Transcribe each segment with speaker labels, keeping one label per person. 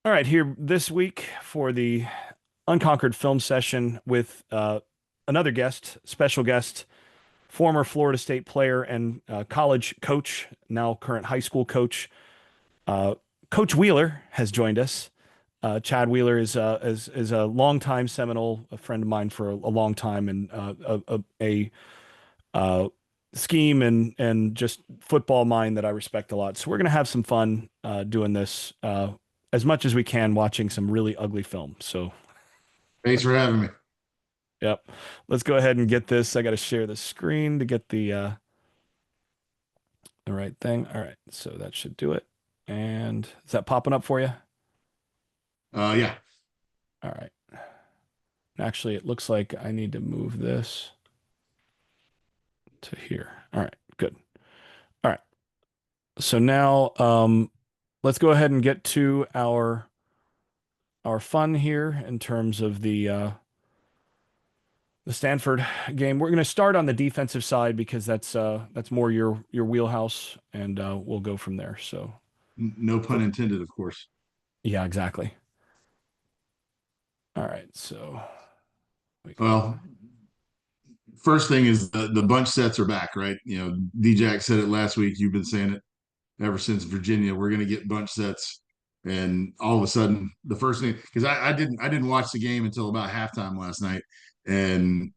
Speaker 1: All right, here this week for the Unconquered Film Session with another guest, special guest, former Florida State player and college coach, now current high school coach. Uh, Coach Wheeler has joined us. Chad Wheeler is a longtime Seminole, a friend of mine for a long time, and uh, scheme and just football mind that I respect a lot. So we're gonna have some fun doing this as much as we can, watching some really ugly film. So,
Speaker 2: Thanks for having me.
Speaker 1: yep, let's go ahead and get this. I got to share the screen to get the right thing. All right, so that should do it. And is that popping up for you?
Speaker 2: Yeah.
Speaker 1: All right. Actually, it looks like I need to move this to here. All right, good. All right. So now, let's go ahead and get to our fun here in terms of the Stanford game. We're going to start on the defensive side because that's more your wheelhouse, and we'll go from there. So,
Speaker 2: No pun intended, of course.
Speaker 1: yeah, exactly. All right, so we
Speaker 2: Well,
Speaker 1: can.
Speaker 2: first thing is the bunch sets are back, right? D-Jack said it last week. You've been saying it ever since Virginia. We're going to get bunch sets, and all of a sudden, the first thing, because I didn't watch the game until about halftime last night, and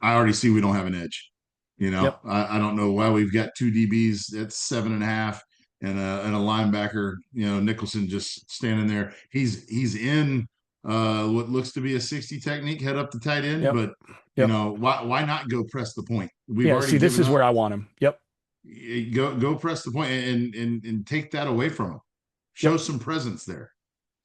Speaker 2: I already see we don't have an edge.
Speaker 1: Yep,
Speaker 2: I don't know why we've got two DBs at 7.5 and a linebacker, Nicholson just standing there. He's in what looks to be a 60 technique, head up the tight end,
Speaker 1: yep,
Speaker 2: but
Speaker 1: yep.
Speaker 2: why not go press the point? We've
Speaker 1: Yeah,
Speaker 2: already
Speaker 1: see, this
Speaker 2: given
Speaker 1: is
Speaker 2: up.
Speaker 1: where I want him. Yep,
Speaker 2: Go press the point and take that away from them. Show
Speaker 1: yep,
Speaker 2: some presence there.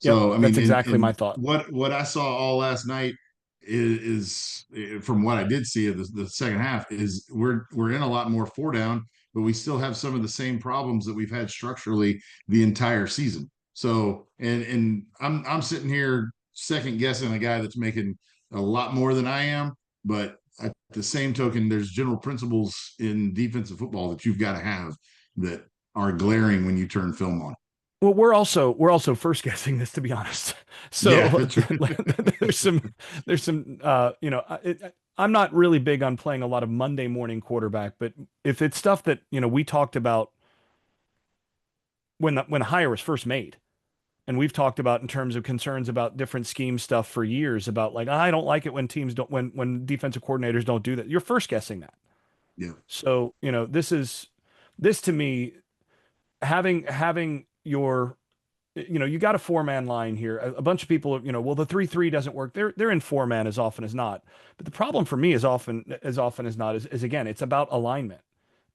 Speaker 1: yep.
Speaker 2: So I
Speaker 1: That's
Speaker 2: mean,
Speaker 1: exactly my
Speaker 2: and
Speaker 1: thought.
Speaker 2: what I saw all last night is from what I did see of the second half is we're in a lot more four down, but we still have some of the same problems that we've had structurally the entire season. So and I'm sitting here second guessing a guy that's making a lot more than I am, but at the same token, there's general principles in defensive football that you've got to have that are glaring when you turn film on.
Speaker 1: Well, we're also first guessing this, to be honest.
Speaker 2: Yeah,
Speaker 1: So
Speaker 2: that's right.
Speaker 1: there's some I'm not really big on playing a lot of Monday morning quarterback, but if it's stuff that we talked about when the hire was first made, and we've talked about in terms of concerns about different scheme stuff for years, about like I don't like it when teams don't when defensive coordinators don't do that. You're first guessing that.
Speaker 2: Yeah.
Speaker 1: So this to me, having your you got a four-man line here. A bunch of people, well, the 3-3 doesn't work. They're in four-man as often as not. But the problem for me as often as not is again, it's about alignment.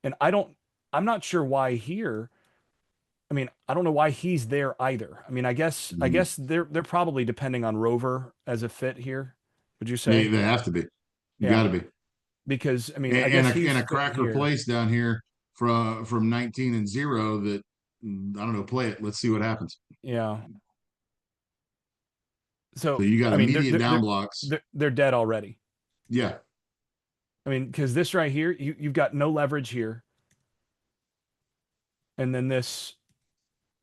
Speaker 1: And I'm not sure why here. I mean, I don't know why he's there either. I mean, I
Speaker 2: Mhm.
Speaker 1: guess they're probably depending on Rover as a fit here. Would you
Speaker 2: They
Speaker 1: say?
Speaker 2: they have to be. You got
Speaker 1: Yeah,
Speaker 2: to be.
Speaker 1: because I mean, I
Speaker 2: And
Speaker 1: guess
Speaker 2: and
Speaker 1: he's
Speaker 2: a
Speaker 1: fitting
Speaker 2: cracker
Speaker 1: here.
Speaker 2: place down here from 19-0 that I don't know, play it. Let's see what happens.
Speaker 1: Yeah.
Speaker 2: So
Speaker 1: So
Speaker 2: you got
Speaker 1: I mean,
Speaker 2: immediate down blocks.
Speaker 1: they're dead already.
Speaker 2: Yeah.
Speaker 1: I mean, because this right here, you've got no leverage here, and then this,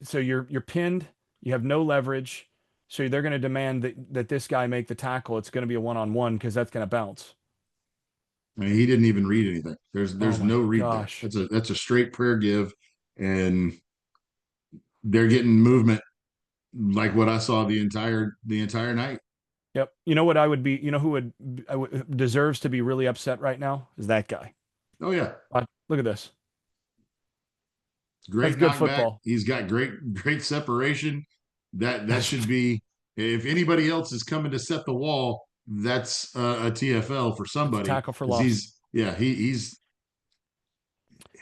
Speaker 1: so you're pinned. You have no leverage, so they're going to demand that this guy make the tackle. It's going to be a one-on-one because that's going to bounce.
Speaker 2: I mean, he didn't even read anything. There's
Speaker 1: Oh
Speaker 2: there's
Speaker 1: my
Speaker 2: no read there.
Speaker 1: gosh.
Speaker 2: That's a straight prayer give, and they're getting movement like what I saw the entire night.
Speaker 1: Yep. You know what I would be, who deserves to be really upset right now is that guy.
Speaker 2: Oh yeah,
Speaker 1: Look at this. That's
Speaker 2: great
Speaker 1: good
Speaker 2: knockback.
Speaker 1: football.
Speaker 2: He's got great separation. That
Speaker 1: That's
Speaker 2: should be, if anybody else is coming to set the wall, that's a TFL for
Speaker 1: it's a
Speaker 2: somebody
Speaker 1: tackle for
Speaker 2: because
Speaker 1: loss.
Speaker 2: he's yeah he's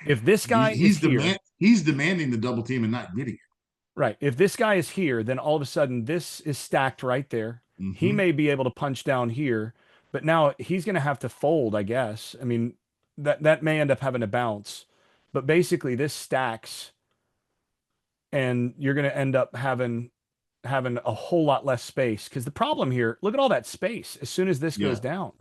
Speaker 1: If this guy
Speaker 2: he,
Speaker 1: is
Speaker 2: he's
Speaker 1: here,
Speaker 2: demand he's demanding the double team and not getting
Speaker 1: right? If this guy is here, then all of a sudden this is stacked right there.
Speaker 2: it.
Speaker 1: He
Speaker 2: Mm-hmm.
Speaker 1: may be able to punch down here, but now he's going to have to fold, I guess. I mean, that may end up having to bounce, but basically this stacks, and you're going to end up having a whole lot less space because the problem here, look at all that space as soon as this goes
Speaker 2: Yeah,
Speaker 1: down.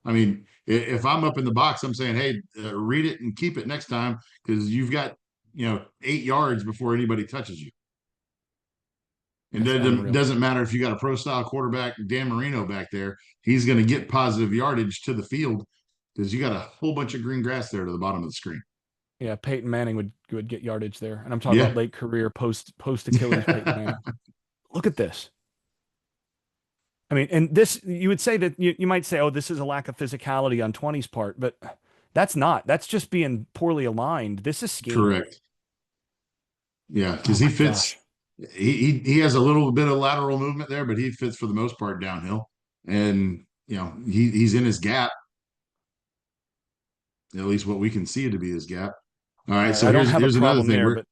Speaker 2: I mean, if I'm up in the box, I'm saying, hey, read it and keep it next time because you've got 8 yards before anybody touches you. And
Speaker 1: That's unreal.
Speaker 2: doesn't matter if you got a pro style quarterback, Dan Marino back there, he's going to get positive yardage to the field because you got a whole bunch of green grass there to the bottom of the screen.
Speaker 1: Yeah, Peyton Manning would get yardage there, and I'm talking about
Speaker 2: Yeah.
Speaker 1: late career, post Achilles Peyton Manning. Look at this. I mean, and this you would say that you might say, oh, this is a lack of physicality on 20's part, but that's not. That's just being poorly aligned. This is scheme.
Speaker 2: Correct. Yeah,
Speaker 1: Oh
Speaker 2: because he
Speaker 1: my
Speaker 2: fits.
Speaker 1: gosh.
Speaker 2: He has a little bit of lateral movement there, but he fits for the most part downhill. And he's in his gap, at least what we can see it to be his gap. All
Speaker 1: All
Speaker 2: right,
Speaker 1: right,
Speaker 2: so
Speaker 1: I don't have a
Speaker 2: here's another
Speaker 1: problem
Speaker 2: thing.
Speaker 1: there, but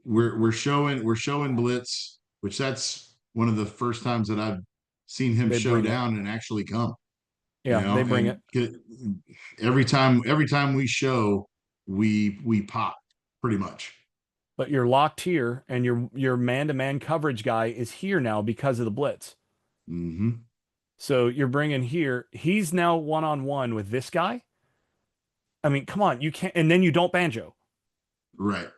Speaker 2: We're showing blitz, which that's one of the first times that I've seen him
Speaker 1: they
Speaker 2: show
Speaker 1: bring it.
Speaker 2: down and actually come.
Speaker 1: Yeah, they bring
Speaker 2: And
Speaker 1: it.
Speaker 2: every time we show, we pop pretty much.
Speaker 1: But you're locked here, and your man-to-man coverage guy is here now because of the blitz.
Speaker 2: Hmm.
Speaker 1: So you're bringing here. He's now one-on-one with this guy. I mean, come on, you can't. And then you don't banjo.
Speaker 2: Right.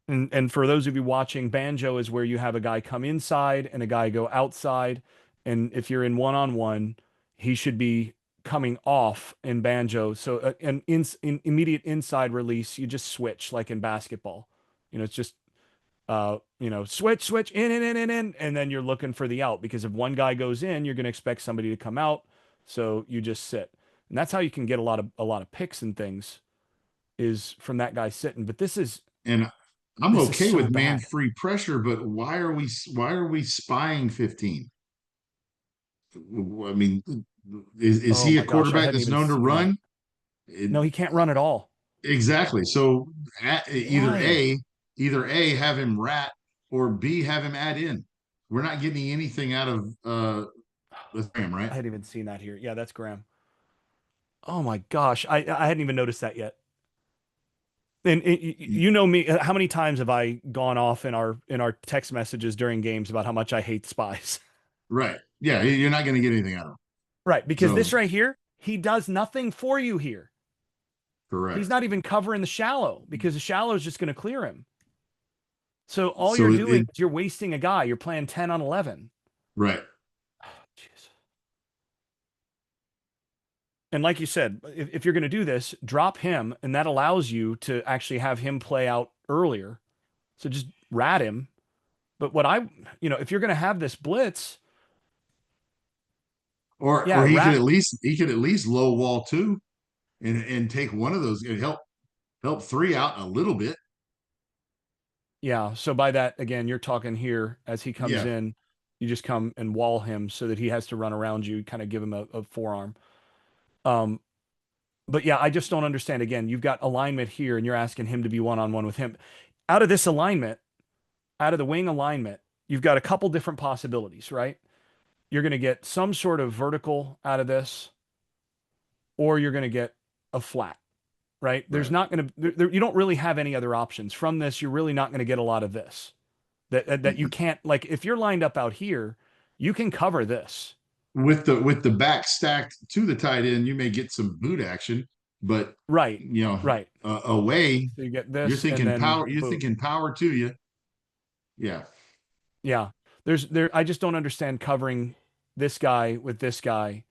Speaker 1: And for those of you watching, banjo is where you have a guy come inside and a guy go outside. And if you're in one-on-one, he should be coming off in banjo. So an in immediate inside release, you just switch like in basketball. It's just switch in, and then you're looking for the out because if one guy goes in, you're going to expect somebody to come out. So you just sit. And that's how you can get a lot of picks and things is from that guy sitting. But
Speaker 2: And I'm
Speaker 1: this is
Speaker 2: okay
Speaker 1: so
Speaker 2: with man
Speaker 1: bad.
Speaker 2: free pressure, but why are we spying 15? I mean, is
Speaker 1: Oh
Speaker 2: he a
Speaker 1: my gosh, I
Speaker 2: quarterback
Speaker 1: hadn't
Speaker 2: that's
Speaker 1: even
Speaker 2: known to
Speaker 1: seen that.
Speaker 2: run? It,
Speaker 1: No, he can't run at all.
Speaker 2: exactly. So
Speaker 1: Why?
Speaker 2: either A, have him rat, or B, have him add in. We're not getting anything out of the Ram, right?
Speaker 1: I hadn't even seen that here. Yeah, that's Graham. Oh my gosh, I hadn't even noticed that yet. And you know me, how many times have I gone off in our text messages during games about how much I hate spies?
Speaker 2: Right. Yeah, you're not going to get anything out of him.
Speaker 1: Right, because
Speaker 2: So
Speaker 1: this right here, he does nothing for you here. He's
Speaker 2: correct.
Speaker 1: not even covering the shallow because the shallow is just going to clear him. So all
Speaker 2: So
Speaker 1: you're doing is you're wasting a guy. You're playing 10 on 11.
Speaker 2: right.
Speaker 1: Jeez. And like you said, if you're going to do this, drop him, and that allows you to actually have him play out earlier. So just rat him. But if you're going to have this blitz, yeah,
Speaker 2: Or
Speaker 1: rat.
Speaker 2: he could at least low wall two and take one of those and help three out a little bit.
Speaker 1: Yeah. So by that, again, you're talking here as he comes
Speaker 2: Yeah.
Speaker 1: in, you just come and wall him so that he has to run around you, kind of give him a forearm. Um, but yeah, I just don't understand. Again, you've got alignment here, and you're asking him to be one-on-one with him. Out of this alignment, out of the wing alignment, you've got a couple different possibilities, right? You're going to get some sort of vertical out of this, or you're going to get a flat, right? There's
Speaker 2: Right.
Speaker 1: not going to, you don't really have any other options. From this, you're really not going to get a lot of this. That you can't, like, if you're lined up out here, you can cover this.
Speaker 2: With the back stacked to the tight end, you may get some boot action, but
Speaker 1: Right, right.
Speaker 2: away,
Speaker 1: So you get this, and then
Speaker 2: you're
Speaker 1: boot.
Speaker 2: thinking power to you. Yeah.
Speaker 1: Yeah. I just don't understand covering this guy with this guy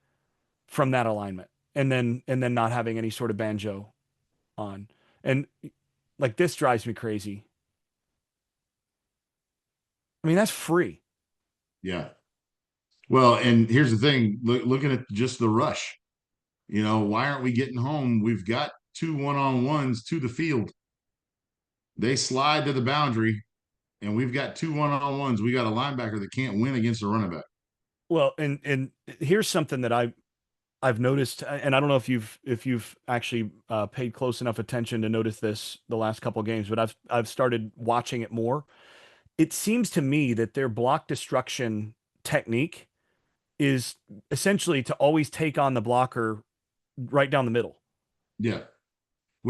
Speaker 1: from that alignment and then not having any sort of banjo on. And like this drives me crazy. I mean, that's free.
Speaker 2: Yeah. Well, and here's the thing, looking at just the rush, why aren't we getting home? We've got two one-on-ones to the field. They slide to the boundary, and we've got two one-on-ones. We got a linebacker that can't win against a running back.
Speaker 1: Well, and here's something that I've noticed, and I don't know if you've actually paid close enough attention to notice this the last couple of games, but I've started watching it more. It seems to me that their block destruction technique is essentially to always take on the blocker right down the middle.
Speaker 2: Yeah.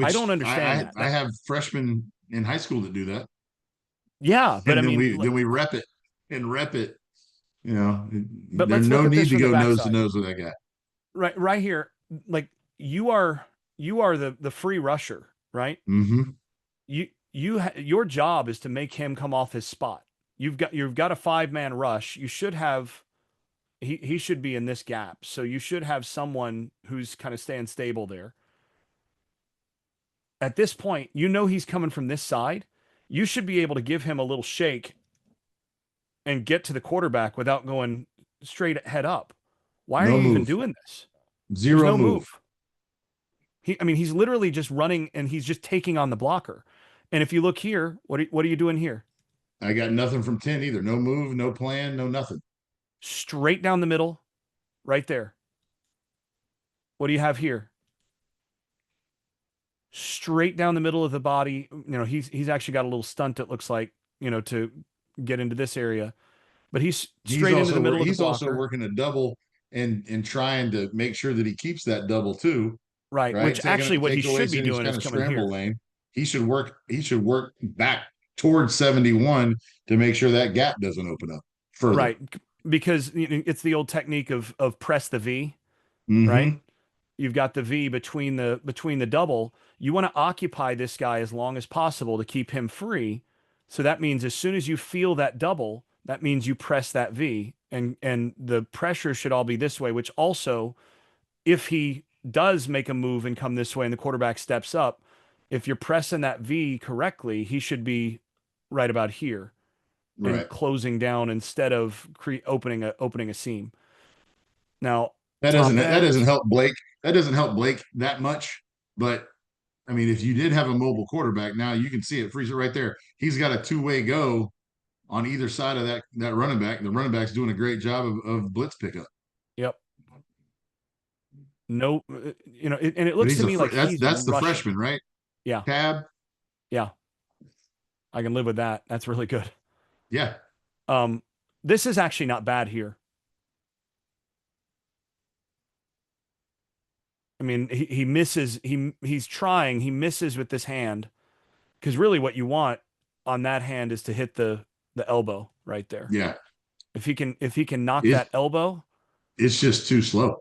Speaker 1: I don't
Speaker 2: Which
Speaker 1: understand that.
Speaker 2: I have freshmen in high school that do that.
Speaker 1: Yeah, but I
Speaker 2: And then
Speaker 1: mean,
Speaker 2: we rep it and rep it. You know,
Speaker 1: but
Speaker 2: there's
Speaker 1: let's
Speaker 2: no
Speaker 1: look at
Speaker 2: need
Speaker 1: this
Speaker 2: to
Speaker 1: from the
Speaker 2: go nose to
Speaker 1: backside.
Speaker 2: nose with that guy.
Speaker 1: Right here, like you are the free rusher, right?
Speaker 2: Hmm.
Speaker 1: Your job is to make him come off his spot. you've got a 5-man rush. You should have he should be in this gap. So you should have someone who's kind of staying stable there. At this point, you know he's coming from this side. You should be able to give him a little shake and get to the quarterback without going straight head up. Why are
Speaker 2: No
Speaker 1: you even
Speaker 2: move.
Speaker 1: doing this? There's
Speaker 2: Zero
Speaker 1: no
Speaker 2: move.
Speaker 1: move. I mean, he's literally just running and he's just taking on the blocker. And if you look here, what are you doing here?
Speaker 2: I got nothing from 10 either. No move, no plan, no nothing.
Speaker 1: Straight down the middle, right there. What do you have here? Straight down the middle of the body. He's actually got a little stunt, it looks like, to get into this area. But he's straight into the middle of the
Speaker 2: He's also
Speaker 1: blocker.
Speaker 2: working a double and trying to make sure that he keeps that double too,
Speaker 1: Right.
Speaker 2: right?
Speaker 1: Which actually what he should
Speaker 2: Takeaways
Speaker 1: be
Speaker 2: in his
Speaker 1: doing
Speaker 2: kind
Speaker 1: is
Speaker 2: of
Speaker 1: coming
Speaker 2: scramble
Speaker 1: here.
Speaker 2: lane. He should work back towards 71 to make sure that gap doesn't open up further.
Speaker 1: Right. Because it's the old technique of press the V, right?
Speaker 2: Mm-hmm.
Speaker 1: You've got the V between the double. You want to occupy this guy as long as possible to keep him free. So that means as soon as you feel that double, that means you press that V, and the pressure should all be this way, which also, if he does make a move and come this way and the quarterback steps up, if you're pressing that V correctly, he should be right about here and
Speaker 2: Right.
Speaker 1: closing down instead of opening a seam. Now,
Speaker 2: That doesn't
Speaker 1: top
Speaker 2: that doesn't
Speaker 1: end,
Speaker 2: help Blake. That doesn't help Blake that much. But I mean, if you did have a mobile quarterback, now you can see it, freeze it right there. He's got a two-way go on either side of that running back. The running back's doing a great job of blitz pickup.
Speaker 1: yep. No, and it
Speaker 2: But
Speaker 1: looks to me like he's
Speaker 2: that's the
Speaker 1: rushing.
Speaker 2: freshman, right?
Speaker 1: Yeah,
Speaker 2: Tab.
Speaker 1: yeah, I can live with that. That's really good.
Speaker 2: Yeah.
Speaker 1: Um, this is actually not bad here. I mean, he misses. He's trying. He misses with this hand because really what you want on that hand is to hit the elbow right there.
Speaker 2: Yeah.
Speaker 1: If he can knock
Speaker 2: It
Speaker 1: that elbow,
Speaker 2: it's just too slow.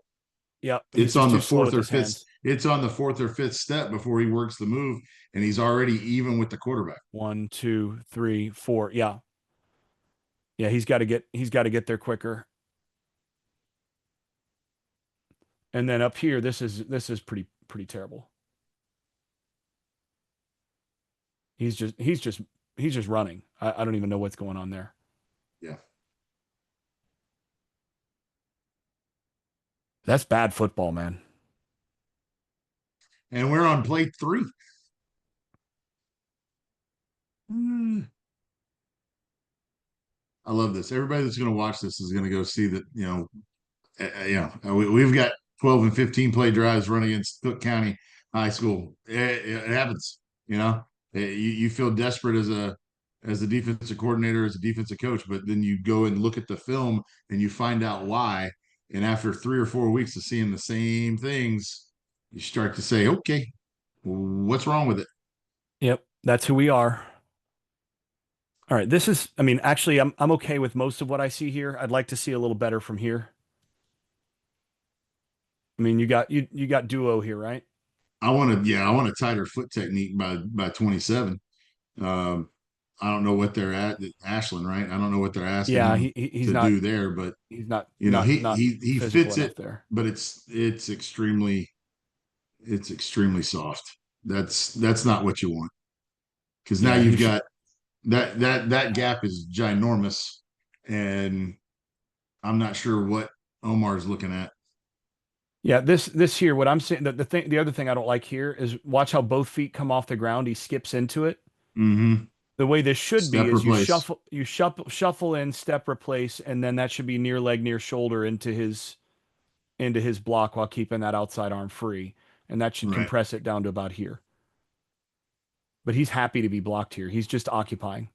Speaker 1: yep, he's
Speaker 2: It's
Speaker 1: just
Speaker 2: on the
Speaker 1: too slow
Speaker 2: fourth
Speaker 1: with
Speaker 2: or
Speaker 1: his
Speaker 2: fifth.
Speaker 1: hands.
Speaker 2: It's on the fourth or fifth step before he works the move, and he's already even with the quarterback.
Speaker 1: One, two, three, four. Yeah, yeah. He's got to get there quicker. And then up here, this is pretty terrible. He's just running. I don't even know what's going on there.
Speaker 2: Yeah.
Speaker 1: That's bad football, man.
Speaker 2: And we're on play 3. I love this. Everybody that's going to watch this is going to go see that, we've got 12 and 15 play drives running against Cook County High School. It happens, you know. You feel desperate as a defensive coordinator, as a defensive coach, but then you go and look at the film and you find out why. And after 3 or 4 weeks of seeing the same things, you start to say, okay, what's wrong with it?
Speaker 1: Yep, that's who we are. All right, I mean, actually, I'm okay with most of what I see here. I'd like to see a little better from here. I mean, you got duo here, right?
Speaker 2: I want a tighter foot technique by 27. Um, I don't know what they're at Ashland, right? I don't know what they're asking
Speaker 1: Yeah,
Speaker 2: him
Speaker 1: he's
Speaker 2: to
Speaker 1: not
Speaker 2: do there, but
Speaker 1: he's not
Speaker 2: you know,
Speaker 1: not not
Speaker 2: he
Speaker 1: physical
Speaker 2: fits it,
Speaker 1: enough there.
Speaker 2: but it's extremely soft. That's not what you want because now
Speaker 1: Yeah, he
Speaker 2: you've
Speaker 1: should.
Speaker 2: got that gap is ginormous, and I'm not sure what Omar's looking at.
Speaker 1: Yeah, this here, what I'm saying, the other thing I don't like here is watch how both feet come off the ground. He skips into it.
Speaker 2: Mm-hmm.
Speaker 1: The way this should be
Speaker 2: Step
Speaker 1: is you
Speaker 2: replace.
Speaker 1: shuffle in, step replace, and then that should be near leg, near shoulder into his block while keeping that outside arm free, and that should
Speaker 2: Right.
Speaker 1: compress it down to about here. But he's happy to be blocked here. He's just occupying.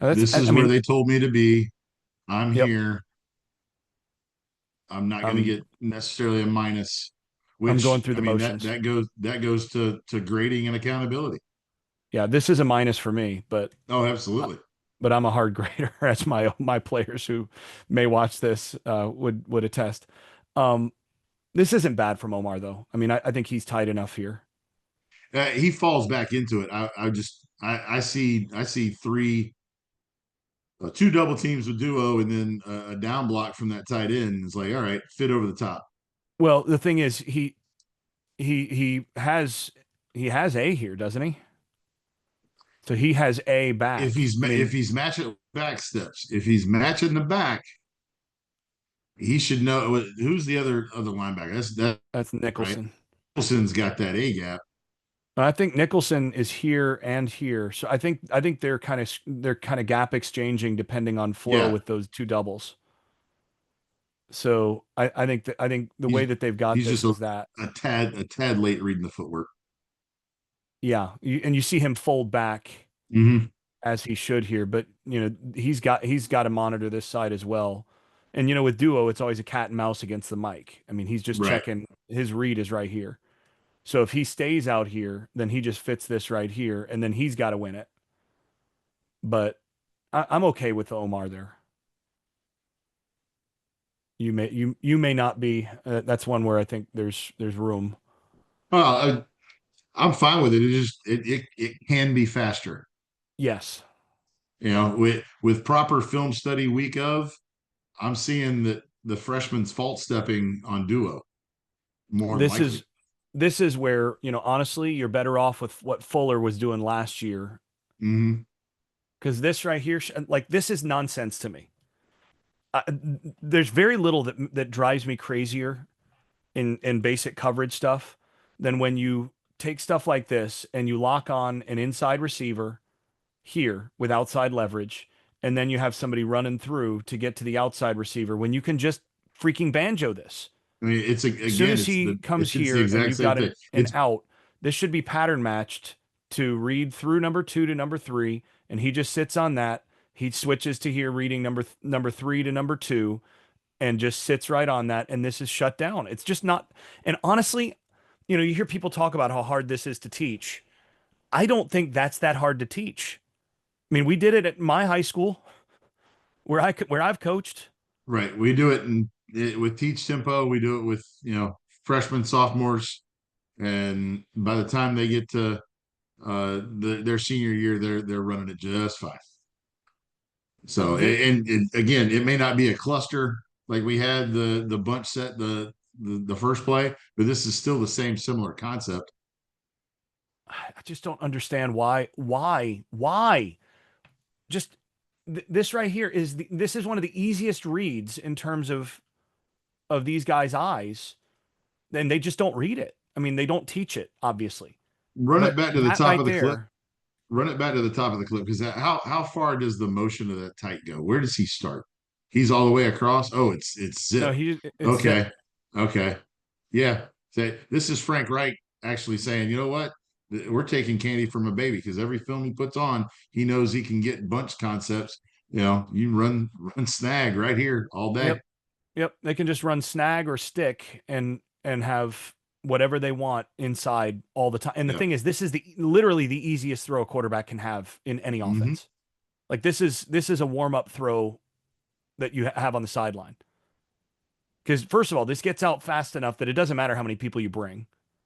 Speaker 1: Now that's
Speaker 2: This
Speaker 1: I
Speaker 2: is where
Speaker 1: mean,
Speaker 2: they told me to be. I'm
Speaker 1: yep.
Speaker 2: here. I'm not going to
Speaker 1: I'm
Speaker 2: get necessarily a minus,
Speaker 1: I'm going
Speaker 2: which
Speaker 1: through
Speaker 2: I
Speaker 1: the
Speaker 2: mean
Speaker 1: motions.
Speaker 2: that goes to grading and accountability.
Speaker 1: Yeah, this is a minus for me, but
Speaker 2: Oh,
Speaker 1: uh,
Speaker 2: absolutely.
Speaker 1: but I'm a hard grader, as my players who may watch this would attest. Um, this isn't bad from Omar though. I mean, I think he's tight enough here.
Speaker 2: He falls back into it. I see three. two double teams with duo and then a down block from that tight end. It's like, all right, fit over the top.
Speaker 1: Well, the thing is, he he has A here, doesn't he? So he has A back. I
Speaker 2: If
Speaker 1: mean,
Speaker 2: he's matching back steps, if he's matching the back, he should know who's the other linebacker. That's that
Speaker 1: that's
Speaker 2: right.
Speaker 1: Nicholson.
Speaker 2: Wilson's got that A gap.
Speaker 1: I think Nicholson is here and here. So I think they're kind of gap exchanging depending on flow
Speaker 2: Yeah,
Speaker 1: with those two doubles. So I think the way
Speaker 2: he's
Speaker 1: that they've got
Speaker 2: he's just
Speaker 1: this is that
Speaker 2: a tad late reading the footwork.
Speaker 1: yeah, and you see him fold back
Speaker 2: Hmm.
Speaker 1: as he should here, but you know he's got to monitor this side as well. And you know with duo, it's always a cat and mouse against the mic. I mean, he's just
Speaker 2: Right.
Speaker 1: checking his read is right here. So if he stays out here, then he just fits this right here, and then he's got to win it. But I'm okay with the Omar there. You may not be. That's one where I think there's room.
Speaker 2: Well, I'm fine with it. It can be faster.
Speaker 1: Yes,
Speaker 2: You know, with proper film study week of, I'm seeing that the freshman's fault stepping on duo more than
Speaker 1: this
Speaker 2: likely.
Speaker 1: is this is where you know honestly you're better off with what Fuller was doing last year
Speaker 2: Hmm.
Speaker 1: because this right here, like this is nonsense to me. Uh, there's very little that drives me crazier in basic coverage stuff than when you take stuff like this and you lock on an inside receiver here with outside leverage, and then you have somebody running through to get to the outside receiver when you can just freaking banjo this.
Speaker 2: I mean,
Speaker 1: As soon
Speaker 2: again,
Speaker 1: as he comes
Speaker 2: it's the
Speaker 1: here and
Speaker 2: exact
Speaker 1: you've
Speaker 2: same
Speaker 1: got
Speaker 2: thing.
Speaker 1: an out, this should be pattern matched to read through number two to number three, and he just sits on that. He switches to here reading number three to number two, and just sits right on that, and this is shut down. It's just not. And honestly, you know, you hear people talk about how hard this is to teach. I don't think that's that hard to teach. I mean, we did it at my high school where I've coached.
Speaker 2: Right. We do it with teach tempo. We do it with, freshmen, sophomores, and by the time they get to their senior year, they're running it just fine. So,
Speaker 1: The
Speaker 2: and again, it may not be a cluster like we had the bunch set the first play, but this is still the same similar concept.
Speaker 1: I just don't understand why. Just this right here is this is one of the easiest reads in terms of these guys' eyes, and they just don't read it. I mean, they don't teach it, obviously,
Speaker 2: Run it
Speaker 1: but
Speaker 2: back to the
Speaker 1: that
Speaker 2: top
Speaker 1: right
Speaker 2: of the clip.
Speaker 1: there.
Speaker 2: Run it back to the top of the clip because how far does the motion of that tight go? Where does he start? He's all the way across. Oh, it's
Speaker 1: No,
Speaker 2: zip.
Speaker 1: it's zip.
Speaker 2: Okay, okay, yeah. Say this is Frank Reich actually saying, you know what? We're taking candy from a baby because every film he puts on, he knows he can get bunch concepts. You run snag right here all day.
Speaker 1: Yep. Yep, they can just run snag or stick and have whatever they want inside all the time. And the
Speaker 2: Yeah.
Speaker 1: thing is, this is the literally the easiest throw a quarterback can have in any
Speaker 2: Hmm.
Speaker 1: offense. Like this is a warm-up throw that you have on the sideline. Because first of all, this gets out fast enough that it doesn't matter how many people you bring.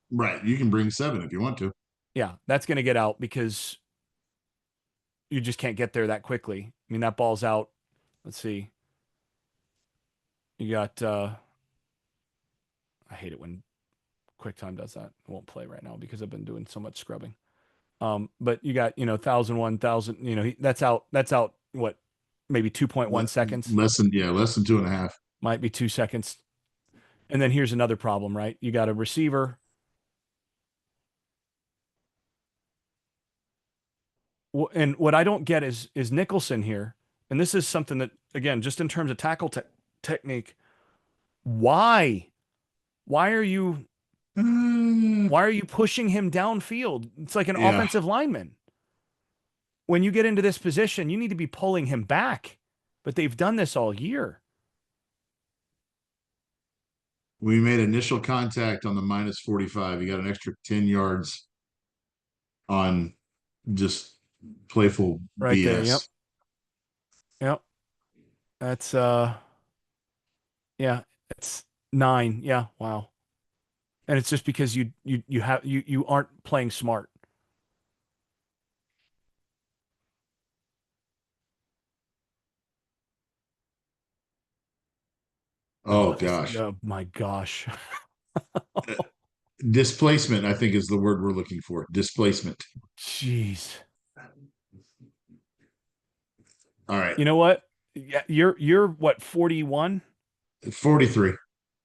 Speaker 2: Right. You can bring 7 if you want to.
Speaker 1: Yeah, that's going to get out because you just can't get there that quickly. I mean, that ball's out. Let's see. You got I hate it when QuickTime does that. It won't play right now because I've been doing so much scrubbing. But you got, 1,001,000, that's out what, maybe 2.1
Speaker 2: Le-
Speaker 1: seconds,
Speaker 2: less than 2.5.
Speaker 1: might be 2 seconds. And then here's another problem, right? You got a receiver. And what I don't get is Nicholson here. And this is something that, again, just in terms of tackle technique, why? Why are you
Speaker 2: Uh,
Speaker 1: why are you pushing him downfield? It's like an
Speaker 2: yeah.
Speaker 1: offensive lineman. When you get into this position, you need to be pulling him back. But they've done this all year.
Speaker 2: We made initial contact on the minus 45. You got an extra 10 yards on just playful
Speaker 1: Right there. Yep.
Speaker 2: BS.
Speaker 1: Yep. That's yeah, it's 9. Yeah, wow. And it's just because you aren't playing smart.
Speaker 2: Oh gosh.
Speaker 1: Oh my gosh.
Speaker 2: Uh, Displacement, I think, is the word we're looking for. Displacement.
Speaker 1: Jeez.
Speaker 2: All right.
Speaker 1: You know what? Yeah, you're what, 41?
Speaker 2: 43.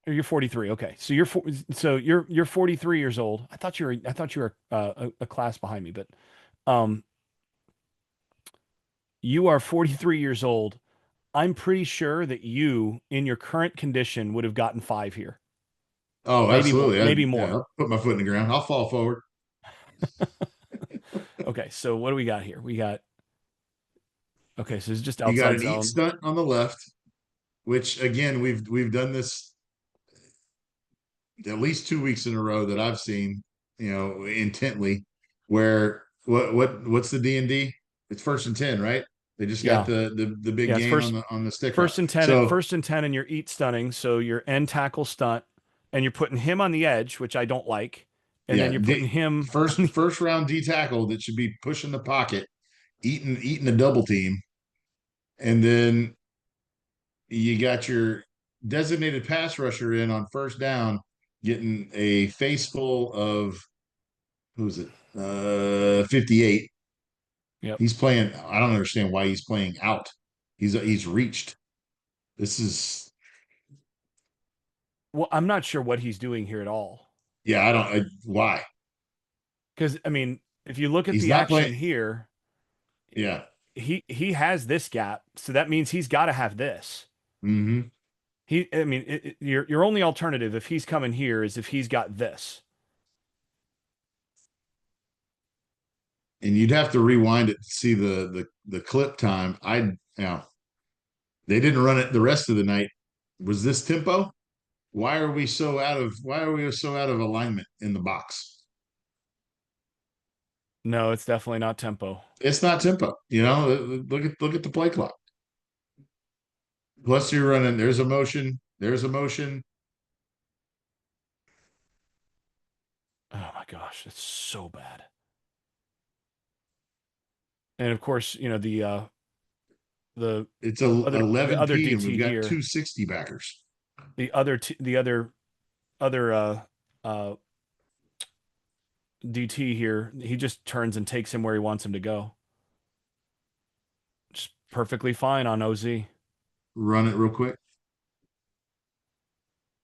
Speaker 1: Or you're 43. Okay. So you're 43 years old. I thought you were a class behind me, but um you are 43 years old. I'm pretty sure that you in your current condition would have gotten 5 here.
Speaker 2: Oh,
Speaker 1: Maybe more,
Speaker 2: absolutely.
Speaker 1: maybe
Speaker 2: Yeah,
Speaker 1: more.
Speaker 2: I'll put my foot in the ground. I'll fall forward.
Speaker 1: Okay, so what do we got here? We got okay, so it's just
Speaker 2: You got
Speaker 1: outside
Speaker 2: an eat
Speaker 1: zone.
Speaker 2: stunt on the left, which again we've done this at least 2 weeks in a row that I've seen, intently. Where what's the D&D? It's 1st and 10, right? They just got
Speaker 1: Yeah.
Speaker 2: the big
Speaker 1: Yeah, it's
Speaker 2: gain on
Speaker 1: first
Speaker 2: the stick up.
Speaker 1: first and 10
Speaker 2: So
Speaker 1: first and 10 and you're eat stunning, so you're end tackle stunt and you're putting him on the edge, which I don't like. And then
Speaker 2: yeah,
Speaker 1: you're putting him on
Speaker 2: first
Speaker 1: the
Speaker 2: first round D tackle that should be pushing the pocket, eating a double team, and then you got your designated pass rusher in on 1st down, getting a face full of who's it? 58.
Speaker 1: Yep.
Speaker 2: He's playing. I don't understand why he's playing out. He's reached. This is
Speaker 1: Well, I'm not sure what he's doing here at all.
Speaker 2: yeah. I don't. Why
Speaker 1: Because I mean, if you look at
Speaker 2: he's
Speaker 1: the
Speaker 2: not playing?
Speaker 1: action here,
Speaker 2: Yeah.
Speaker 1: he has this gap, so that means he's got to have this.
Speaker 2: Hmm.
Speaker 1: I mean, your only alternative if he's coming here is if he's got this.
Speaker 2: And you'd have to rewind it to see the clip time. They didn't run it the rest of the night. Was this tempo? Why are we so out of alignment in the box?
Speaker 1: No, it's definitely not tempo.
Speaker 2: It's not tempo. Look at the play clock. Plus you're running. There's a motion. There's a motion.
Speaker 1: Oh my gosh, it's so bad. And of course, the
Speaker 2: It's a
Speaker 1: the other
Speaker 2: 11P and we've
Speaker 1: DT
Speaker 2: got
Speaker 1: here,
Speaker 2: 260 backers.
Speaker 1: the other uh DT here, he just turns and takes him where he wants him to go. Just perfectly fine on OZ.
Speaker 2: Run it real quick.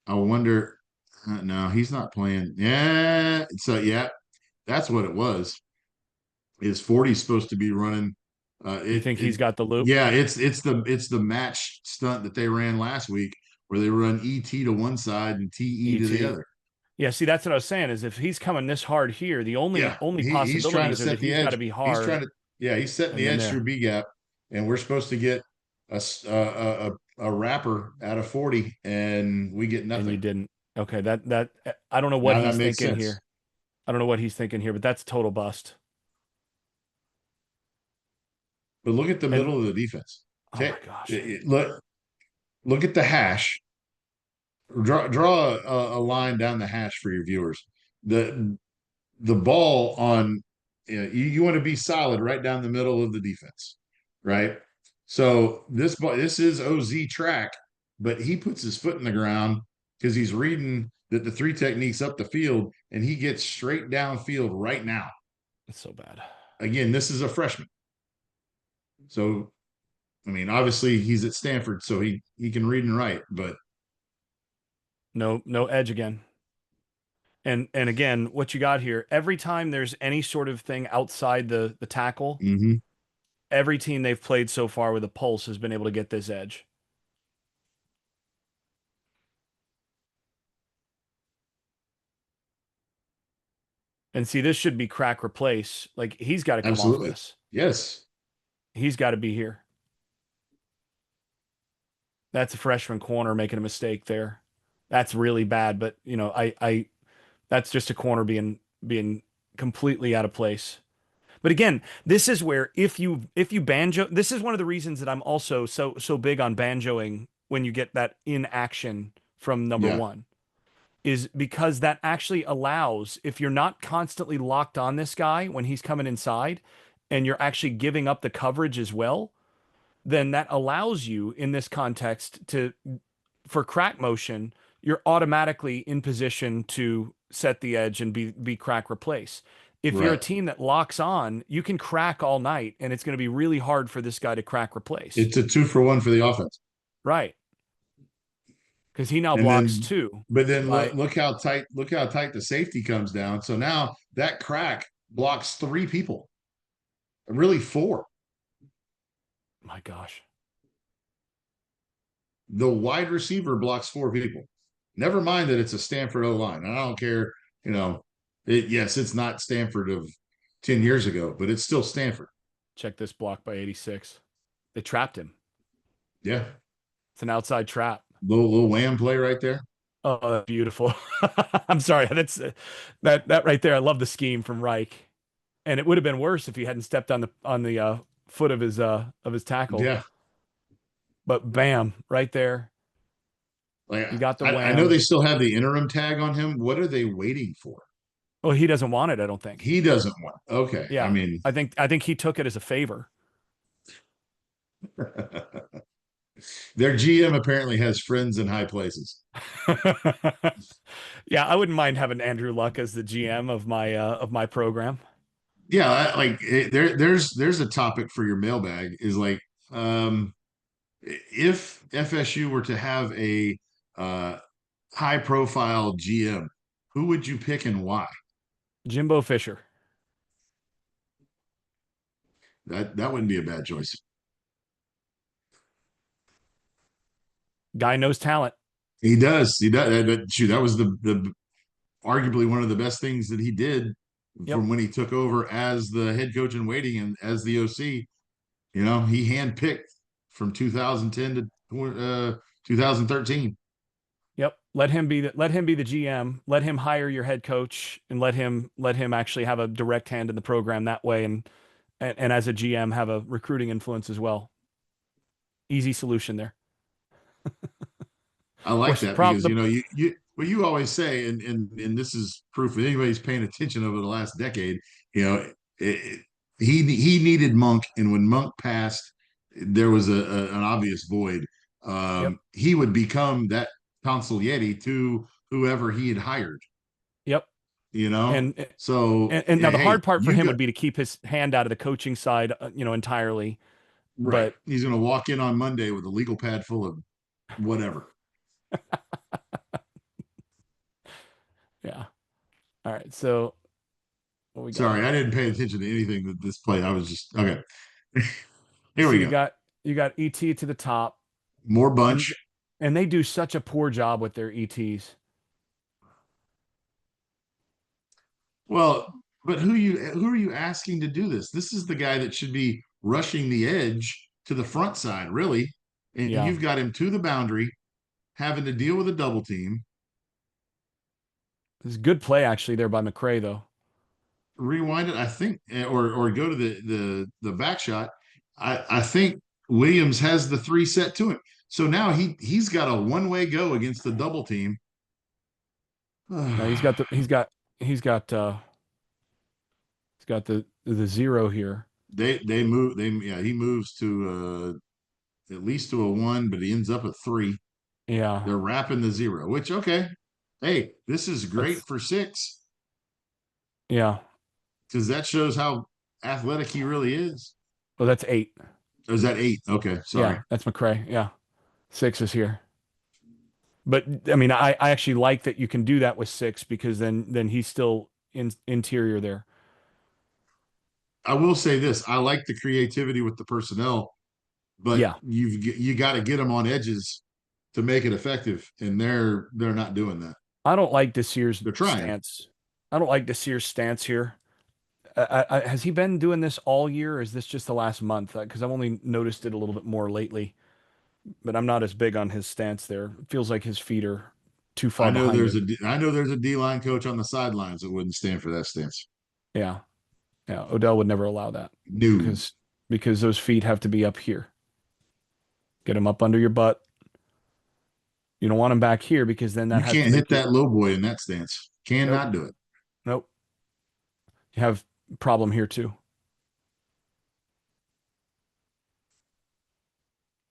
Speaker 2: I wonder. No, he's not playing. Yeah. So yeah, that's what it was. Is 40 supposed to be running?
Speaker 1: You
Speaker 2: It
Speaker 1: think
Speaker 2: it
Speaker 1: he's got the loop?
Speaker 2: yeah. It's the match stunt that they ran last week where they run ET to one side and TE to the
Speaker 1: ET.
Speaker 2: other.
Speaker 1: Yeah, see, that's what I was saying is if he's coming this hard here, the only
Speaker 2: Yeah,
Speaker 1: only
Speaker 2: he's trying to
Speaker 1: possibilities are
Speaker 2: set
Speaker 1: that
Speaker 2: the
Speaker 1: he's got to
Speaker 2: edge.
Speaker 1: be
Speaker 2: He's
Speaker 1: hard
Speaker 2: trying to yeah. He's setting
Speaker 1: and
Speaker 2: the
Speaker 1: then
Speaker 2: edge through
Speaker 1: there.
Speaker 2: B gap, and we're supposed to get a wrapper out of 40, and we get
Speaker 1: And you
Speaker 2: nothing.
Speaker 1: didn't. Okay, that I don't know what
Speaker 2: Now that
Speaker 1: he's
Speaker 2: makes
Speaker 1: thinking
Speaker 2: sense.
Speaker 1: here. I don't know what he's thinking here, but that's total bust.
Speaker 2: But look at the
Speaker 1: And
Speaker 2: middle of the defense.
Speaker 1: oh
Speaker 2: Okay,
Speaker 1: my gosh.
Speaker 2: look at the hash. Draw a line down the hash for your viewers. The ball on you want to be solid right down the middle of the defense, right? So this is OZ track, but he puts his foot in the ground because he's reading that the three techniques up the field, and he gets straight downfield right now.
Speaker 1: It's so bad.
Speaker 2: Again, this is a freshman, so I mean, obviously he's at Stanford, so he can read and write, but
Speaker 1: No edge again. And again, what you got here, every time there's any sort of thing outside the tackle,
Speaker 2: mhm.
Speaker 1: every team they've played so far with a pulse has been able to get this edge. And see, this should be crack replace. Like he's got to come off
Speaker 2: Absolutely,
Speaker 1: this.
Speaker 2: yes.
Speaker 1: He's got to be here. That's a freshman corner making a mistake there. That's really bad, but I that's just a corner being completely out of place. But again, this is where if you banjo, this is one of the reasons that I'm also so big on banjoing when you get that in action from number
Speaker 2: Yeah,
Speaker 1: one, is because that actually allows, if you're not constantly locked on this guy when he's coming inside and you're actually giving up the coverage as well, then that allows you in this context to for crack motion, you're automatically in position to set the edge and be crack replace. If you're a
Speaker 2: Right.
Speaker 1: team that locks on, you can crack all night, and it's going to be really hard for this guy to crack replace.
Speaker 2: It's a 2-for-1 for the offense.
Speaker 1: Right. Because he now
Speaker 2: And
Speaker 1: blocks
Speaker 2: then,
Speaker 1: two
Speaker 2: but then
Speaker 1: by,
Speaker 2: look how tight the safety comes down. So now that crack blocks three people, really four.
Speaker 1: my gosh.
Speaker 2: The wide receiver blocks four people. Never mind that it's a Stanford O line. I don't care, you know, yes, it's not Stanford of 10 years ago, but it's still Stanford.
Speaker 1: Check this block by 86. They trapped him.
Speaker 2: Yeah.
Speaker 1: It's an outside trap.
Speaker 2: Little wham play right there.
Speaker 1: Oh, that's beautiful. I'm sorry. That's that right there. I love the scheme from Reich. And it would have been worse if he hadn't stepped on the foot of his tackle.
Speaker 2: Yeah.
Speaker 1: But bam, right there.
Speaker 2: Like
Speaker 1: You got the
Speaker 2: I know they
Speaker 1: wham.
Speaker 2: still have the interim tag on him. What are they waiting for?
Speaker 1: Well, he doesn't want it, I don't think.
Speaker 2: He doesn't want. Okay. I
Speaker 1: Yeah.
Speaker 2: mean,
Speaker 1: I think he took it as a favor.
Speaker 2: their GM apparently has friends in high places.
Speaker 1: Yeah, I wouldn't mind having Andrew Luck as the GM of my program.
Speaker 2: Yeah, there's a topic for your mailbag is like if FSU were to have a uh, high profile GM, who would you pick and why?
Speaker 1: Jimbo Fisher.
Speaker 2: That wouldn't be a bad choice.
Speaker 1: Guy knows talent.
Speaker 2: He does. He does. Shoot, that was the arguably one of the best things that he did
Speaker 1: Yep.
Speaker 2: from when he took over as the head coach in waiting and as the OC. You know, he handpicked from 2010 to 2013.
Speaker 1: Yep. Let him be the GM. Let him hire your head coach and let him actually have a direct hand in the program that way and as a GM have a recruiting influence as well. Easy solution there.
Speaker 2: I
Speaker 1: Of
Speaker 2: like
Speaker 1: course, the
Speaker 2: that because
Speaker 1: problem
Speaker 2: you know you what you always say, and this is proof that anybody's paying attention over the last decade. You know, he needed Monk, and when Monk passed, there was an obvious void.
Speaker 1: Yep.
Speaker 2: He would become that consigliere to whoever he had hired.
Speaker 1: Yep.
Speaker 2: You know,
Speaker 1: And
Speaker 2: so
Speaker 1: and now the
Speaker 2: hey,
Speaker 1: hard part for
Speaker 2: you
Speaker 1: him
Speaker 2: got
Speaker 1: would be to keep his hand out of the coaching side, entirely.
Speaker 2: right.
Speaker 1: But
Speaker 2: He's going to walk in on Monday with a legal pad full of whatever.
Speaker 1: yeah. All right. So what we got
Speaker 2: Sorry, I
Speaker 1: here?
Speaker 2: didn't pay attention to anything that this played. I was just okay. Here
Speaker 1: So
Speaker 2: we go.
Speaker 1: you got ET to the top,
Speaker 2: More
Speaker 1: and
Speaker 2: bunch.
Speaker 1: they do such a poor job with their ETs.
Speaker 2: Well, but who are you asking to do this? This is the guy that should be rushing the edge to the front side, really. And
Speaker 1: Yeah.
Speaker 2: you've got him to the boundary, having to deal with a double team.
Speaker 1: This is good play actually there by McCray though.
Speaker 2: Rewind it, I think, or go to the back shot. I think Williams has the three set to him. So now he's got a one-way go against the double team.
Speaker 1: Now he's got the zero here.
Speaker 2: They move they yeah he moves to at least to a one, but he ends up at three.
Speaker 1: Yeah.
Speaker 2: They're wrapping the zero, which okay. Hey, this is great
Speaker 1: That's
Speaker 2: for six
Speaker 1: yeah.
Speaker 2: because that shows how athletic he really is.
Speaker 1: Oh, that's eight.
Speaker 2: Or is that eight? Okay, sorry.
Speaker 1: Yeah, that's McCray. Yeah. Six is here. But I mean, I actually like that you can do that with six because then he's still in interior there.
Speaker 2: I will say this: I like the creativity with the personnel, but
Speaker 1: Yeah.
Speaker 2: you got to get them on edges to make it effective, and they're not doing that.
Speaker 1: I don't like Desir's
Speaker 2: They're trying.
Speaker 1: stance. I don't like Desir's stance here. Has he been doing this all year, or is this just the last month? Because I've only noticed it a little bit more lately, but I'm not as big on his stance there. It feels like his feet are too far behind him.
Speaker 2: I know there's a D line coach on the sidelines that wouldn't stand for that stance.
Speaker 1: Yeah, yeah. Odell would never allow that
Speaker 2: No,
Speaker 1: because those feet have to be up here. Get him up under your butt. You don't want him back here because then that
Speaker 2: you
Speaker 1: has to
Speaker 2: can't hit
Speaker 1: make you.
Speaker 2: that low boy in that stance.
Speaker 1: Nope,
Speaker 2: Cannot do it.
Speaker 1: nope. You have problem here too.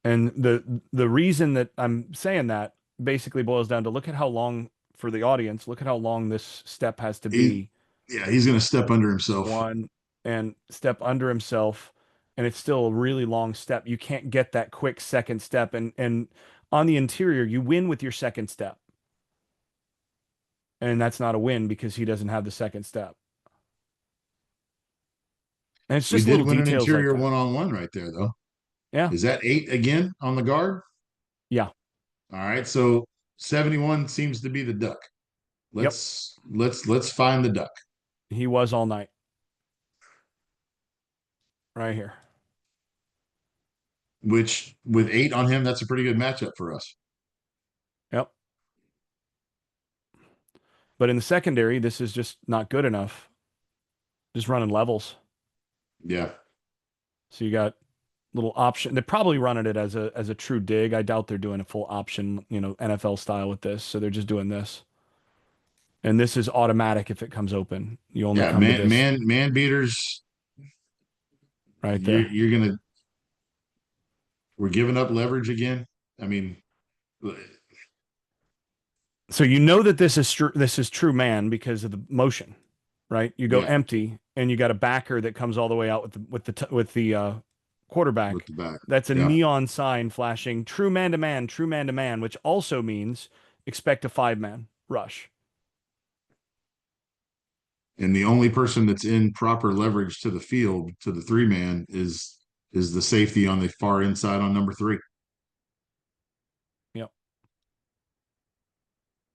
Speaker 1: And the reason that I'm saying that basically boils down to look at how long for the audience, look at how long this step has to
Speaker 2: He,
Speaker 1: be.
Speaker 2: yeah, he's going to step under himself.
Speaker 1: One and step under himself, and it's still a really long step. You can't get that quick second step, and on the interior, you win with your second step, and that's not a win because he doesn't have the second step. And it's
Speaker 2: We
Speaker 1: just
Speaker 2: did
Speaker 1: little
Speaker 2: win an
Speaker 1: details like
Speaker 2: interior
Speaker 1: that.
Speaker 2: one-on-one right there, though.
Speaker 1: Yeah,
Speaker 2: Is that 8 again on the guard?
Speaker 1: yeah,
Speaker 2: All right, so 71 seems to be the duck.
Speaker 1: yep.
Speaker 2: Let's find the duck.
Speaker 1: He was all night right here.
Speaker 2: Which with 8 on him, that's a pretty good matchup for us.
Speaker 1: Yep. But in the secondary, this is just not good enough. Just running levels.
Speaker 2: Yeah.
Speaker 1: So you got little option. They're probably running it as a true dig. I doubt they're doing a full option, NFL style with this. So they're just doing this. And this is automatic if it comes open. You only
Speaker 2: Yeah,
Speaker 1: come to this
Speaker 2: man beaters.
Speaker 1: right there.
Speaker 2: You're gonna we're giving up leverage again. I mean,
Speaker 1: So you know that this is true man because of the motion, right? You go
Speaker 2: yeah,
Speaker 1: empty and you got a backer that comes all the way out with the
Speaker 2: with
Speaker 1: quarterback.
Speaker 2: the back.
Speaker 1: That's a
Speaker 2: Yeah.
Speaker 1: neon sign flashing true man to man, which also means expect a 5-man rush.
Speaker 2: And the only person that's in proper leverage to the field to the 3-man is the safety on the far inside on number 3.
Speaker 1: Yep.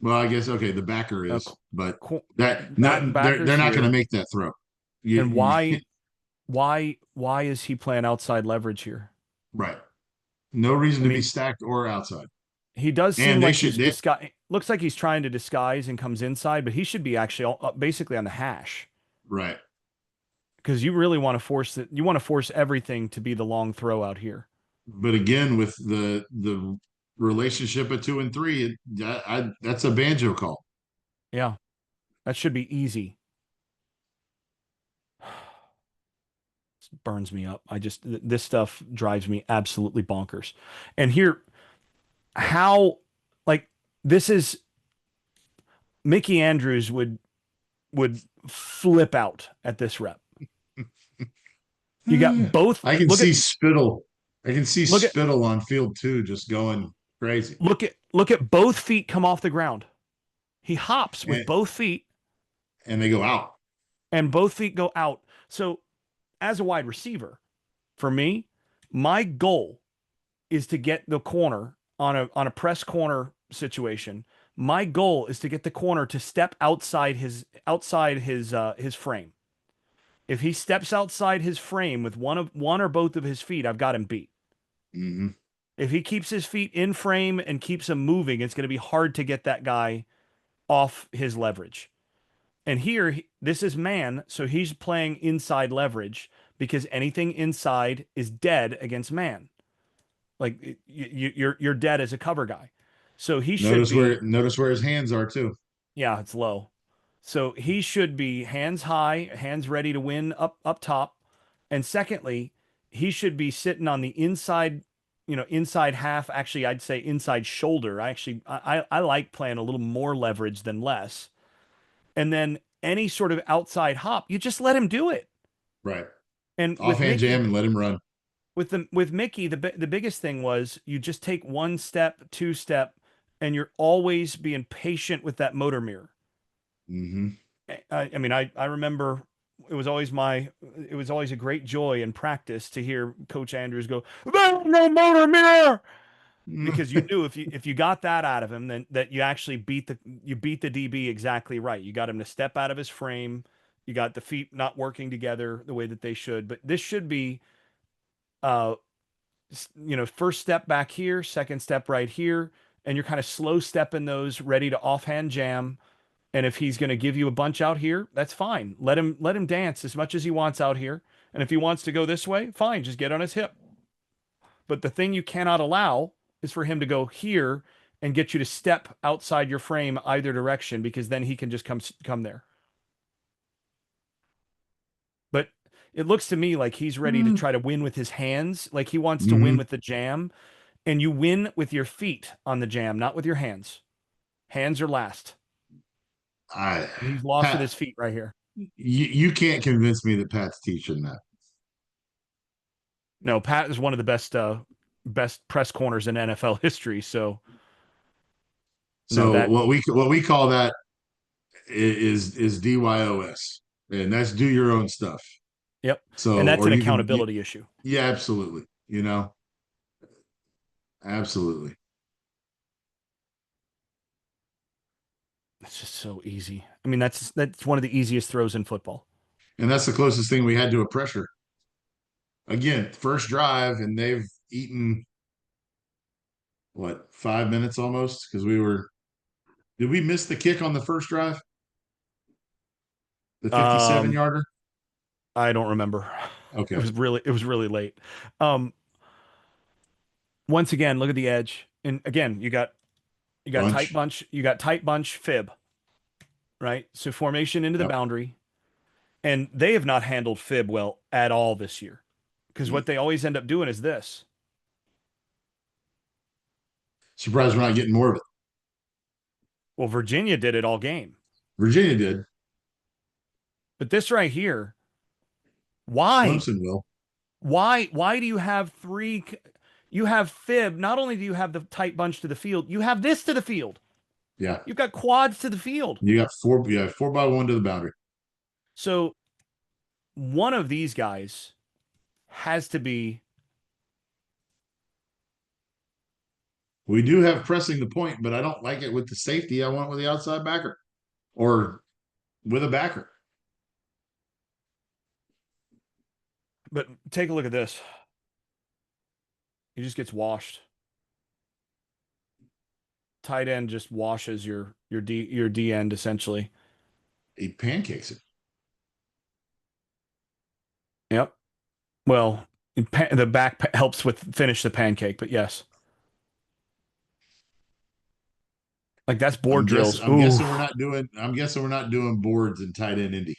Speaker 2: Well, I guess okay, the backer
Speaker 1: Uh,
Speaker 2: is, but
Speaker 1: qu-
Speaker 2: that not they're
Speaker 1: backers
Speaker 2: not going to
Speaker 1: here.
Speaker 2: make that throw.
Speaker 1: And
Speaker 2: You
Speaker 1: why is he playing outside leverage here?
Speaker 2: right. No reason
Speaker 1: I
Speaker 2: to be
Speaker 1: mean,
Speaker 2: stacked or outside.
Speaker 1: he does seem
Speaker 2: And they
Speaker 1: like
Speaker 2: should
Speaker 1: he's disguise. Looks like he's trying to disguise and comes inside, but he should be actually basically on the hash
Speaker 2: right.
Speaker 1: because you really want to force it. You want to force everything to be the long throw out here.
Speaker 2: But again, with the relationship of 2 and 3, that's a banjo call.
Speaker 1: Yeah, that should be easy. This burns me up. This stuff drives me absolutely bonkers. And here, how like this is Mickey Andrews would flip out at this rep. You got both.
Speaker 2: I can
Speaker 1: Look at
Speaker 2: see Spittle. I can see
Speaker 1: look at
Speaker 2: Spittle on field 2 just going crazy.
Speaker 1: look at both feet come off the ground. He hops with
Speaker 2: And,
Speaker 1: both feet,
Speaker 2: and they go out.
Speaker 1: and both feet go out. So, as a wide receiver, for me, my goal is to get the corner on a press corner situation. My goal is to get the corner to step outside his frame. If he steps outside his frame with one or both of his feet, I've got him beat.
Speaker 2: Mm-hmm.
Speaker 1: If he keeps his feet in frame and keeps him moving, it's going to be hard to get that guy off his leverage. And here, this is man, so he's playing inside leverage because anything inside is dead against man. Like you're dead as a cover guy. So he should be,
Speaker 2: Notice where his hands are too.
Speaker 1: yeah, it's low. So he should be hands high, hands ready to win up top. And secondly, he should be sitting on the inside, inside half. Actually, I'd say inside shoulder. I like playing a little more leverage than less. And then any sort of outside hop, you just let him do it.
Speaker 2: Right.
Speaker 1: And with
Speaker 2: Offhand jam
Speaker 1: Mickey,
Speaker 2: and let him run.
Speaker 1: with Mickey, the biggest thing was you just take one step, two step, and you're always being patient with that motor mirror.
Speaker 2: Mm-hmm.
Speaker 1: I mean, I remember it was always a great joy in practice to hear Coach Andrews go, "There's no motor mirror," because you knew if you got that out of him, then that you actually beat the DB exactly right. You got him to step out of his frame. You got the feet not working together the way that they should. But this should be, uh, first step back here, second step right here, and you're kind of slow stepping those, ready to offhand jam. And if he's going to give you a bunch out here, that's fine. Let him dance as much as he wants out here. And if he wants to go this way, fine, just get on his hip. But the thing you cannot allow is for him to go here and get you to step outside your frame either direction because then he can just come there. But it looks to me like he's ready to try to win with his hands, like he wants to win
Speaker 2: Mm-hmm.
Speaker 1: with the jam. And you win with your feet on the jam, not with your hands. Hands are last.
Speaker 2: I
Speaker 1: And he's lost with
Speaker 2: Pat,
Speaker 1: his feet right here.
Speaker 2: you can't convince me that Pat's teaching that.
Speaker 1: No, Pat is one of the best press corners in NFL history. So no,
Speaker 2: So
Speaker 1: that
Speaker 2: what we call that is DYOS, and that's do your own stuff.
Speaker 1: yep. And
Speaker 2: So
Speaker 1: that's
Speaker 2: or
Speaker 1: an
Speaker 2: you can
Speaker 1: accountability issue.
Speaker 2: yeah, absolutely. Absolutely.
Speaker 1: It's just so easy. I mean, that's one of the easiest throws in football.
Speaker 2: And that's the closest thing we had to a pressure. Again, first drive, and they've eaten what 5 minutes almost because we were. Did we miss the kick on the first drive? The 57
Speaker 1: Um,
Speaker 2: yarder?
Speaker 1: I don't remember.
Speaker 2: Okay.
Speaker 1: It was really late. Um, Once again, look at the edge. And again, you got tight
Speaker 2: Bunch.
Speaker 1: bunch, you got tight bunch fib, right? So formation into the
Speaker 2: Yep.
Speaker 1: boundary. And they have not handled fib well at all this year. Because what they always end up doing is this.
Speaker 2: Surprised we're not getting more of it.
Speaker 1: Well, Virginia did it all game.
Speaker 2: Virginia did.
Speaker 1: But this right here, why?
Speaker 2: Clemson will.
Speaker 1: Why do you have three? You have fib. Not only do you have the tight bunch to the field, you have this to the field.
Speaker 2: Yeah.
Speaker 1: You've got quads to the field.
Speaker 2: You got four. You have 4x1 to the boundary.
Speaker 1: So one of these guys has to be.
Speaker 2: We do have pressing the point, but I don't like it with the safety. I want it with the outside backer or with a backer.
Speaker 1: But take a look at this. He just gets washed. Tight end just washes your D end essentially.
Speaker 2: He pancakes it.
Speaker 1: Yep. Well, the back helps with finish the pancake, but yes, like that's board drills.
Speaker 2: I'm
Speaker 1: Ooh,
Speaker 2: guessing we're not doing. I'm guessing we're not doing boards in tight end Indy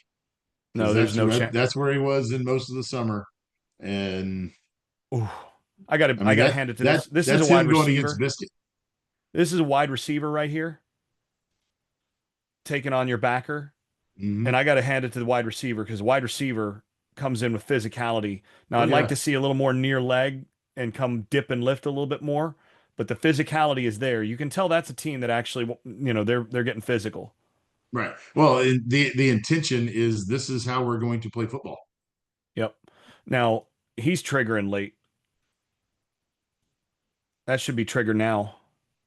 Speaker 2: because
Speaker 1: no, there's no chance.
Speaker 2: that's where he was in most of the summer, and
Speaker 1: Ooh,
Speaker 2: I
Speaker 1: I
Speaker 2: mean
Speaker 1: gotta hand it to
Speaker 2: that
Speaker 1: this. This is a
Speaker 2: that's
Speaker 1: wide
Speaker 2: him going against
Speaker 1: receiver.
Speaker 2: Biscuit.
Speaker 1: This is a wide receiver right here, taking on your backer. And
Speaker 2: Hmm.
Speaker 1: I got to hand it to the wide receiver because wide receiver comes in with physicality. Now,
Speaker 2: Oh
Speaker 1: I'd like
Speaker 2: yeah,
Speaker 1: to see a little more near leg and come dip and lift a little bit more, but the physicality is there. You can tell that's a team that actually, they're getting physical.
Speaker 2: right. Well, the intention is this is how we're going to play football.
Speaker 1: Yep. Now, he's triggering late. That should be triggered now.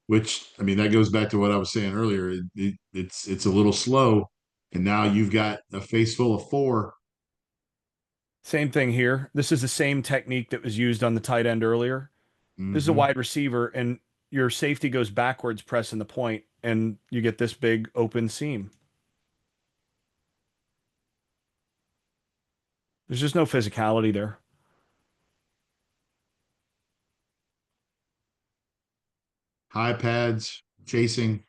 Speaker 2: Which I mean that goes back to what I was saying earlier. It's a little slow, and now you've got a face full of four.
Speaker 1: Same thing here. This is the same technique that was used on the tight end earlier. This is a
Speaker 2: Hmm.
Speaker 1: wide receiver, and your safety goes backwards pressing the point, and you get this big open seam. There's just no physicality there.
Speaker 2: High pads, chasing,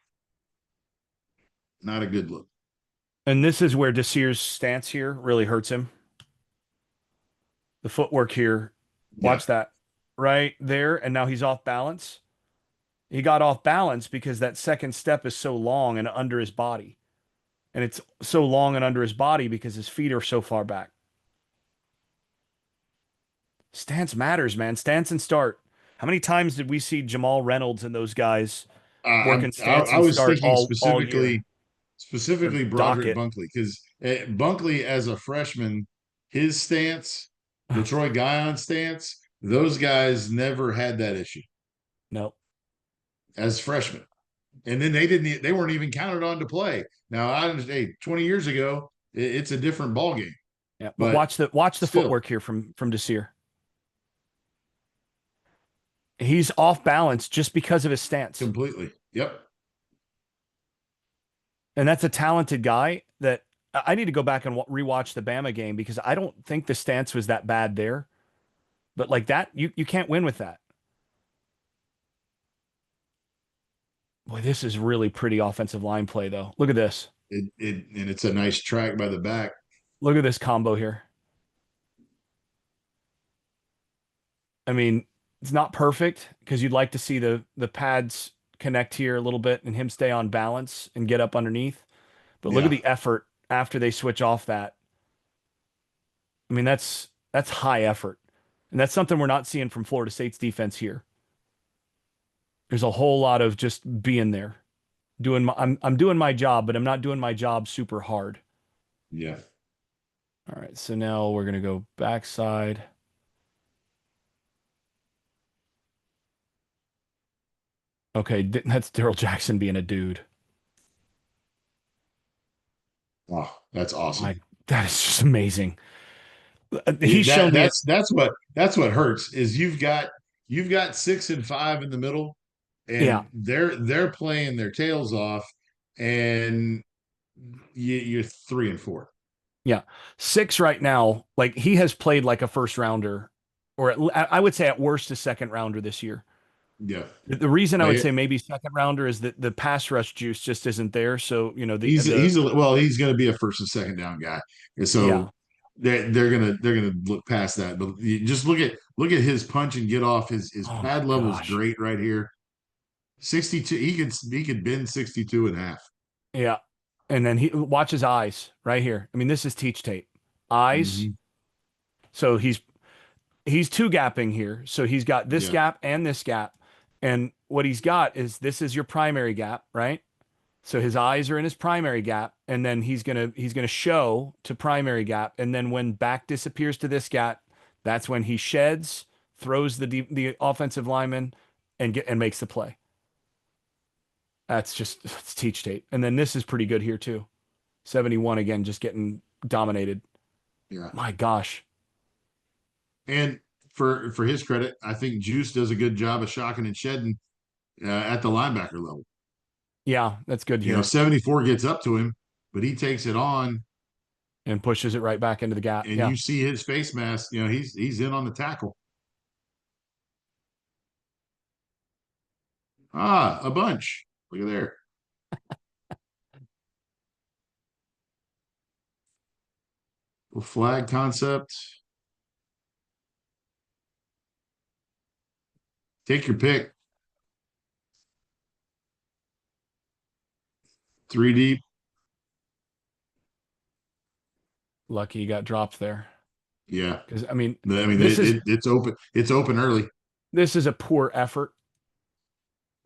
Speaker 2: not a good look.
Speaker 1: And this is where Desir's stance here really hurts him. The footwork here,
Speaker 2: Yeah,
Speaker 1: watch that right there. And now he's off balance. He got off balance because that second step is so long and under his body. And it's so long and under his body because his feet are so far back. Stance matters, man. Stance and start. How many times did we see Jamal Reynolds and those guys working stance
Speaker 2: I
Speaker 1: and
Speaker 2: was
Speaker 1: start
Speaker 2: thinking
Speaker 1: all year? Or
Speaker 2: specifically Broderick
Speaker 1: docket.
Speaker 2: Bunkley because Bunkley as a freshman, his stance, the Troy Guion stance, those guys never had that issue
Speaker 1: No.
Speaker 2: as freshmen, and then they weren't even counted on to play. Now I understand, hey, 20 years ago, it's a different ball game,
Speaker 1: Yeah. But
Speaker 2: but
Speaker 1: watch the
Speaker 2: still,
Speaker 1: footwork here from Desir. He's off balance just because of his stance.
Speaker 2: completely. Yep.
Speaker 1: And that's a talented guy that I need to go back and rewatch the Bama game because I don't think the stance was that bad there. But like that, you can't win with that. Boy, this is really pretty offensive line play though. Look at this.
Speaker 2: And it's a nice track by the back.
Speaker 1: Look at this combo here. I mean, It's not perfect because you'd like to see the pads connect here a little bit and him stay on balance and get up underneath. But look at
Speaker 2: Yeah,
Speaker 1: the effort after they switch off that. I mean, that's high effort. And that's something we're not seeing from Florida State's defense here. There's a whole lot of just being there. I'm doing my job, but I'm not doing my job super hard.
Speaker 2: yeah.
Speaker 1: All right, so now we're gonna go backside. Okay, that's Daryl Jackson being a dude.
Speaker 2: Oh, that's awesome.
Speaker 1: My, that is just amazing. He's
Speaker 2: That
Speaker 1: shown me it.
Speaker 2: that's what hurts is you've got 6 and 5 in the middle,
Speaker 1: Yeah,
Speaker 2: and they're playing their tails off, and you're 3 and 4.
Speaker 1: yeah. Six right now, like he has played like a first rounder, or I would say at worst a second rounder this year.
Speaker 2: Yeah,
Speaker 1: The reason I would
Speaker 2: like
Speaker 1: say maybe second rounder is that the pass rush juice just isn't there. So,
Speaker 2: he's going to be a first and second down guy, and
Speaker 1: yeah.
Speaker 2: so they're gonna look past that. But you just look at his punch and get off. His
Speaker 1: Oh my
Speaker 2: pad level is
Speaker 1: gosh.
Speaker 2: great right here. 62. He could bend 62 and a half.
Speaker 1: Yeah. And then he watch his eyes right here. I mean, this is teach tape. Eyes.
Speaker 2: Hmm.
Speaker 1: So he's two gapping here. So he's got this
Speaker 2: Yeah,
Speaker 1: gap and this gap. And what he's got is this is your primary gap, right? So his eyes are in his primary gap, and then he's gonna show to primary gap, and then when back disappears to this gap, that's when he sheds, throws the offensive lineman, and makes the play. That's just it's teach tape. And then this is pretty good here too. 71 again, just getting dominated.
Speaker 2: yeah.
Speaker 1: My gosh.
Speaker 2: And for his credit, I think Juice does a good job of shocking and shedding at the linebacker level.
Speaker 1: Yeah, that's good
Speaker 2: You know,
Speaker 1: here.
Speaker 2: 74 gets up to him, but he takes it on,
Speaker 1: And pushes it right back into the gap.
Speaker 2: and
Speaker 1: Yeah.
Speaker 2: you see his face mask. You know, he's in on the tackle. Ah, a bunch. Look at there. Little flag concept. Take your pick. 3 deep.
Speaker 1: Lucky he got dropped there.
Speaker 2: Yeah.
Speaker 1: Because I mean,
Speaker 2: I mean,
Speaker 1: this is
Speaker 2: it's open. It's open early.
Speaker 1: this is a poor effort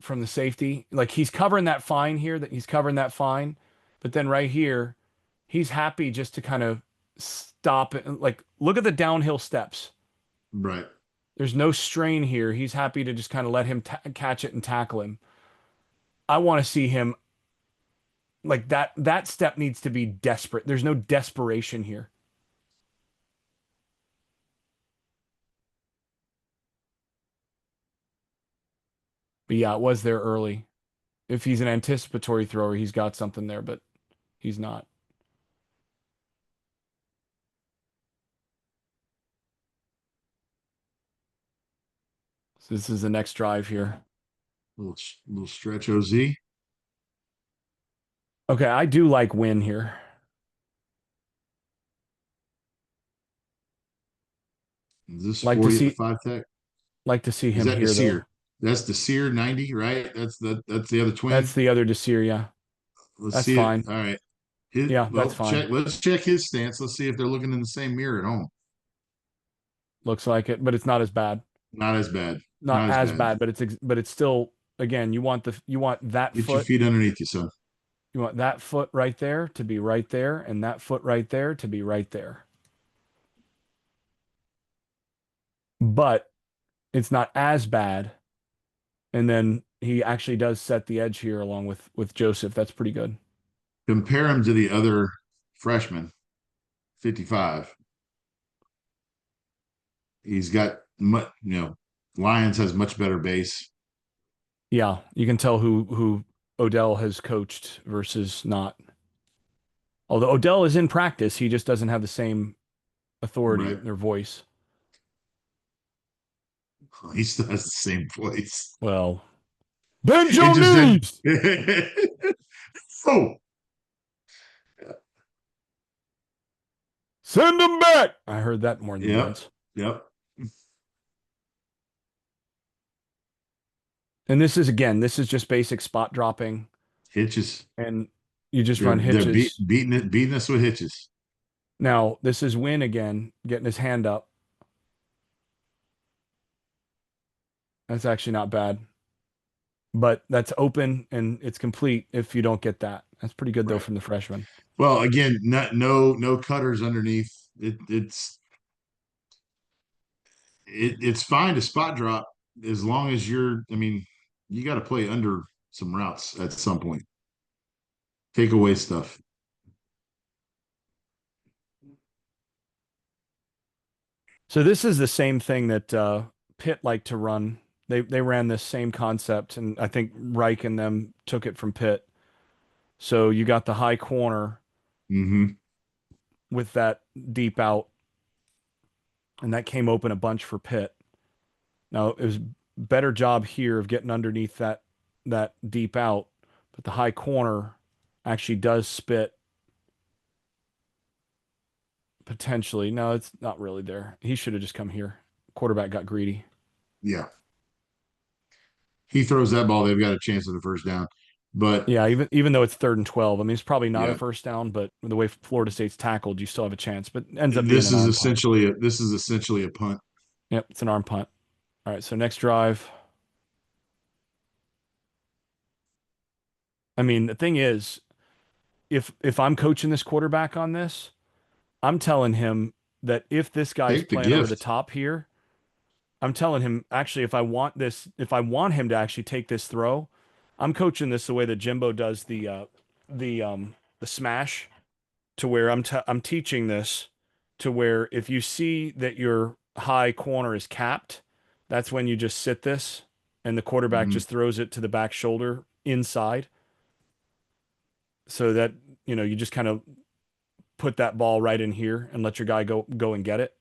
Speaker 1: from the safety. Like he's covering that fine here, that he's covering that fine, but then right here, he's happy just to kind of stop it. Like look at the downhill steps.
Speaker 2: Right.
Speaker 1: There's no strain here. He's happy to just kind of let him catch it and tackle him. I want to see him like that. That step needs to be desperate. There's no desperation here. But yeah, it was there early. If he's an anticipatory thrower, he's got something there, but he's not. So this is the next drive here.
Speaker 2: Little stretch OZ.
Speaker 1: Okay, I do like Win here.
Speaker 2: Is this
Speaker 1: Like to
Speaker 2: 40 at the
Speaker 1: see
Speaker 2: 5 tech?
Speaker 1: like to see
Speaker 2: Is
Speaker 1: him
Speaker 2: that
Speaker 1: here though.
Speaker 2: Desir? That's Desir 90, right? That's the other twin.
Speaker 1: That's the other Desir, yeah.
Speaker 2: Let's
Speaker 1: That's
Speaker 2: see it.
Speaker 1: fine.
Speaker 2: All right.
Speaker 1: Yeah, that's
Speaker 2: Well,
Speaker 1: fine.
Speaker 2: let's check his stance. Let's see if they're looking in the same mirror at home.
Speaker 1: Looks like it, but it's not as bad.
Speaker 2: Not as bad.
Speaker 1: Not
Speaker 2: Not as
Speaker 1: as
Speaker 2: bad.
Speaker 1: bad, but it's still again, you want that
Speaker 2: Get your
Speaker 1: foot,
Speaker 2: feet underneath you, son.
Speaker 1: you want that foot right there to be right there and that foot right there to be right there. But it's not as bad. And then he actually does set the edge here along with Joseph. That's pretty good.
Speaker 2: Compare him to the other freshman, 55. He's got much, Lions has much better base.
Speaker 1: Yeah, you can tell who Odell has coached versus not. Although Odell is in practice, he just doesn't have the same authority
Speaker 2: Right.
Speaker 1: in their voice.
Speaker 2: He still has the same voice.
Speaker 1: Well, bend
Speaker 2: It
Speaker 1: your
Speaker 2: just didn't.
Speaker 1: knees.
Speaker 2: Oh,
Speaker 1: Send him back. I heard that more than
Speaker 2: yep.
Speaker 1: once.
Speaker 2: Yep.
Speaker 1: And this is again, this is just basic spot dropping,
Speaker 2: Hitches.
Speaker 1: and you just run
Speaker 2: They're
Speaker 1: hitches.
Speaker 2: beating us with hitches.
Speaker 1: Now, this is Win again, getting his hand up. That's actually not bad, but that's open and it's complete if you don't get that. That's pretty good though
Speaker 2: Right.
Speaker 1: from the freshman.
Speaker 2: Well, again, no cutters underneath. It's fine to spot drop as long as you're. I mean, you got to play under some routes at some point. Take away stuff.
Speaker 1: So this is the same thing that Pitt liked to run. They ran this same concept, and I think Reich and them took it from Pitt. So you got the high corner
Speaker 2: Hmm.
Speaker 1: with that deep out, and that came open a bunch for Pitt. Now it was better job here of getting underneath that deep out, but the high corner actually does spit potentially. No, it's not really there. He should have just come here. Quarterback got greedy.
Speaker 2: Yeah, he throws that ball, they've got a chance of the first down. But
Speaker 1: Yeah, even though it's 3rd and 12, I mean it's probably not a
Speaker 2: yeah,
Speaker 1: first down, but the way Florida State's tackled, you still have a chance. But it ends up being
Speaker 2: this
Speaker 1: an
Speaker 2: is
Speaker 1: arm punt.
Speaker 2: essentially a punt.
Speaker 1: Yep, it's an arm punt. All right, so next drive. I mean, the thing is, if I'm coaching this quarterback on this, I'm telling him that if this guy's
Speaker 2: Take the
Speaker 1: playing over the
Speaker 2: gift.
Speaker 1: top here, I'm telling him actually if I want him to actually take this throw, I'm coaching this the way that Jimbo does the smash to where I'm teaching this to where if you see that your high corner is capped, that's when you just sit this and the quarterback
Speaker 2: Mhm.
Speaker 1: just throws it to the back shoulder inside so that you just kind of put that ball right in here and let your guy go and get it.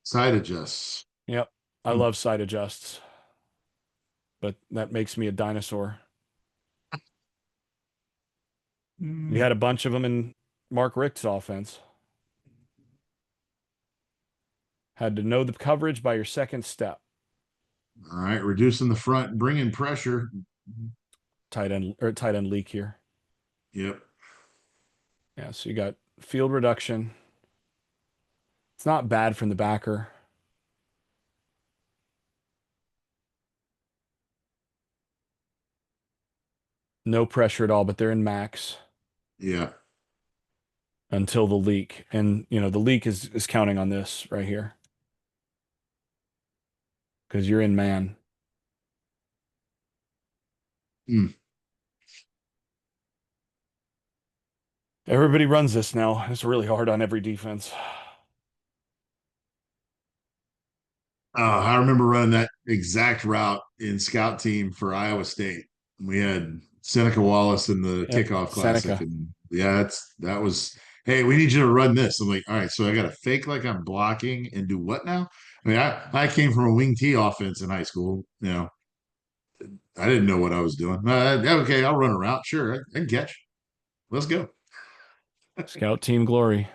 Speaker 2: Side adjusts.
Speaker 1: Yep. I
Speaker 2: Hmm.
Speaker 1: love side adjusts, but that makes me a dinosaur. You
Speaker 2: Mm.
Speaker 1: had a bunch of them in Mark Richt's offense. Had to know the coverage by your second step.
Speaker 2: All right, reducing the front, bringing pressure.
Speaker 1: Tight end leak here.
Speaker 2: Yep.
Speaker 1: Yeah, so you got field reduction. It's not bad from the backer. No pressure at all, but they're in max
Speaker 2: Yeah.
Speaker 1: until the leak. And the leak is counting on this right here because you're in man.
Speaker 2: Mm.
Speaker 1: Everybody runs this now. It's really hard on every defense.
Speaker 2: I remember running that exact route in scout team for Iowa State. We had Seneca Wallace in the
Speaker 1: Yep,
Speaker 2: kickoff classic,
Speaker 1: Seneca.
Speaker 2: and yeah, that was. Hey, we need you to run this. I'm like, all right, so I got to fake like I'm blocking and do what now? I mean, I came from a wing T offense in high school. I didn't know what I was doing. Okay, I'll run a route. Sure, I can catch. Let's go.
Speaker 1: Scout team glory.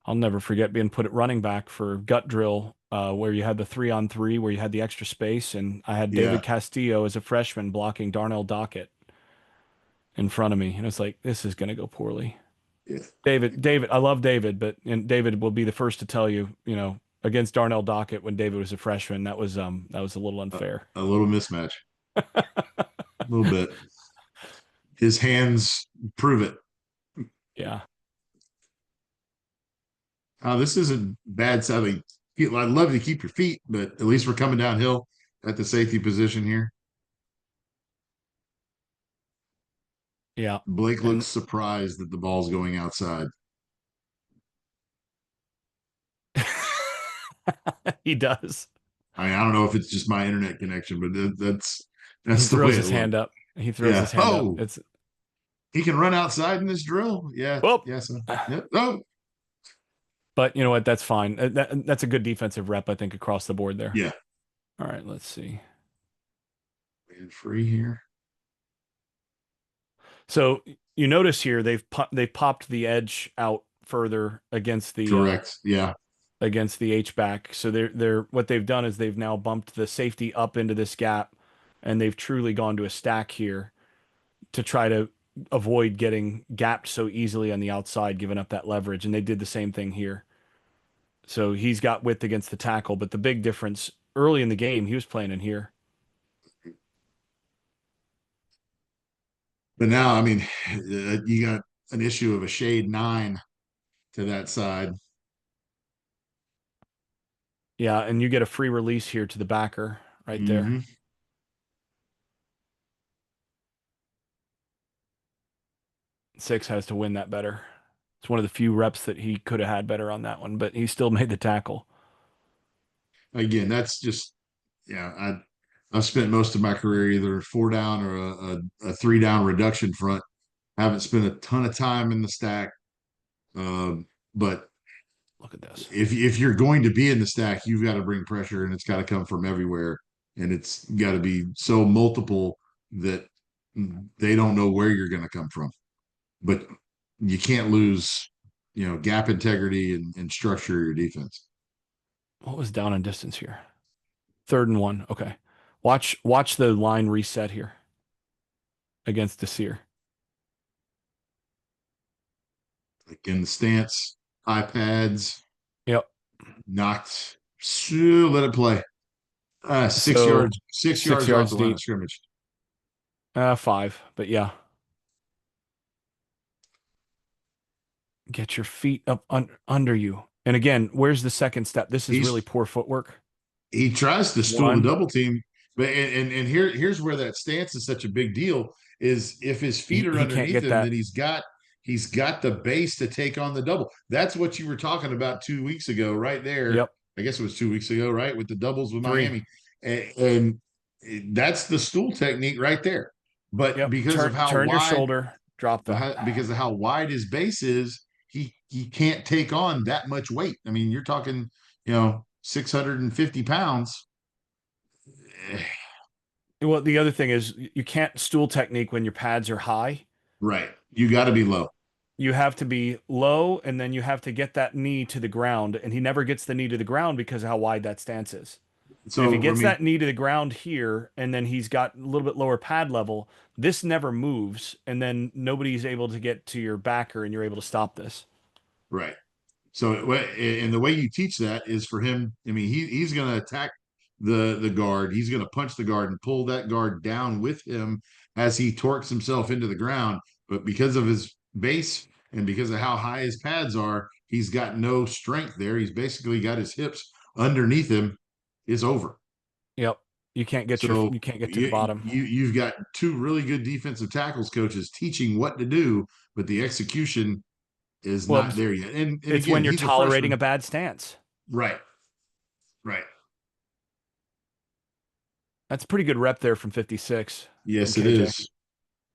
Speaker 1: I'll never forget being put at running back for gut drill, where you had the 3-on-3, where you had the extra space, and I had David
Speaker 2: Yeah,
Speaker 1: Castillo as a freshman blocking Darnell Dockett in front of me, and it's like this is going to go poorly.
Speaker 2: yeah.
Speaker 1: David, I love David, but and David will be the first to tell you, against Darnell Dockett when David was a freshman, that was a little unfair.
Speaker 2: A little mismatch, a little bit. His hands prove it.
Speaker 1: Yeah.
Speaker 2: This isn't bad. Sadly, I'd love to keep your feet, but at least we're coming downhill at the safety position here.
Speaker 1: Yeah.
Speaker 2: Blake looks
Speaker 1: And
Speaker 2: surprised that the ball's going outside.
Speaker 1: he does.
Speaker 2: I don't know if it's just my internet connection, but
Speaker 1: He
Speaker 2: that's the
Speaker 1: throws
Speaker 2: way it
Speaker 1: his
Speaker 2: looked.
Speaker 1: hand up. He throws
Speaker 2: Yeah.
Speaker 1: his hand up.
Speaker 2: Oh,
Speaker 1: It's
Speaker 2: he can run outside in this drill. Yeah.
Speaker 1: Whoop.
Speaker 2: Yes. Yep. Oh,
Speaker 1: But you know what? That's fine. That's a good defensive rep, I think, across the board there.
Speaker 2: yeah.
Speaker 1: All right, let's see.
Speaker 2: Man free here.
Speaker 1: So you notice here they popped the edge out further against the
Speaker 2: Correct. Yeah.
Speaker 1: against the H back. So they're what they've done is they've now bumped the safety up into this gap, and they've truly gone to a stack here to try to avoid getting gapped so easily on the outside, giving up that leverage. And they did the same thing here. So he's got width against the tackle, but the big difference early in the game, he was playing in here.
Speaker 2: But now, I mean, you got an issue of a shade 9 to that side.
Speaker 1: Yeah, and you get a free release here to the backer right there.
Speaker 2: Hmm.
Speaker 1: 6 has to win that better. It's one of the few reps that he could have had better on that one, but he still made the tackle.
Speaker 2: Again, that's just yeah. I've spent most of my career either a 4 down or a 3 down reduction front. I haven't spent a ton of time in the stack, but
Speaker 1: Look at this.
Speaker 2: if you're going to be in the stack, you've got to bring pressure, and it's got to come from everywhere, and it's got to be so multiple that they don't know where you're going to come from. But you can't lose, gap integrity and structure of your defense.
Speaker 1: What was down and distance here? 3rd and 1. Okay. Watch the line reset here against Desir.
Speaker 2: Like in the stance, high pads,
Speaker 1: Yep.
Speaker 2: knocked, let it play. Six
Speaker 1: So
Speaker 2: yards, six
Speaker 1: six
Speaker 2: yards off
Speaker 1: yards
Speaker 2: the line of
Speaker 1: deep.
Speaker 2: scrimmage.
Speaker 1: 5, but yeah. Get your feet up under you. And again, where's the second step? This is really
Speaker 2: He's
Speaker 1: poor footwork.
Speaker 2: he tries to stool the
Speaker 1: One,
Speaker 2: double team, but and here's where that stance is such a big deal is if his feet are
Speaker 1: he can't
Speaker 2: underneath
Speaker 1: get
Speaker 2: him, then
Speaker 1: that.
Speaker 2: he's got the base to take on the double. That's what you were talking about 2 weeks ago, right there.
Speaker 1: Yep.
Speaker 2: I guess it was 2 weeks ago, right, with the doubles with
Speaker 1: 3.
Speaker 2: Miami, and that's the stool technique right there. But
Speaker 1: Yep.
Speaker 2: because of
Speaker 1: Turn your shoulder, drop them.
Speaker 2: because of how wide his base is, he can't take on that much weight. I mean, you're talking, 650 pounds.
Speaker 1: Well, the other thing is you can't stool technique when your pads are high.
Speaker 2: Right. You got to be low.
Speaker 1: You have to be low, and then you have to get that knee to the ground. And he never gets the knee to the ground because of how wide that stance is. And if he
Speaker 2: So, I
Speaker 1: gets
Speaker 2: mean,
Speaker 1: that knee to the ground here, and then he's got a little bit lower pad level, this never moves, and then nobody's able to get to your backer, and you're able to stop this.
Speaker 2: right. So, and the way you teach that is for him. I mean, he's going to attack the guard. He's going to punch the guard and pull that guard down with him as he torques himself into the ground. But because of his base and because of how high his pads are, he's got no strength there. He's basically got his hips underneath him. Is over.
Speaker 1: Yep.
Speaker 2: So
Speaker 1: You can't get to the
Speaker 2: you,
Speaker 1: bottom.
Speaker 2: you've got two really good defensive tackles coaches teaching what to do, but the execution is
Speaker 1: Well,
Speaker 2: not there yet. And
Speaker 1: it's
Speaker 2: again,
Speaker 1: when you're
Speaker 2: he's a
Speaker 1: tolerating a
Speaker 2: freshman.
Speaker 1: bad stance.
Speaker 2: Right. Right.
Speaker 1: That's a pretty good rep there from 56 from
Speaker 2: Yes, it
Speaker 1: KJ.
Speaker 2: is.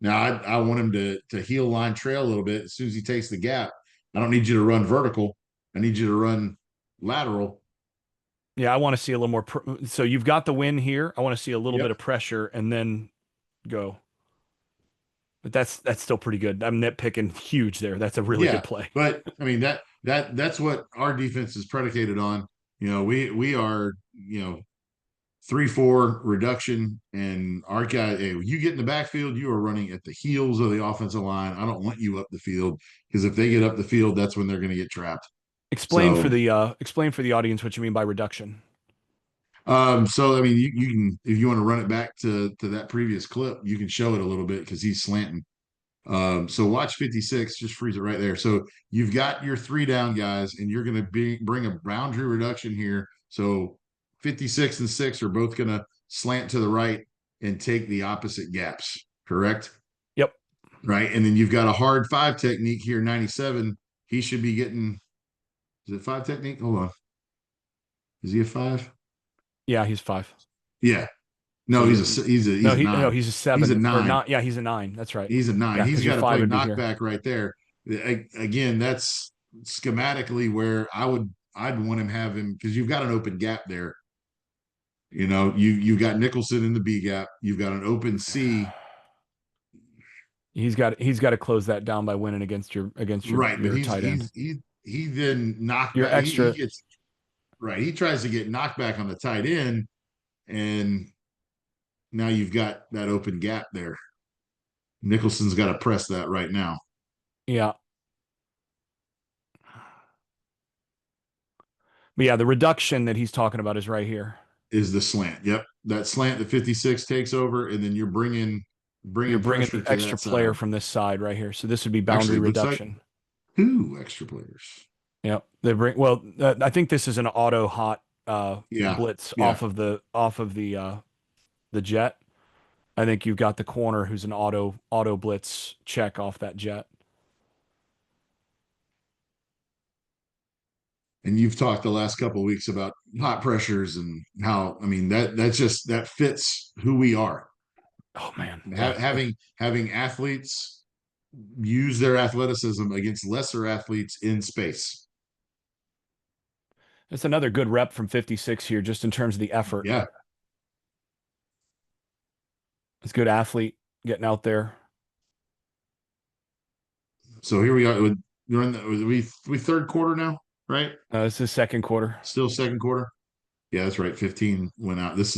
Speaker 2: Now I want him to heel line trail a little bit as soon as he takes the gap. I don't need you to run vertical. I need you to run lateral.
Speaker 1: Yeah, I want to see a little more. So you've got the win here. I want to see a little bit
Speaker 2: Yep.
Speaker 1: of pressure and then go. But that's still pretty good. I'm nitpicking huge there. That's a really good
Speaker 2: Yeah.
Speaker 1: play.
Speaker 2: But I mean that's what our defense is predicated on. We are, 3-4 reduction, and our guy, hey, you get in the backfield, you are running at the heels of the offensive line. I don't want you up the field because if they get up the field, that's when they're going to get trapped. So,
Speaker 1: Explain for the audience what you mean by reduction.
Speaker 2: so I mean, you can if you want to run it back to that previous clip, you can show it a little bit because he's slanting. So watch 56, just freeze it right there. So you've got your 3 down guys, and you're going to bring a boundary reduction here. So 56 and 6 are both going to slant to the right and take the opposite gaps, correct?
Speaker 1: Yep.
Speaker 2: Right. And then you've got a hard 5 technique here, 97. He should be getting, is it 5 technique? Hold on. Is he a 5?
Speaker 1: Yeah, he's 5.
Speaker 2: Yeah.
Speaker 1: So
Speaker 2: No, he's a
Speaker 1: no,
Speaker 2: 9.
Speaker 1: he's a
Speaker 2: He's a
Speaker 1: 7 or
Speaker 2: 9.
Speaker 1: not. Yeah, he's a 9. That's right.
Speaker 2: He's a 9.
Speaker 1: Yeah,
Speaker 2: He's
Speaker 1: because your
Speaker 2: got to
Speaker 1: 5
Speaker 2: play
Speaker 1: would be here.
Speaker 2: knockback right there. Again, that's schematically where I'd want him have him because you've got an open gap there. You got Nicholson in the B gap. You've got an open C.
Speaker 1: He's got to close that down by winning against
Speaker 2: Right, but
Speaker 1: your tight end.
Speaker 2: he then knocked
Speaker 1: Your
Speaker 2: back. He
Speaker 1: extra
Speaker 2: gets. right. He tries to get knocked back on the tight end, and now you've got that open gap there. Nicholson's got to press that right now.
Speaker 1: Yeah. But yeah, the reduction that he's talking about is right here.
Speaker 2: Is the slant. Yep, that slant that 56 takes over, and then you're
Speaker 1: You're
Speaker 2: bringing
Speaker 1: bringing
Speaker 2: pressure
Speaker 1: the
Speaker 2: to
Speaker 1: extra
Speaker 2: that side.
Speaker 1: player from this side right here. So this would be boundary
Speaker 2: Actually, it looks like
Speaker 1: reduction.
Speaker 2: two extra players.
Speaker 1: Yeah. They bring, well, I think this is an auto hot
Speaker 2: Yeah,
Speaker 1: blitz
Speaker 2: yeah.
Speaker 1: off of the jet. I think you've got the corner who's an auto blitz check off that jet.
Speaker 2: And you've talked the last couple of weeks about hot pressures and how, I mean, that's just that fits who we are.
Speaker 1: Oh man. Yeah.
Speaker 2: Having athletes use their athleticism against lesser athletes in space.
Speaker 1: It's another good rep from 56 here, just in terms of the effort.
Speaker 2: Yeah.
Speaker 1: It's a good athlete getting out there.
Speaker 2: So here we are. We're in we third quarter now, right?
Speaker 1: This is second quarter.
Speaker 2: Still second quarter. Yeah, that's right. 15 went out. Is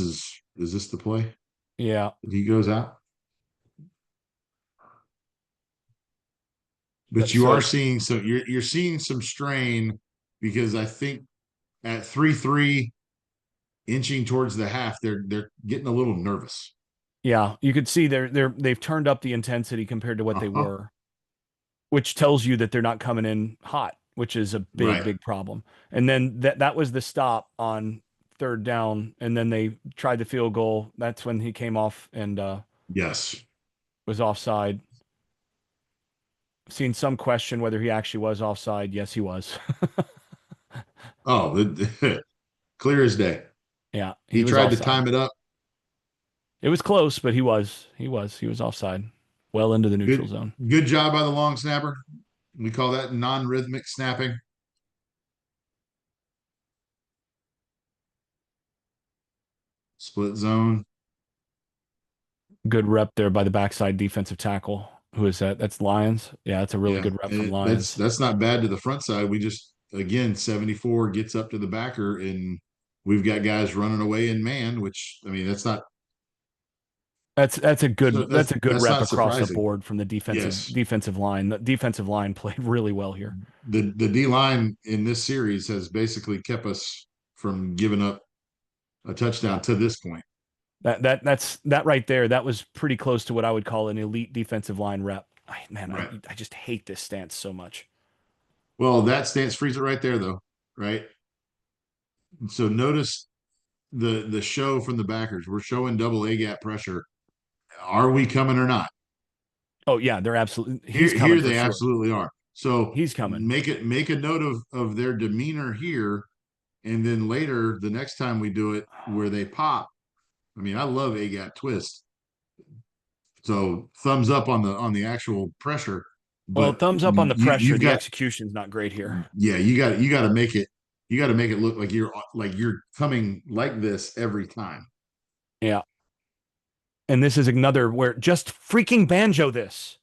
Speaker 2: this the play?
Speaker 1: Yeah.
Speaker 2: He goes out. But you are
Speaker 1: So
Speaker 2: seeing so you're seeing some strain because I think at 3-3 inching towards the half, they're getting a little nervous.
Speaker 1: yeah, you could see they've turned up the intensity compared to what they
Speaker 2: Uh-huh.
Speaker 1: were, which tells you that they're not coming in hot, which is a big,
Speaker 2: Right.
Speaker 1: big problem. And then that was the stop on third down, and then they tried the field goal. That's when he came off and
Speaker 2: Yes.
Speaker 1: was offside. Seen some question whether he actually was offside. Yes, he was.
Speaker 2: Oh, clear as day.
Speaker 1: Yeah,
Speaker 2: He
Speaker 1: he was
Speaker 2: tried to
Speaker 1: offside.
Speaker 2: time it up.
Speaker 1: It was close, but he was offside, well into the neutral
Speaker 2: Good
Speaker 1: zone.
Speaker 2: good job by the long snapper. We call that non-rhythmic snapping. Split zone.
Speaker 1: Good rep there by the backside defensive tackle. Who is that? That's Lions. Yeah, that's a really
Speaker 2: Yeah.
Speaker 1: good rep
Speaker 2: And
Speaker 1: from
Speaker 2: that's
Speaker 1: Lions.
Speaker 2: that's not bad to the front side. We just again 74 gets up to the backer and we've got guys running away in man, which I mean
Speaker 1: That's a good
Speaker 2: that's
Speaker 1: rep
Speaker 2: not
Speaker 1: across the
Speaker 2: surprising.
Speaker 1: board from the
Speaker 2: Yes.
Speaker 1: defensive line. The defensive line played really well here.
Speaker 2: The D line in this series has basically kept us from giving up a
Speaker 1: Yeah.
Speaker 2: touchdown to this point.
Speaker 1: That right there. That was pretty close to what I would call an elite defensive line rep.
Speaker 2: Right.
Speaker 1: I just hate this stance so much.
Speaker 2: Well, that stance frees it right there, though. Right. So notice the show from the backers. We're showing double A gap pressure. Are we coming or not?
Speaker 1: Oh yeah, they're absolutely he's
Speaker 2: Here
Speaker 1: coming for
Speaker 2: they
Speaker 1: sure.
Speaker 2: absolutely are. So
Speaker 1: He's coming.
Speaker 2: make a note of their demeanor here, and then later the next time we do it where they pop. I mean, I love A gap twist. So thumbs up on the actual pressure,
Speaker 1: Well,
Speaker 2: but
Speaker 1: thumbs up on the pressure.
Speaker 2: you've
Speaker 1: The
Speaker 2: got
Speaker 1: execution's not great here.
Speaker 2: yeah you got to make it look like you're coming like this every time.
Speaker 1: Yeah. And this is another where just freaking banjo this.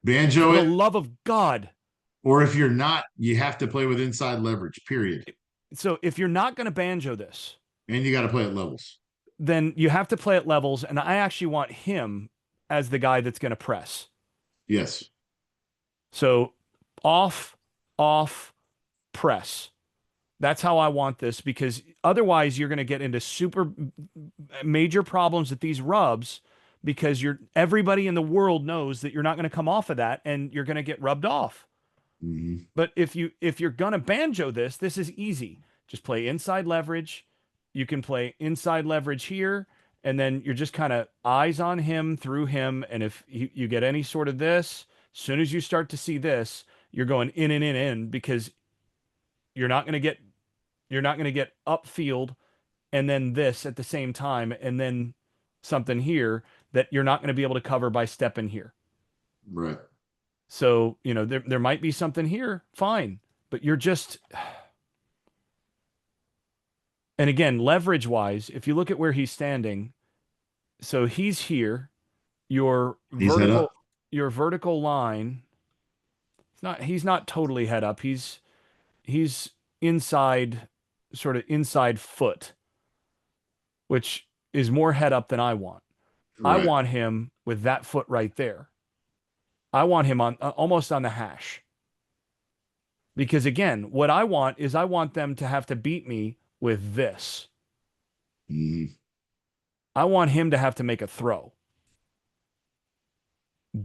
Speaker 1: For
Speaker 2: Banjo
Speaker 1: the
Speaker 2: it,
Speaker 1: love of God.
Speaker 2: or if you're not, you have to play with inside leverage. Period.
Speaker 1: So if you're not going to banjo this,
Speaker 2: And you got to play at levels.
Speaker 1: then you have to play at levels. And I actually want him as the guy that's going to press.
Speaker 2: Yes.
Speaker 1: So off, off, press. That's how I want this because otherwise you're going to get into super major problems with these rubs because everybody in the world knows that you're not going to come off of that and you're going to get rubbed off.
Speaker 2: Mhm.
Speaker 1: But if you're going to banjo this is easy. Just play inside leverage. You can play inside leverage here and then you're just kind of eyes on him through him and if you get any sort of this, as soon as you start to see this, you're going in and in because you're not going to get you're not going to get upfield and then this at the same time, and then something here that you're not going to be able to cover by stepping here.
Speaker 2: Right.
Speaker 1: So, there might be something here, fine, but you're just, and again, leverage wise, if you look at where he's standing, so he's here, your
Speaker 2: He's head up.
Speaker 1: vertical, your vertical line, he's not totally head up. He's inside. sort of inside foot, which is more head up than I want. I
Speaker 2: Right.
Speaker 1: want him with that foot right there. I want him on almost on the hash. Because again, what I want is I want them to have to beat me with this.
Speaker 2: Mhm.
Speaker 1: I want him to have to make a throw.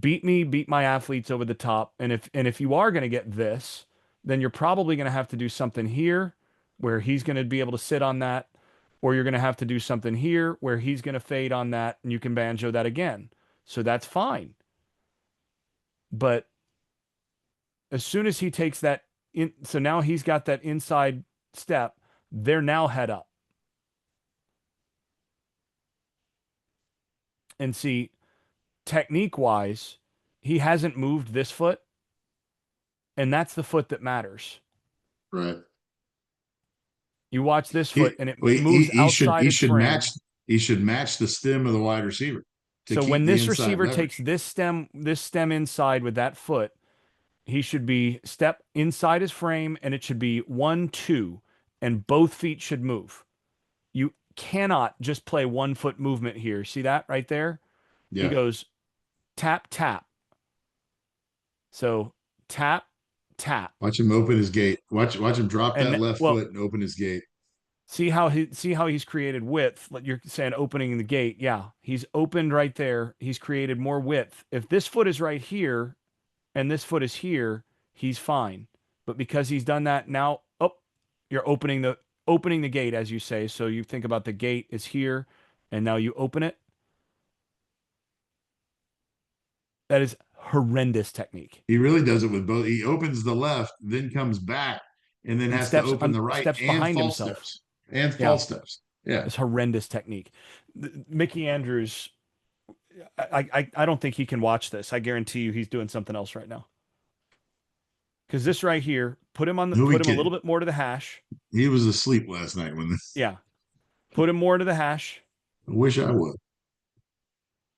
Speaker 1: Beat me, beat my athletes over the top. And if you are going to get this, then you're probably going to have to do something here where he's going to be able to sit on that, or you're going to have to do something here where he's going to fade on that and you can banjo that again. So that's fine. But as soon as he takes that in, so now he's got that inside step, they're now head up. And see, technique wise, he hasn't moved this foot, and that's the foot that matters.
Speaker 2: Right.
Speaker 1: You watch this
Speaker 2: He,
Speaker 1: foot and it
Speaker 2: well,
Speaker 1: moves
Speaker 2: he should
Speaker 1: outside its frame.
Speaker 2: he should match the stem of the wide receiver to
Speaker 1: So
Speaker 2: keep
Speaker 1: when
Speaker 2: the
Speaker 1: this
Speaker 2: inside
Speaker 1: receiver takes
Speaker 2: leverage.
Speaker 1: this stem inside with that foot, he should be step inside his frame and it should be 1, 2, and both feet should move. You cannot just play 1 foot movement here. See that right there? He
Speaker 2: Yeah.
Speaker 1: goes tap, tap. So tap, tap.
Speaker 2: Watch him open his gate. Watch him drop that
Speaker 1: And
Speaker 2: left
Speaker 1: well,
Speaker 2: foot and open his gate.
Speaker 1: see how he's created width. Like you're saying opening the gate. Yeah, he's opened right there. He's created more width. If this foot is right here and this foot is here, he's fine. But because he's done that now, oh, you're opening the gate as you say. So you think about the gate is here and now you open it. That is horrendous technique.
Speaker 2: He really does it with both. He opens the left, then comes back, and then
Speaker 1: And
Speaker 2: has to open the right
Speaker 1: steps
Speaker 2: and
Speaker 1: behind
Speaker 2: false
Speaker 1: himself.
Speaker 2: steps. And
Speaker 1: Yeah,
Speaker 2: false steps. Yeah.
Speaker 1: it's horrendous technique. Mickey Andrews, I don't think he can watch this. I guarantee you he's doing something else right now. Because this right here,
Speaker 2: Who we
Speaker 1: put him a little
Speaker 2: kidding?
Speaker 1: bit more to the hash.
Speaker 2: He was asleep last night when this.
Speaker 1: Yeah. Put him more to the hash.
Speaker 2: I wish I would.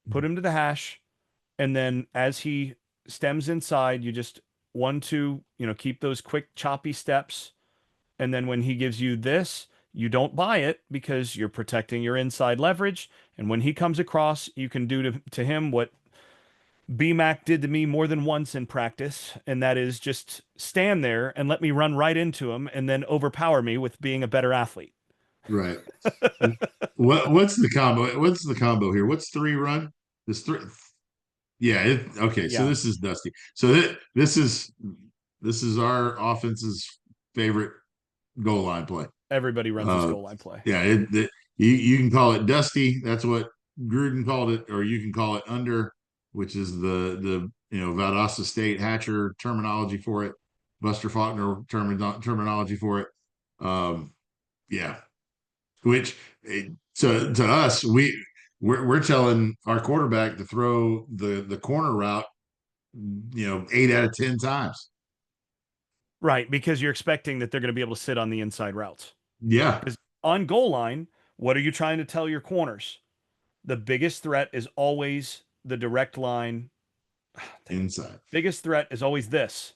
Speaker 1: Put him to the hash. And then as he stems inside, you just 1, 2, keep those quick choppy steps. And then when he gives you this, you don't buy it because you're protecting your inside leverage. And when he comes across, you can do to him what BMAC did to me more than once in practice, and that is just stand there and let me run right into him and then overpower me with being a better athlete.
Speaker 2: Right. What's the combo? What's the combo here? What's three run? This three. Yeah. Okay. So
Speaker 1: Yeah,
Speaker 2: this is Dusty. So this is our offense's favorite goal line play.
Speaker 1: everybody runs this
Speaker 2: Uh,
Speaker 1: goal line play.
Speaker 2: yeah. You can call it Dusty. That's what Gruden called it, or you can call it under, which is the Valdosta State Hatcher terminology for it, Buster Faulkner terminology for it. Um, yeah, which so to us we're telling our quarterback to throw the corner route 8 out of 10 times.
Speaker 1: Right, because you're expecting that they're going to be able to sit on the inside routes.
Speaker 2: Yeah.
Speaker 1: Because on goal line, what are you trying to tell your corners? The biggest threat is always the direct line. Dang it.
Speaker 2: Inside.
Speaker 1: Biggest threat is always this.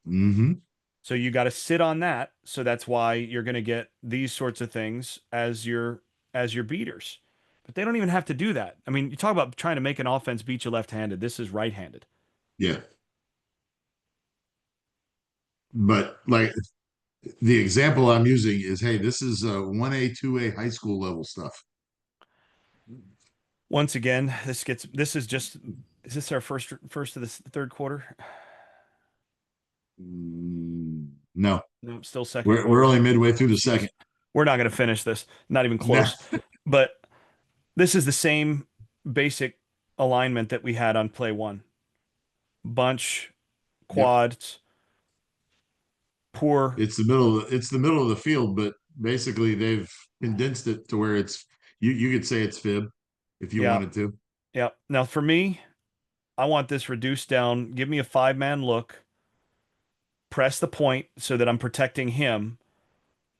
Speaker 2: Mm-hmm.
Speaker 1: So you got to sit on that. So that's why you're going to get these sorts of things as your beaters. But they don't even have to do that. I mean, you talk about trying to make an offense beat you left-handed. This is right-handed.
Speaker 2: Yeah. But like the example I'm using is, hey, this is 1A, 2A high school level stuff.
Speaker 1: Once again, is this our first of the third quarter?
Speaker 2: No,
Speaker 1: No, still second
Speaker 2: we're
Speaker 1: quarter.
Speaker 2: only midway through the
Speaker 1: Jeez.
Speaker 2: second.
Speaker 1: We're not going to finish this. Not even
Speaker 2: No.
Speaker 1: close. But this is the same basic alignment that we had on play one. Bunch,
Speaker 2: Yep.
Speaker 1: quads, poor.
Speaker 2: It's the middle of the field, but basically they've condensed it to where you could say it's fib if you
Speaker 1: Yeah.
Speaker 2: wanted to.
Speaker 1: Yeah. Now for me, I want this reduced down. Give me a 5-man look. Press the point so that I'm protecting him,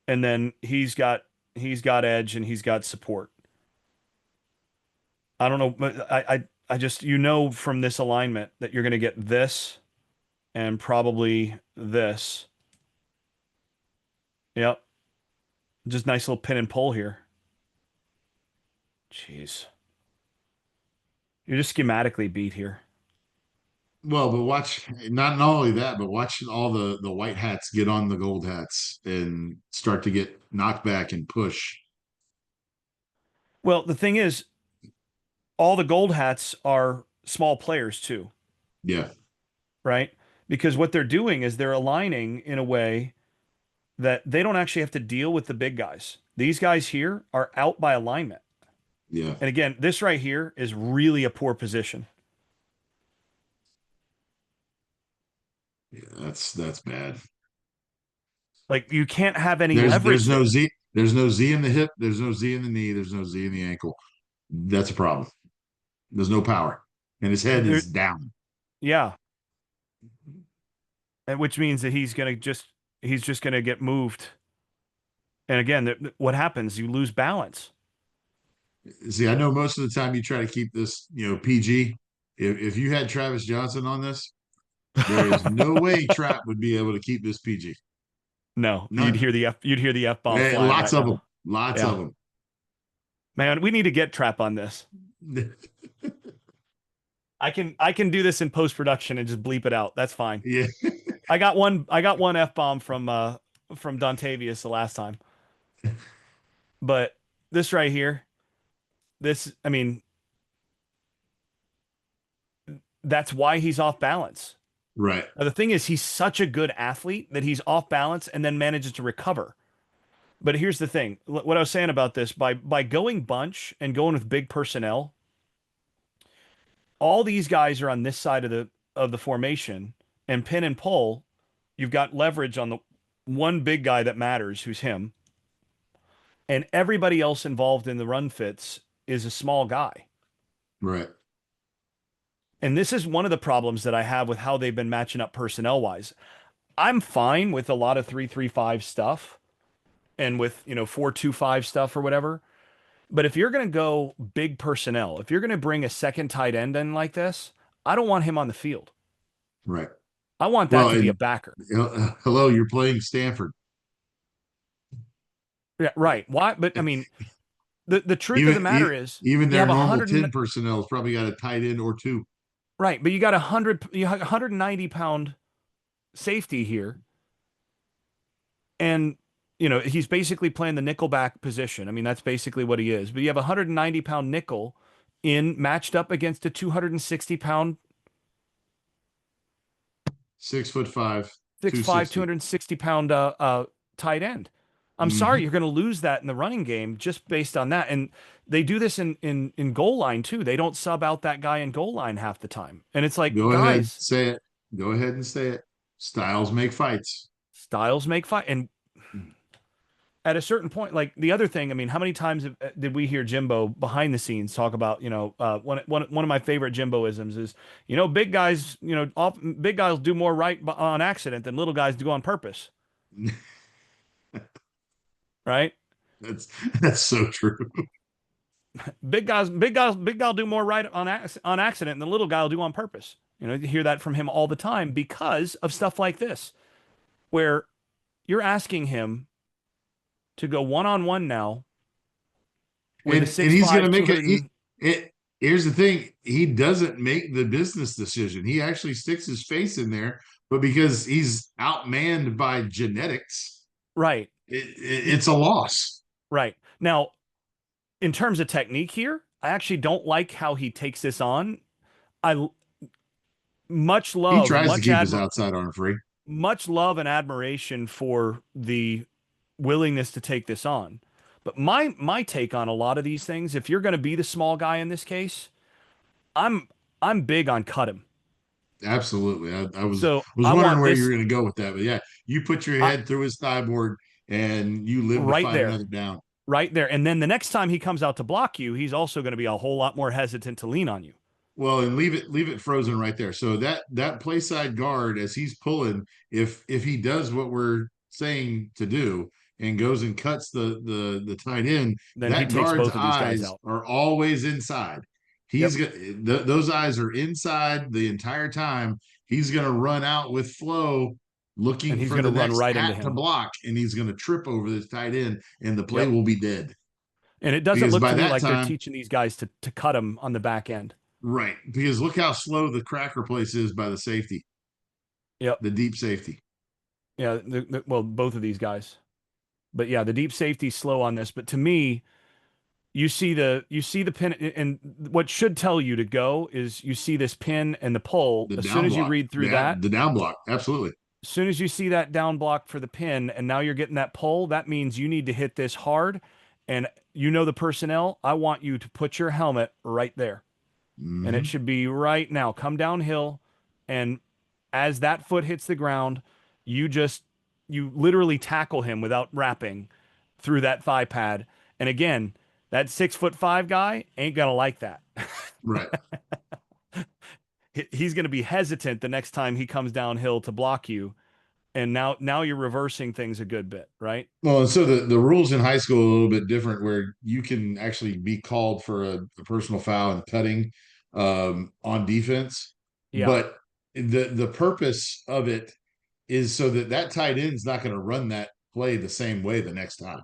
Speaker 1: and then he's got edge and he's got support. I don't know, but I just from this alignment that you're going to get this and probably this. Yep. Just nice little pin and pull here. Jeez. You're just schematically beat here.
Speaker 2: Well, but watch not only that, but watch all the white hats get on the gold hats and start to get knocked back and push.
Speaker 1: Well, the thing is, all the gold hats are small players too,
Speaker 2: Yeah,
Speaker 1: right? Because what they're doing is they're aligning in a way that they don't actually have to deal with the big guys. These guys here are out by alignment.
Speaker 2: yeah,
Speaker 1: And again, this right here is really a poor position.
Speaker 2: yeah. That's bad.
Speaker 1: Like you can't have any
Speaker 2: There's
Speaker 1: leverage
Speaker 2: no
Speaker 1: there.
Speaker 2: Z. There's no Z in the hip. There's no Z in the knee. There's no Z in the ankle. That's a problem. There's no power, and his head
Speaker 1: There,
Speaker 2: is down.
Speaker 1: yeah, and which means that he's just gonna get moved. And again, what happens? You lose balance.
Speaker 2: See, I know most of the time you try to keep this, PG. If you had Travis Johnson on this, there is no way Trap would be able to keep this PG.
Speaker 1: No,
Speaker 2: None.
Speaker 1: you'd hear the F bomb flying
Speaker 2: Lots
Speaker 1: right
Speaker 2: of them.
Speaker 1: now.
Speaker 2: Lots
Speaker 1: Yeah,
Speaker 2: of
Speaker 1: man, we need to get Trap on this.
Speaker 2: them.
Speaker 1: I can do this in post production and just bleep it out. That's fine.
Speaker 2: Yeah.
Speaker 1: I got one F bomb from Dontavius the last time. But this right here, this I mean, that's why he's off balance.
Speaker 2: Right.
Speaker 1: Now, the thing is, he's such a good athlete that he's off balance and then manages to recover. But here's the thing: what I was saying about this, by going bunch and going with big personnel, all these guys are on this side of the formation, and pin and pull, you've got leverage on the one big guy that matters, who's him, and everybody else involved in the run fits is a small guy.
Speaker 2: Right.
Speaker 1: And this is one of the problems that I have with how they've been matching up personnel wise. I'm fine with a lot of 3-3-5 stuff and with, 4-2-5 stuff or whatever. But if you're going to go big personnel, if you're going to bring a second tight end in like this, I don't want him on the field.
Speaker 2: Right.
Speaker 1: I want that
Speaker 2: Well,
Speaker 1: to be a
Speaker 2: and
Speaker 1: backer.
Speaker 2: hello, you're playing Stanford.
Speaker 1: Yeah, right. Why? But I mean, the truth of
Speaker 2: Even
Speaker 1: the matter is
Speaker 2: even
Speaker 1: you
Speaker 2: their
Speaker 1: have a
Speaker 2: normal
Speaker 1: hundred
Speaker 2: 10 personnel has probably got a tight end or two.
Speaker 1: right, but you got 190 pound safety here. And he's basically playing the nickelback position. I mean, that's basically what he is. But you have a 190 pound nickel in matched up against a 260 pound
Speaker 2: 6'5",
Speaker 1: 6'5",
Speaker 2: 260.
Speaker 1: 260 pound tight end. I'm sorry,
Speaker 2: Hmm.
Speaker 1: you're going to lose that in the running game just based on that. And they do this in goal line too. They don't sub out that guy in goal line half the time. And it's like,
Speaker 2: Go ahead,
Speaker 1: guys,
Speaker 2: say it. Go ahead and say it. Styles make fights.
Speaker 1: styles make fight. And at a certain point, like the other thing, I mean, how many times did we hear Jimbo behind the scenes talk about, one of my favorite Jimboisms is, big guys, big guys do more right on accident than little guys do on purpose, right?
Speaker 2: That's that's so true.
Speaker 1: Big guy will do more right on accident than the little guy will do on purpose. You hear that from him all the time because of stuff like this, where you're asking him to go one on one now with a
Speaker 2: And he's going
Speaker 1: 6'5",
Speaker 2: to make
Speaker 1: 200
Speaker 2: it. Here's the thing: he doesn't make the business decision. He actually sticks his face in there, but because he's outmanned by genetics,
Speaker 1: right.
Speaker 2: it's a loss.
Speaker 1: Right. Now, in terms of technique here, I actually don't like how he takes this on. I much
Speaker 2: He
Speaker 1: love,
Speaker 2: tries to keep his outside arm free.
Speaker 1: much love and admiration for the willingness to take this on. But my take on a lot of these things, if you're going to be the small guy in this case, I'm I'm big on cut him.
Speaker 2: Absolutely. I
Speaker 1: So
Speaker 2: was
Speaker 1: I
Speaker 2: wondering
Speaker 1: want
Speaker 2: where you were
Speaker 1: this
Speaker 2: going to go with that, but yeah, you put your
Speaker 1: I,
Speaker 2: head through his thigh board and you live to
Speaker 1: right
Speaker 2: fight
Speaker 1: there,
Speaker 2: another down.
Speaker 1: right there. And then the next time he comes out to block you, he's also going to be a whole lot more hesitant to lean on you.
Speaker 2: Well, and leave it frozen right there. So that play side guard, as he's pulling, if he does what we're saying to do and goes and cuts the tight end,
Speaker 1: Then he
Speaker 2: that
Speaker 1: takes
Speaker 2: guard's
Speaker 1: both of these guys
Speaker 2: eyes
Speaker 1: out.
Speaker 2: are always inside.
Speaker 1: Yep.
Speaker 2: Those eyes are inside the entire time. He's going to run out with flow
Speaker 1: and
Speaker 2: looking
Speaker 1: he's
Speaker 2: for
Speaker 1: going
Speaker 2: the
Speaker 1: to run
Speaker 2: next
Speaker 1: right into
Speaker 2: hat to
Speaker 1: him.
Speaker 2: block, and he's going to trip over this tight end, and the play
Speaker 1: Yep.
Speaker 2: will be dead.
Speaker 1: And it doesn't
Speaker 2: Because
Speaker 1: look
Speaker 2: by
Speaker 1: to me
Speaker 2: that
Speaker 1: like they're
Speaker 2: time,
Speaker 1: teaching these guys to cut him on the back end.
Speaker 2: right? Because look how slow the cracker place is by the safety,
Speaker 1: Yep.
Speaker 2: the deep safety.
Speaker 1: Yeah. Well, both of these guys. But yeah, the deep safety's slow on this. But to me, you see the pin, and what should tell you to go is you see this pin and the pull.
Speaker 2: The
Speaker 1: As soon
Speaker 2: down
Speaker 1: as you
Speaker 2: block,
Speaker 1: read through that,
Speaker 2: the down block, absolutely.
Speaker 1: as soon as you see that down block for the pin, and now you're getting that pull, that means you need to hit this hard. And you know the personnel. I want you to put your helmet right there, and it
Speaker 2: Mm-hmm.
Speaker 1: should be right now. Come downhill, and as that foot hits the ground, you just you literally tackle him without wrapping through that thigh pad. And again, that 6'5" guy ain't gonna like that.
Speaker 2: Right.
Speaker 1: He's gonna be hesitant the next time he comes downhill to block you. And now you're reversing things a good bit, right?
Speaker 2: Well, and so the rules in high school are a little bit different, where you can actually be called for a personal foul and cutting on defense,
Speaker 1: Yeah.
Speaker 2: but the purpose of it is so that that tight end's not going to run that play the same way the next time.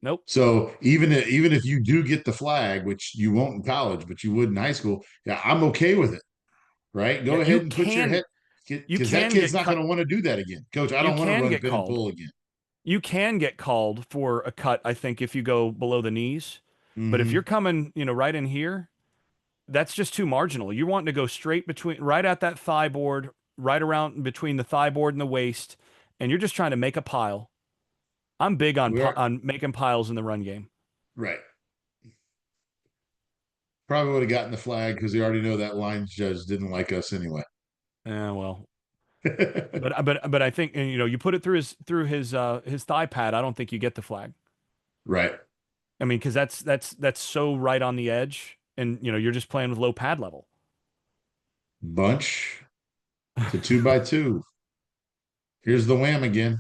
Speaker 1: Nope.
Speaker 2: So even if you do get the flag, which you won't in college, but you would in high school, yeah, I'm okay with it. Right?
Speaker 1: Yeah,
Speaker 2: Go ahead and put your head,
Speaker 1: you
Speaker 2: because that
Speaker 1: can
Speaker 2: kid's
Speaker 1: get
Speaker 2: not going
Speaker 1: cut.
Speaker 2: to want to do that again. Coach, I
Speaker 1: You
Speaker 2: don't want to
Speaker 1: can
Speaker 2: run
Speaker 1: get
Speaker 2: pin and
Speaker 1: called.
Speaker 2: pull again.
Speaker 1: You can get called for a cut, I think, if you go below the knees. But if you're
Speaker 2: Hmm.
Speaker 1: coming, right in here, that's just too marginal. You're wanting to go straight between, right at that thigh board, right around between the thigh board and the waist, and you're just trying to make a pile. I'm big on
Speaker 2: We are
Speaker 1: on making piles in the run game.
Speaker 2: right. Probably would have gotten the flag because they already know that line judge didn't like us anyway.
Speaker 1: Yeah, well, but I think, and, you put it through his thigh pad. I don't think you get the flag.
Speaker 2: Right.
Speaker 1: I mean, because that's so right on the edge, and you're just playing with low pad level.
Speaker 2: Bunch to 2 by 2. Here's the wham again.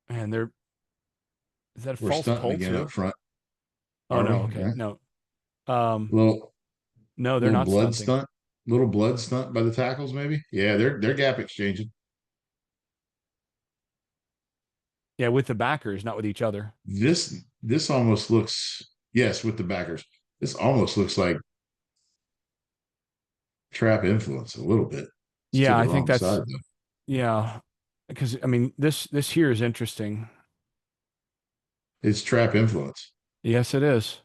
Speaker 1: And is that a
Speaker 2: We're
Speaker 1: false
Speaker 2: stunting
Speaker 1: pull
Speaker 2: again up
Speaker 1: too?
Speaker 2: front.
Speaker 1: Oh
Speaker 2: Are
Speaker 1: no,
Speaker 2: we?
Speaker 1: okay,
Speaker 2: Right.
Speaker 1: no, um,
Speaker 2: Little
Speaker 1: no, they're
Speaker 2: little
Speaker 1: not
Speaker 2: blood
Speaker 1: stunting.
Speaker 2: stunt. Little blood stunt by the tackles, maybe. Yeah, they're gap exchanging.
Speaker 1: Yeah, with the backers, not with each other.
Speaker 2: This almost looks, yes, with the backers. This almost looks like trap influence a little bit. It's to
Speaker 1: Yeah,
Speaker 2: the
Speaker 1: I think
Speaker 2: wrong
Speaker 1: that's
Speaker 2: side though.
Speaker 1: yeah, because I mean this here is interesting.
Speaker 2: It's trap influence.
Speaker 1: Yes, it is.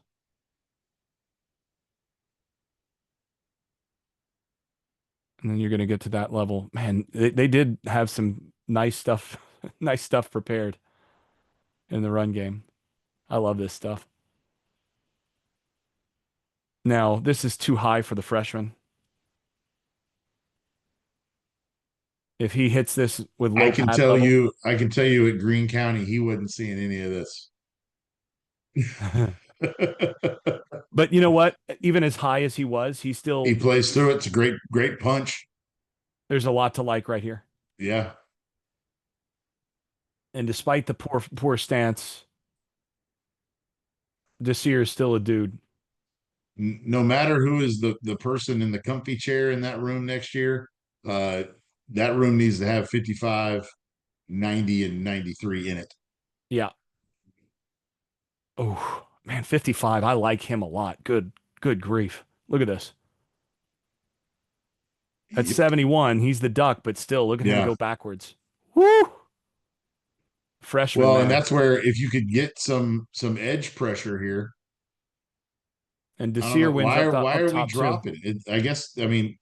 Speaker 1: And then you're gonna get to that level. Man, they did have some nice stuff, nice stuff prepared in the run game. I love this stuff. Now, this is too high for the freshman. If he hits this with low pad level.
Speaker 2: I can tell you at Greene County, he wasn't seeing any of this.
Speaker 1: But you know what? Even as high as he was, he
Speaker 2: He
Speaker 1: still
Speaker 2: plays through it. It's a great punch.
Speaker 1: there's a lot to like right here.
Speaker 2: Yeah.
Speaker 1: And despite the poor stance, Desir is still a dude.
Speaker 2: No matter who is the person in the comfy chair in that room next year, uh, that room needs to have 55, 90, and 93 in it.
Speaker 1: Yeah. Oh, man, 55. I like him a lot. Good grief. Look at this. At
Speaker 2: Yep.
Speaker 1: 71, he's the duck, but still, look at him
Speaker 2: Yeah.
Speaker 1: go backwards. Woo! Freshman,
Speaker 2: Well, and
Speaker 1: man.
Speaker 2: that's where if you could get some edge pressure here,
Speaker 1: And
Speaker 2: I don't know
Speaker 1: Desir wins
Speaker 2: why
Speaker 1: up
Speaker 2: are we
Speaker 1: top too.
Speaker 2: dropping it? I guess I mean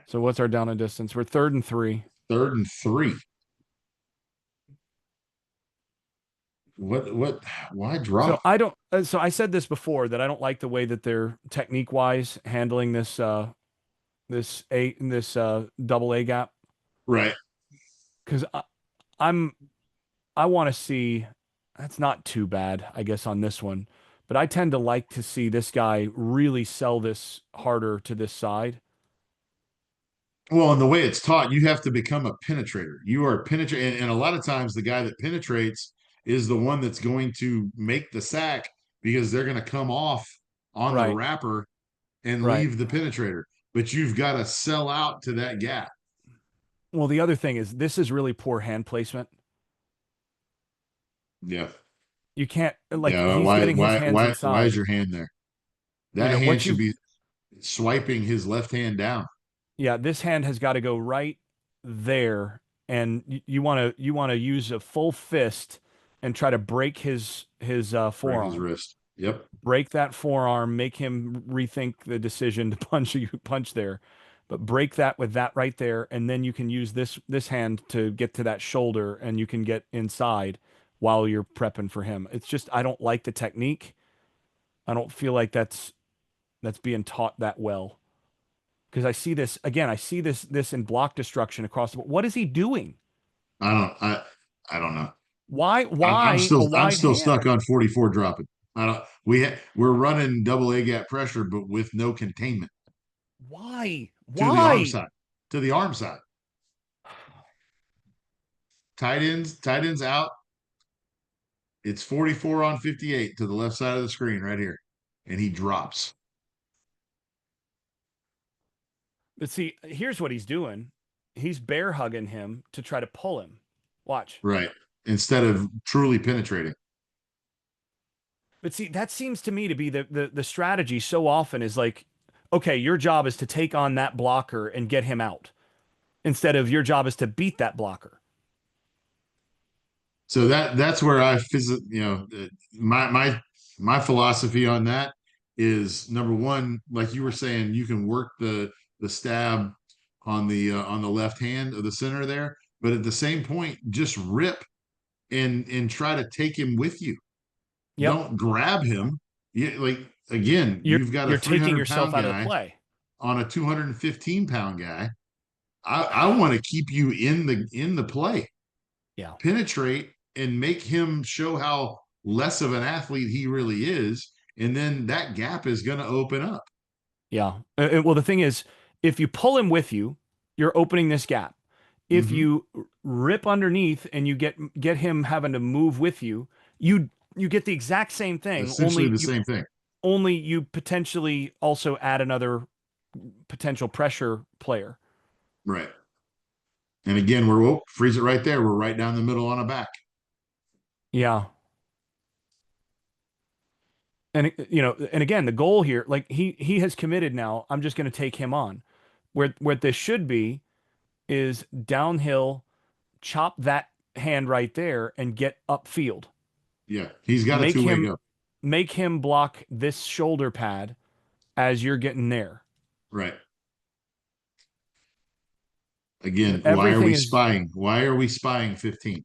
Speaker 1: So what's our down and distance? We're 3rd and 3.
Speaker 2: 3rd and 3. Why
Speaker 1: So
Speaker 2: drop?
Speaker 1: I don't. So I said this before that I don't like the way that they're technique wise handling this double A gap
Speaker 2: Right.
Speaker 1: because I'm I want to see that's not too bad I guess on this one, but I tend to like to see this guy really sell this harder to this side.
Speaker 2: Well, and the way it's taught, you have to become a penetrator. You are a penetrator, and a lot of times the guy that penetrates is the one that's going to make the sack because they're going to come off on the
Speaker 1: Right,
Speaker 2: wrapper and
Speaker 1: right.
Speaker 2: leave the penetrator. but you've got to sell out to that gap.
Speaker 1: Well, the other thing is this is really poor hand placement.
Speaker 2: Yeah.
Speaker 1: You can't like
Speaker 2: Yeah.
Speaker 1: he's getting his hands
Speaker 2: Why is
Speaker 1: inside.
Speaker 2: your hand there?
Speaker 1: You
Speaker 2: That
Speaker 1: know,
Speaker 2: hand
Speaker 1: what
Speaker 2: should
Speaker 1: you
Speaker 2: be swiping his left hand down.
Speaker 1: yeah, this hand has got to go right there and you want to use a full fist and try to break his
Speaker 2: Break his
Speaker 1: forearm.
Speaker 2: wrist. Yep.
Speaker 1: Break that forearm, make him rethink the decision to punch there. But break that with that right there, and then you can use this hand to get to that shoulder, and you can get inside while you're prepping for him. It's just I don't like the technique. I don't feel like that's being taught that well because I see this again. I see this in block destruction across the board. What is he doing?
Speaker 2: I don't. I don't know.
Speaker 1: Why why a
Speaker 2: I'm
Speaker 1: wide
Speaker 2: still stuck
Speaker 1: hand?
Speaker 2: on 44 dropping. I don't. We're running double A gap pressure, but with no containment
Speaker 1: Why?
Speaker 2: to the arm
Speaker 1: Why?
Speaker 2: side. To the arm side. Tight ends out. It's 44 on 58 to the left side of the screen right here, and he drops.
Speaker 1: But see, here's what he's doing. He's bear hugging him to try to pull him. Watch.
Speaker 2: Right. Instead of truly penetrating.
Speaker 1: But see, that seems to me to be the strategy so often is like, okay, your job is to take on that blocker and get him out instead of your job is to beat that blocker.
Speaker 2: So that's where my philosophy on that is number one, like you were saying, you can work the stab on the left hand of the center there, but at the same point, just rip and try to take him with you.
Speaker 1: Yep.
Speaker 2: Don't grab him. Like again,
Speaker 1: You're
Speaker 2: you've got a
Speaker 1: you're taking
Speaker 2: 300
Speaker 1: yourself
Speaker 2: pound
Speaker 1: out of the
Speaker 2: guy
Speaker 1: play.
Speaker 2: on a 215-pound guy. I want to keep you in the play,
Speaker 1: Yeah.
Speaker 2: penetrate and make him show how less of an athlete he really is. And then that gap is going to open up.
Speaker 1: Yeah. Well, the thing is, if you pull him with you, you're opening this gap. If
Speaker 2: Mm-hmm.
Speaker 1: you rip underneath and you get him having to move with you, you get the exact same thing,
Speaker 2: Essentially the same thing.
Speaker 1: only you potentially also add another potential pressure player.
Speaker 2: Right. And again, freeze it right there. We're right down the middle on a back.
Speaker 1: Yeah. And and again, the goal here, like he has committed now, I'm just going to take him on. Where this should be is downhill, chop that hand right there and get upfield.
Speaker 2: Yeah. He's got a
Speaker 1: Make
Speaker 2: two-way
Speaker 1: him
Speaker 2: go.
Speaker 1: make him block this shoulder pad as you're getting there.
Speaker 2: Right. Again, why are
Speaker 1: Everything
Speaker 2: we
Speaker 1: is
Speaker 2: spying? Why are we spying 15?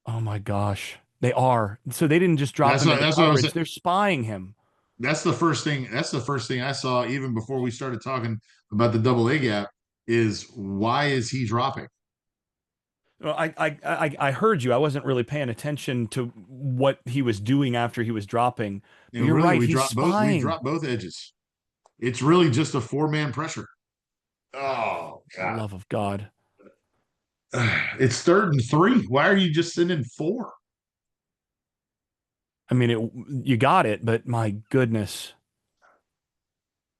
Speaker 1: oh my gosh. They are. So they didn't just drop him into
Speaker 2: That's what I was saying.
Speaker 1: coverage. They're spying him.
Speaker 2: That's the first thing. That's the first thing I saw even before we started talking about the double A gap is why is he dropping?
Speaker 1: Well, I heard you. I wasn't really paying attention to what he was doing after he was dropping. But
Speaker 2: And
Speaker 1: you're
Speaker 2: really,
Speaker 1: right. He's
Speaker 2: we
Speaker 1: spying.
Speaker 2: dropped both edges. It's really just a four-man pressure. Oh
Speaker 1: For the
Speaker 2: God.
Speaker 1: love of God.
Speaker 2: It's third and three. Why are you just sending four?
Speaker 1: I mean, you got it, but my goodness.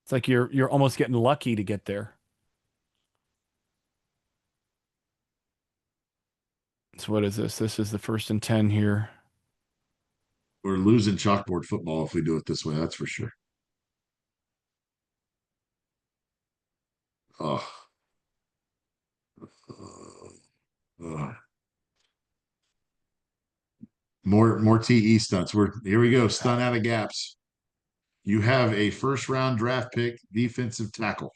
Speaker 1: It's like you're almost getting lucky to get there. So what is this? This is the 1st and 10 here.
Speaker 2: We're losing chalkboard football if we do it this way, that's for sure. Oh, uh, more TE stunts. We're here we go. Stun out of gaps. You have a first round draft pick, defensive tackle.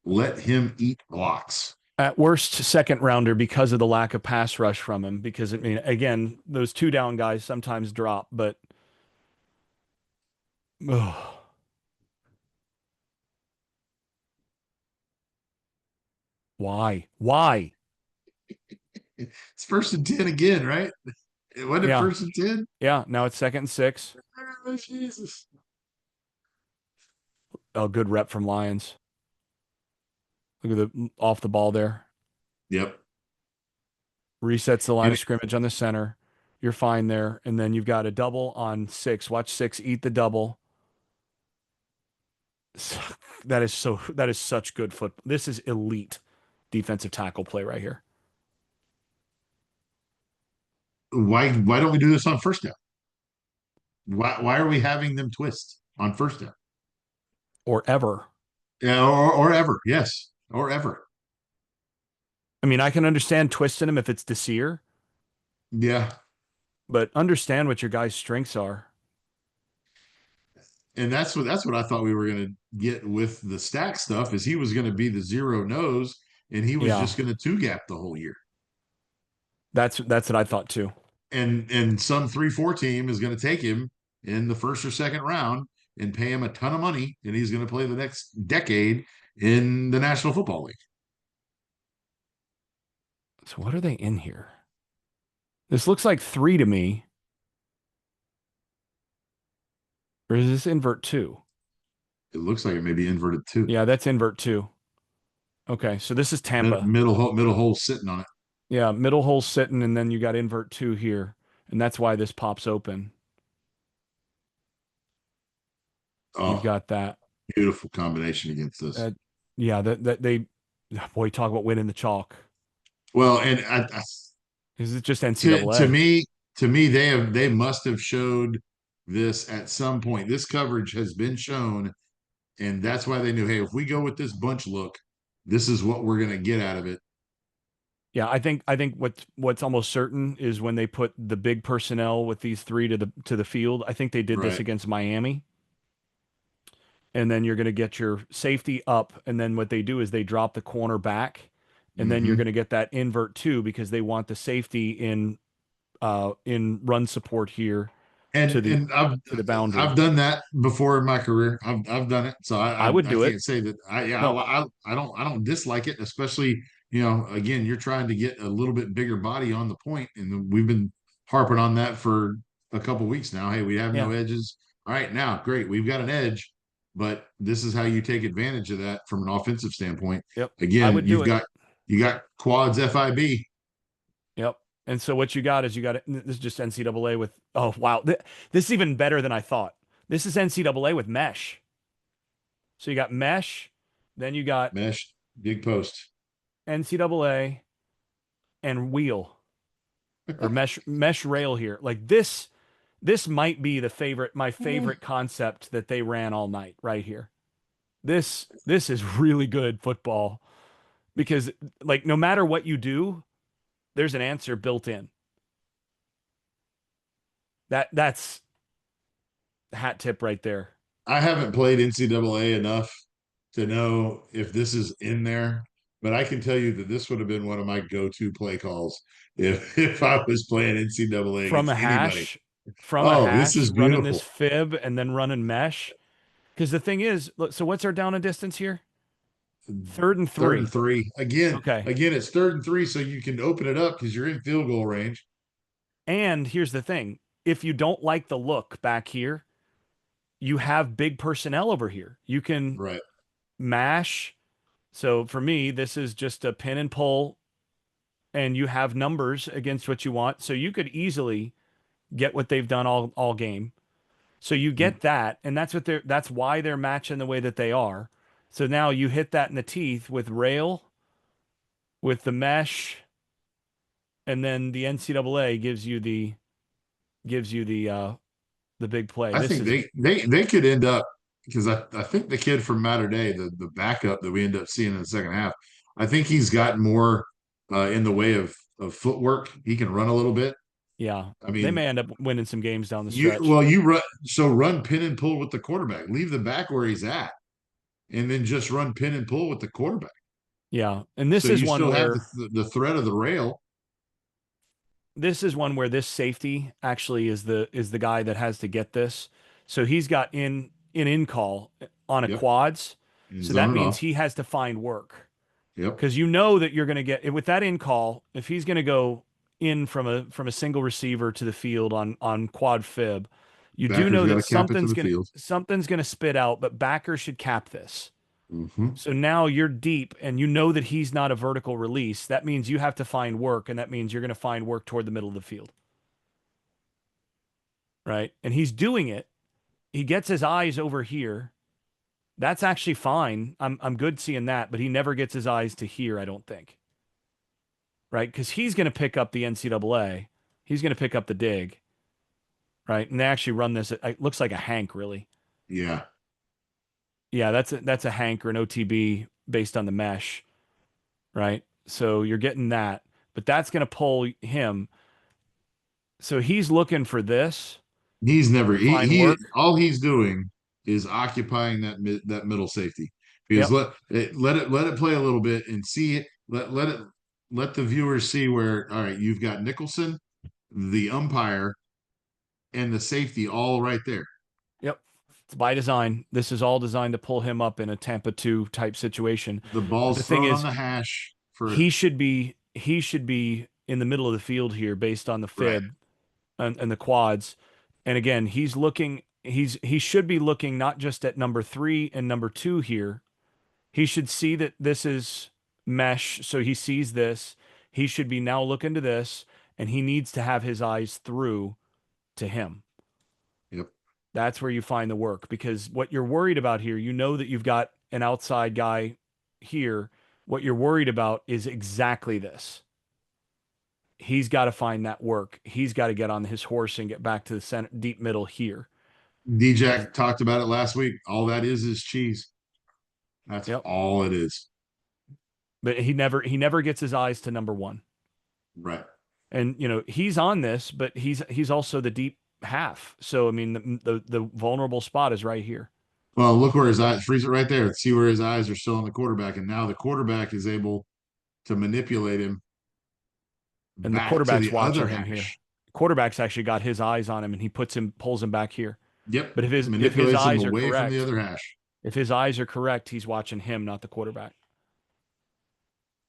Speaker 2: Let him eat blocks.
Speaker 1: At worst, second rounder because of the lack of pass rush from him. Because I mean, again, those two down guys sometimes drop, but ugh, why? Why?
Speaker 2: It's first and 10 again, right? It wasn't it
Speaker 1: Yeah,
Speaker 2: first and 10?
Speaker 1: yeah. Now it's 2nd and 6.
Speaker 2: Oh, Jesus.
Speaker 1: Oh, good rep from Lions. Look at the off the ball there.
Speaker 2: Yep.
Speaker 1: Resets the line
Speaker 2: And
Speaker 1: of scrimmage on the center. You're fine there. And then you've got a double on 6. Watch 6 eat the double. That is such good football. This is elite defensive tackle play right here.
Speaker 2: Why don't we do this on first down? Why are we having them twist on first down?
Speaker 1: Or ever.
Speaker 2: Yeah, or ever, yes, or ever.
Speaker 1: I mean, I can understand twisting him if it's Desir,
Speaker 2: Yeah,
Speaker 1: but understand what your guy's strengths are.
Speaker 2: and that's what I thought we were going to get with the stack stuff is he was going to be the zero nose and he was
Speaker 1: Yeah,
Speaker 2: just going to two gap the whole year.
Speaker 1: that's what I thought too.
Speaker 2: And some 3-4 team is going to take him in the first or second round and pay him a ton of money and he's going to play the next decade in the National Football League.
Speaker 1: So what are they in here? This looks like three to me. Or is this invert two?
Speaker 2: It looks like it may be inverted too.
Speaker 1: Yeah, that's invert two. Okay, so this is Tampa.
Speaker 2: Middle hole sitting on it.
Speaker 1: Yeah, middle hole sitting, and then you got invert two here, and that's why this pops open. You've
Speaker 2: Oh,
Speaker 1: got that.
Speaker 2: beautiful combination against this.
Speaker 1: Uh, yeah, that they, boy, talk about winning the chalk.
Speaker 2: Well, and
Speaker 1: Is it just
Speaker 2: to to
Speaker 1: NCAA?
Speaker 2: me to me they must have showed this at some point. This coverage has been shown, and that's why they knew, hey, if we go with this bunch look, this is what we're gonna get out of it.
Speaker 1: Yeah, I think what's almost certain is when they put the big personnel with these three to the field. I think they did this
Speaker 2: Right.
Speaker 1: against Miami, and then you're going to get your safety up, and then what they do is they drop the corner back, and then you're
Speaker 2: Hmm.
Speaker 1: going to get that invert too because they want the safety in run support here to the
Speaker 2: And
Speaker 1: to the
Speaker 2: I've
Speaker 1: boundary.
Speaker 2: done that before in my career. I've done it, so
Speaker 1: I would
Speaker 2: I
Speaker 1: do it.
Speaker 2: can't say that I yeah
Speaker 1: No,
Speaker 2: I don't dislike it, especially again you're trying to get a little bit bigger body on the point, and we've been harping on that for a couple weeks now. Hey, we have no
Speaker 1: yeah,
Speaker 2: edges. All right, now great, we've got an edge, but this is how you take advantage of that from an offensive standpoint.
Speaker 1: yep, I
Speaker 2: Again,
Speaker 1: would do it.
Speaker 2: you got quads FIB.
Speaker 1: Yep. And so what you got is this is just NCAA with oh wow this is even better than I thought. This is NCAA with mesh. So you got mesh, then you got
Speaker 2: Mesh, big post.
Speaker 1: NCAA and wheel or mesh rail here. Like this might be my favorite concept that they ran all night right here. This is really good football because like no matter what you do, there's an answer built in. That's hat tip right there.
Speaker 2: I haven't played NCAA enough to know if this is in there, but I can tell you that this would have been one of my go-to play calls if if I was playing NCAA
Speaker 1: From a
Speaker 2: against anybody.
Speaker 1: hash, from a
Speaker 2: Oh, this
Speaker 1: hash,
Speaker 2: is
Speaker 1: running this
Speaker 2: beautiful.
Speaker 1: fib and then running mesh. Because the thing is, look, so what's our down and distance here? Third and
Speaker 2: Third and
Speaker 1: three.
Speaker 2: three.
Speaker 1: Okay.
Speaker 2: Again, it's third and three, so you can open it up because you're in field goal range.
Speaker 1: And here's the thing. If you don't like the look back here, you have big personnel over here. You can
Speaker 2: Right.
Speaker 1: mash. So for me, this is just a pin and pull, and you have numbers against what you want. So you could easily get what they've done all game. So you get that, and that's why they're matching the way that they are. So now you hit that in the teeth with rail, with the mesh, and then the NCAA gives you the big play.
Speaker 2: I
Speaker 1: This
Speaker 2: think
Speaker 1: is
Speaker 2: they could end up because I think the kid from Mater Dei, the backup that we end up seeing in the second half, I think he's got more in the way of footwork. He can run a little bit.
Speaker 1: yeah.
Speaker 2: I
Speaker 1: They
Speaker 2: mean,
Speaker 1: may end up winning some games down the stretch.
Speaker 2: you run pin and pull with the quarterback. Leave the back where he's at, and then just run pin and pull with the quarterback.
Speaker 1: Yeah. And
Speaker 2: So you still have the threat of the rail.
Speaker 1: this is one where this safety actually is the guy that has to get this. So he's got in call on a
Speaker 2: Yep,
Speaker 1: quads.
Speaker 2: and
Speaker 1: So that
Speaker 2: zone it
Speaker 1: means
Speaker 2: off.
Speaker 1: he has to find work.
Speaker 2: Yep,
Speaker 1: Because you know that you're going to get with that in call. If he's going to go in from a single receiver to the field on quad fib, you do
Speaker 2: backer's
Speaker 1: know
Speaker 2: got
Speaker 1: that
Speaker 2: to cap it to the field.
Speaker 1: something's gonna spit out, but backer should cap this.
Speaker 2: Hmm.
Speaker 1: So now you're deep, and you know that he's not a vertical release. That means you have to find work, and that means you're going to find work toward the middle of the field, right? And he's doing it. He gets his eyes over here. That's actually fine. I'm good seeing that, but he never gets his eyes to here, I don't think. Right? Because he's going to pick up the NCAA. He's going to pick up the dig, right? And they actually run this. It looks like a Hank, really.
Speaker 2: Yeah.
Speaker 1: Yeah, that's a Hank or an OTB based on the mesh, right? So you're getting that, but that's going to pull him. So he's looking for this
Speaker 2: He's never
Speaker 1: to find
Speaker 2: he
Speaker 1: work.
Speaker 2: all he's doing is occupying that middle safety because
Speaker 1: Yep,
Speaker 2: let it play a little bit and see it let the viewers see where all right you've got Nicholson, the umpire, and the safety all right there.
Speaker 1: yep. It's by design. This is all designed to pull him up in a Tampa 2 type situation.
Speaker 2: The
Speaker 1: But the
Speaker 2: ball's
Speaker 1: thing
Speaker 2: thrown on
Speaker 1: is,
Speaker 2: the hash for
Speaker 1: he should be in the middle of the field here based on the
Speaker 2: right.
Speaker 1: fib and the quads. And again, he should be looking not just at number 3 and number 2 here. He should see that this is mesh, so he sees this. He should be now looking to this, and he needs to have his eyes through to him.
Speaker 2: Yep.
Speaker 1: That's where you find the work because what you're worried about here, you know that you've got an outside guy here. What you're worried about is exactly this. He's got to find that work. He's got to get on his horse and get back to the center, deep middle here.
Speaker 2: DJ talked about it last week. All that is cheese. That's
Speaker 1: Yep.
Speaker 2: all it is.
Speaker 1: But he never gets his eyes to number 1.
Speaker 2: Right.
Speaker 1: And he's on this, but he's also the deep half. So I mean, the vulnerable spot is right here,
Speaker 2: Well, look where his eyes freeze it right there. See where his eyes are still on the quarterback, and now the quarterback is able to manipulate him
Speaker 1: and the
Speaker 2: back to
Speaker 1: quarterback's
Speaker 2: the other
Speaker 1: watching him here.
Speaker 2: hash.
Speaker 1: Quarterback's actually got his eyes on him, and he pulls him back here.
Speaker 2: Yep,
Speaker 1: But if his
Speaker 2: manipulates him
Speaker 1: eyes are
Speaker 2: away from the
Speaker 1: correct,
Speaker 2: other hash.
Speaker 1: if his eyes are correct, he's watching him, not the quarterback.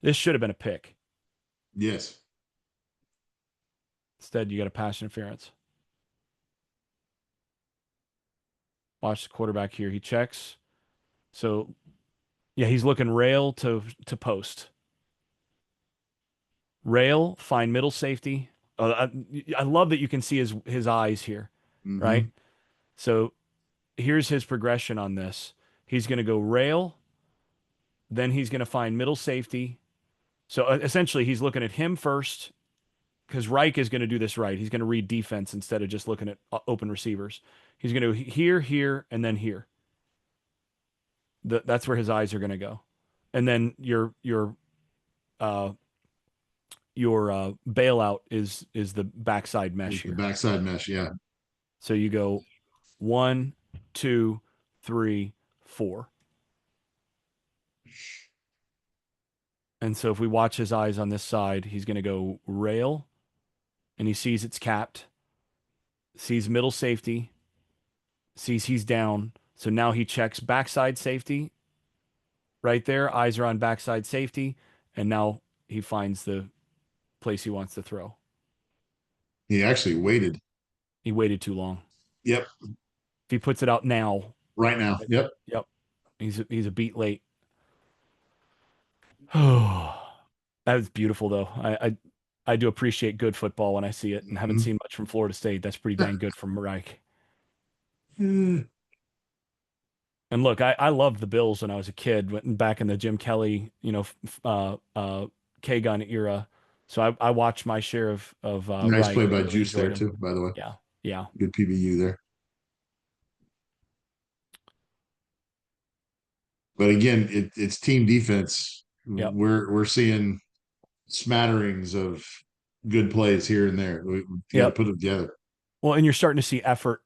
Speaker 1: This should have been a pick.
Speaker 2: Yes,
Speaker 1: Instead, you got a pass interference. Watch the quarterback here. He checks. So yeah, he's looking rail to post. Rail, find middle safety. I love that you can see his eyes here, right?
Speaker 2: hmm
Speaker 1: So here's his progression on this. He's going to go rail, then he's going to find middle safety. So essentially, he's looking at him first because Reich is going to do this right. He's going to read defense instead of just looking at open receivers. He's going to here, and then here. That's where his eyes are going to go, and then uh, your bailout is the backside mesh
Speaker 2: With the
Speaker 1: here.
Speaker 2: backside mesh. Yeah,
Speaker 1: So you go 1, 2, 3, 4. And so if we watch his eyes on this side, he's going to go rail and he sees it's capped, sees middle safety, sees he's down. So now he checks backside safety right there. Eyes are on backside safety. And now he finds the place he wants to throw.
Speaker 2: he actually waited.
Speaker 1: He waited too long.
Speaker 2: Yep,
Speaker 1: If he puts it out now,
Speaker 2: right now. Yep.
Speaker 1: yep, he's a beat late. Oh, that was beautiful though. I do appreciate good football when I see it, and haven't
Speaker 2: hmm
Speaker 1: seen much from Florida State. That's pretty dang good from Reich.
Speaker 2: Yeah.
Speaker 1: And look, I loved the Bills when I was a kid, back in the Jim Kelly, K-Gun era. So I watched my share of
Speaker 2: Nice
Speaker 1: Reich
Speaker 2: play
Speaker 1: and
Speaker 2: by
Speaker 1: really
Speaker 2: Juice there
Speaker 1: enjoyed him.
Speaker 2: too. By the way,
Speaker 1: Yeah, yeah,
Speaker 2: good PBU there. But again, it's team defense.
Speaker 1: yep,
Speaker 2: We're seeing smatterings of good plays here and there. You got to
Speaker 1: yep.
Speaker 2: put them together.
Speaker 1: Well, and you're starting to see effort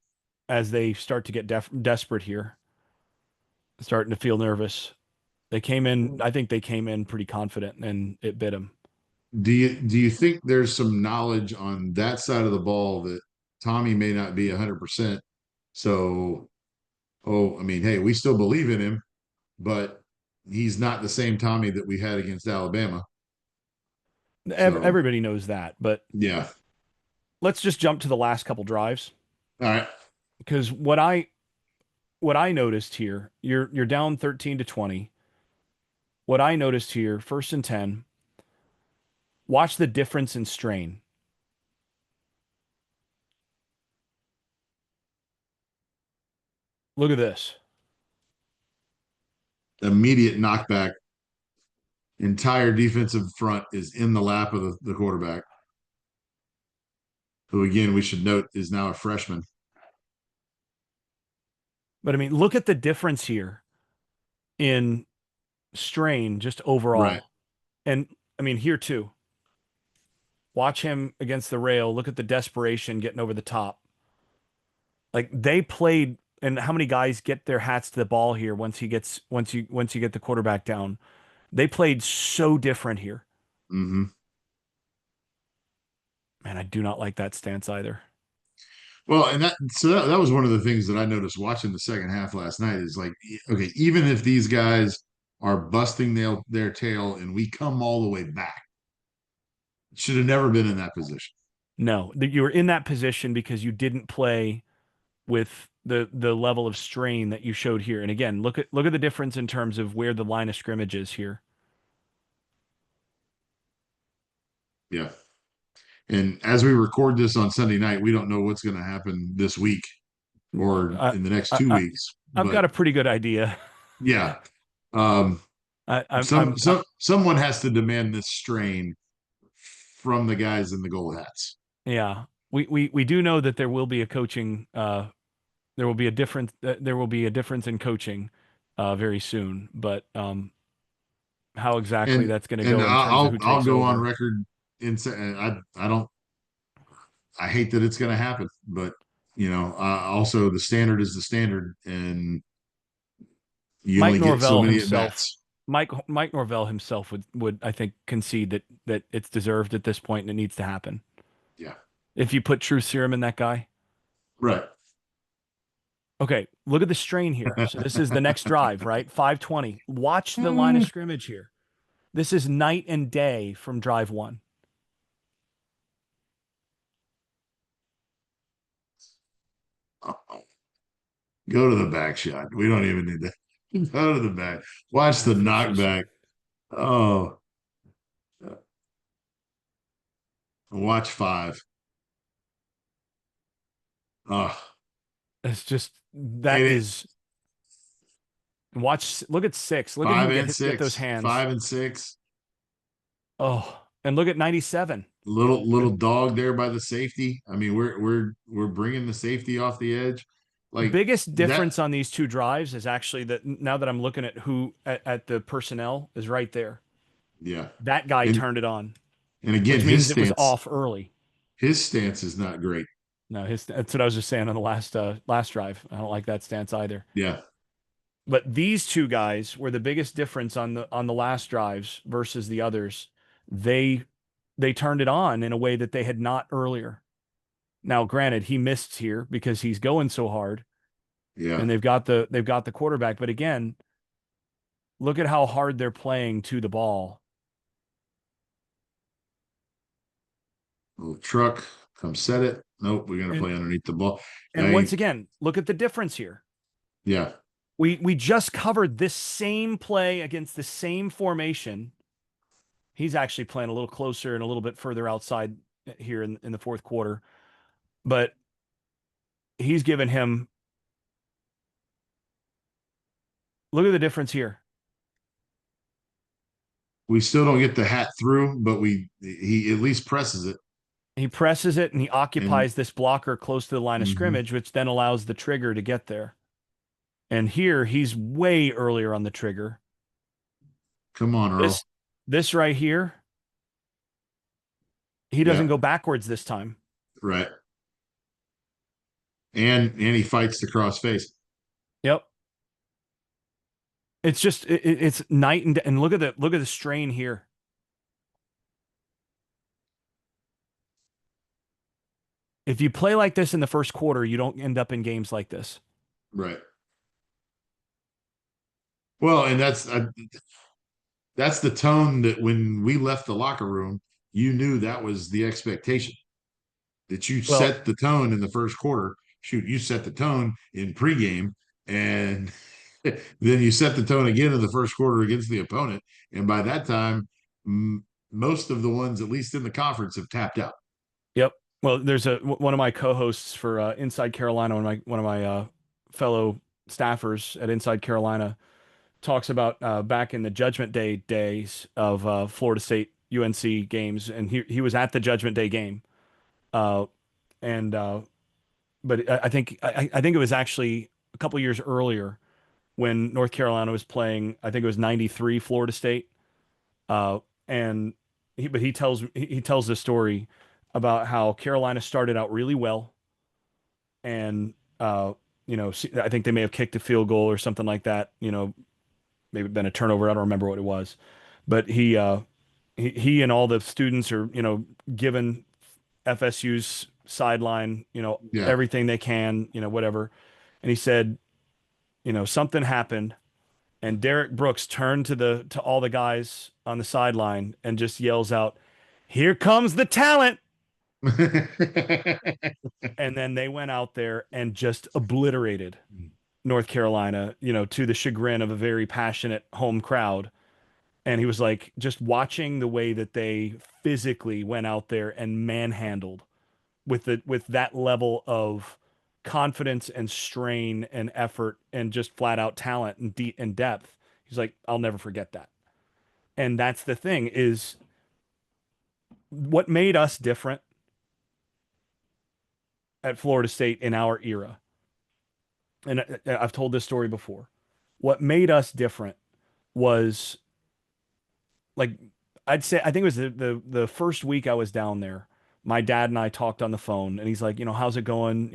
Speaker 1: as they start to get desperate here, starting to feel nervous. They came in, I think they came in pretty confident, and it bit them.
Speaker 2: Do you think there's some knowledge on that side of the ball that Tommy may not be 100%? So, I mean, hey, we still believe in him, but he's not the same Tommy that we had against Alabama. So,
Speaker 1: Everybody knows that, but
Speaker 2: yeah.
Speaker 1: let's just jump to the last couple drives
Speaker 2: All right.
Speaker 1: because what I noticed here, you're down 13 to 20. What I noticed here, first and 10, watch the difference in strain. Look at this.
Speaker 2: immediate knockback. Entire defensive front is in the lap of the quarterback, who again we should note is now a freshman.
Speaker 1: But I mean, look at the difference here in strain just
Speaker 2: Right.
Speaker 1: overall. And I mean, here too. Watch him against the rail. Look at the desperation getting over the top. Like they played, and how many guys get their hats to the ball here once you get the quarterback down. They played so different here.
Speaker 2: Hmm.
Speaker 1: Man, I do not like that stance either.
Speaker 2: Well, and that was one of the things that I noticed watching the second half last night is like, okay, even if these guys are busting their tail and we come all the way back, should have never been in that position.
Speaker 1: No, you were in that position because you didn't play with the level of strain that you showed here. And again, look at the difference in terms of where the line of scrimmage is here.
Speaker 2: Yeah. And as we record this on Sunday night, we don't know what's going to happen this week or
Speaker 1: I,
Speaker 2: in the next
Speaker 1: I,
Speaker 2: two
Speaker 1: I
Speaker 2: weeks.
Speaker 1: I've got
Speaker 2: But
Speaker 1: a pretty good idea.
Speaker 2: yeah, um, someone has to demand this strain from the guys in the gold hats.
Speaker 1: Yeah. We do know that there will be a coaching there will be a difference there will be a difference in coaching very soon, but how exactly
Speaker 2: And
Speaker 1: that's going to
Speaker 2: and
Speaker 1: go in terms of who
Speaker 2: I'll
Speaker 1: takes
Speaker 2: go on
Speaker 1: over.
Speaker 2: record in saying I don't I hate that it's going to happen, but also the standard is the standard, and you
Speaker 1: Mike
Speaker 2: only get so
Speaker 1: Norvell
Speaker 2: many at
Speaker 1: himself
Speaker 2: bats.
Speaker 1: Mike Norvell himself would I think concede that it's deserved at this point and it needs to happen.
Speaker 2: Yeah,
Speaker 1: If you put true serum in that guy.
Speaker 2: right.
Speaker 1: Okay, look at the strain here. So this is the next drive, right? 520. Watch the line of scrimmage here. This is night and day from drive one.
Speaker 2: Go to the back shot. We don't even need to go to the back. Watch
Speaker 1: I
Speaker 2: the
Speaker 1: feel so
Speaker 2: knockback.
Speaker 1: sorry.
Speaker 2: Oh, watch five. Oh,
Speaker 1: It's just
Speaker 2: and
Speaker 1: that is watch look at six. Look at
Speaker 2: five
Speaker 1: him
Speaker 2: and
Speaker 1: get those
Speaker 2: six,
Speaker 1: hands.
Speaker 2: 5 and 6.
Speaker 1: Oh, and look at 97.
Speaker 2: Little dog there by the safety. I mean, we're bringing the safety off the edge, like
Speaker 1: Biggest
Speaker 2: that.
Speaker 1: difference on these two drives is actually that now that I'm looking at who at the personnel is right there.
Speaker 2: Yeah,
Speaker 1: That guy
Speaker 2: and
Speaker 1: turned it on,
Speaker 2: and again,
Speaker 1: which means it was off early.
Speaker 2: his stance is not great.
Speaker 1: No, that's what I was just saying on the last drive. I don't like that stance either.
Speaker 2: Yeah,
Speaker 1: But these two guys were the biggest difference on the last drives versus the others. They they turned it on in a way that they had not earlier. Now, granted, he missed here because he's going so hard,
Speaker 2: yeah.
Speaker 1: and they've got the quarterback. But again, look at how hard they're playing to the ball.
Speaker 2: Little truck, come set it. Nope, we're gonna
Speaker 1: And
Speaker 2: play underneath the ball.
Speaker 1: and once
Speaker 2: I
Speaker 1: again, look at the difference here.
Speaker 2: Yeah,
Speaker 1: We just covered this same play against the same formation. He's actually playing a little closer and a little bit further outside here in the fourth quarter, but he's given him. Look at the difference here.
Speaker 2: we still don't get the hat through, but he at least presses it.
Speaker 1: He presses it and he
Speaker 2: And
Speaker 1: occupies this blocker close to the line of
Speaker 2: mhm.
Speaker 1: scrimmage, which then allows the trigger to get there. And here he's way earlier on the trigger.
Speaker 2: Come on, Earl.
Speaker 1: This this right here, he doesn't
Speaker 2: Yeah,
Speaker 1: go backwards this time.
Speaker 2: right. And he fights the cross face.
Speaker 1: Yep. It's just it's night and day. And look at the strain here. If you play like this in the first quarter, you don't end up in games like this.
Speaker 2: Right. Well, and that's the tone that when we left the locker room, you knew that was the expectation, that you
Speaker 1: Well,
Speaker 2: set the tone in the first quarter. Shoot, you set the tone in pregame, and then you set the tone again in the first quarter against the opponent. And by that time, most of the ones, at least in the conference, have tapped out.
Speaker 1: yep. Well, there's one of my co-hosts for Inside Carolina, one of my fellow staffers at Inside Carolina talks about back in the Judgment Day days of Florida State UNC games, and he was at the Judgment Day game, uh, and but I think it was actually a couple years earlier when North Carolina was playing. I think it was '93 Florida State, uh, and he tells this story about how Carolina started out really well, and I think they may have kicked a field goal or something like that. Maybe been a turnover. I don't remember what it was, but he and all the students are given FSU's sideline,
Speaker 2: Yeah.
Speaker 1: everything they can, whatever. And he said, something happened, and Derek Brooks turned to all the guys on the sideline and just yells out, "Here comes the talent!" And then they went out there and just obliterated North Carolina, to the chagrin of a very passionate home crowd. And he was like, just watching the way that they physically went out there and manhandled with that level of confidence and strain and effort and just flat out talent and deep and depth. He's like, I'll never forget that. And that's the thing is what made us different at Florida State in our era. And I've told this story before. What made us different was like I'd say I think it was the first week I was down there. My dad and I talked on the phone, and he's like, how's it going?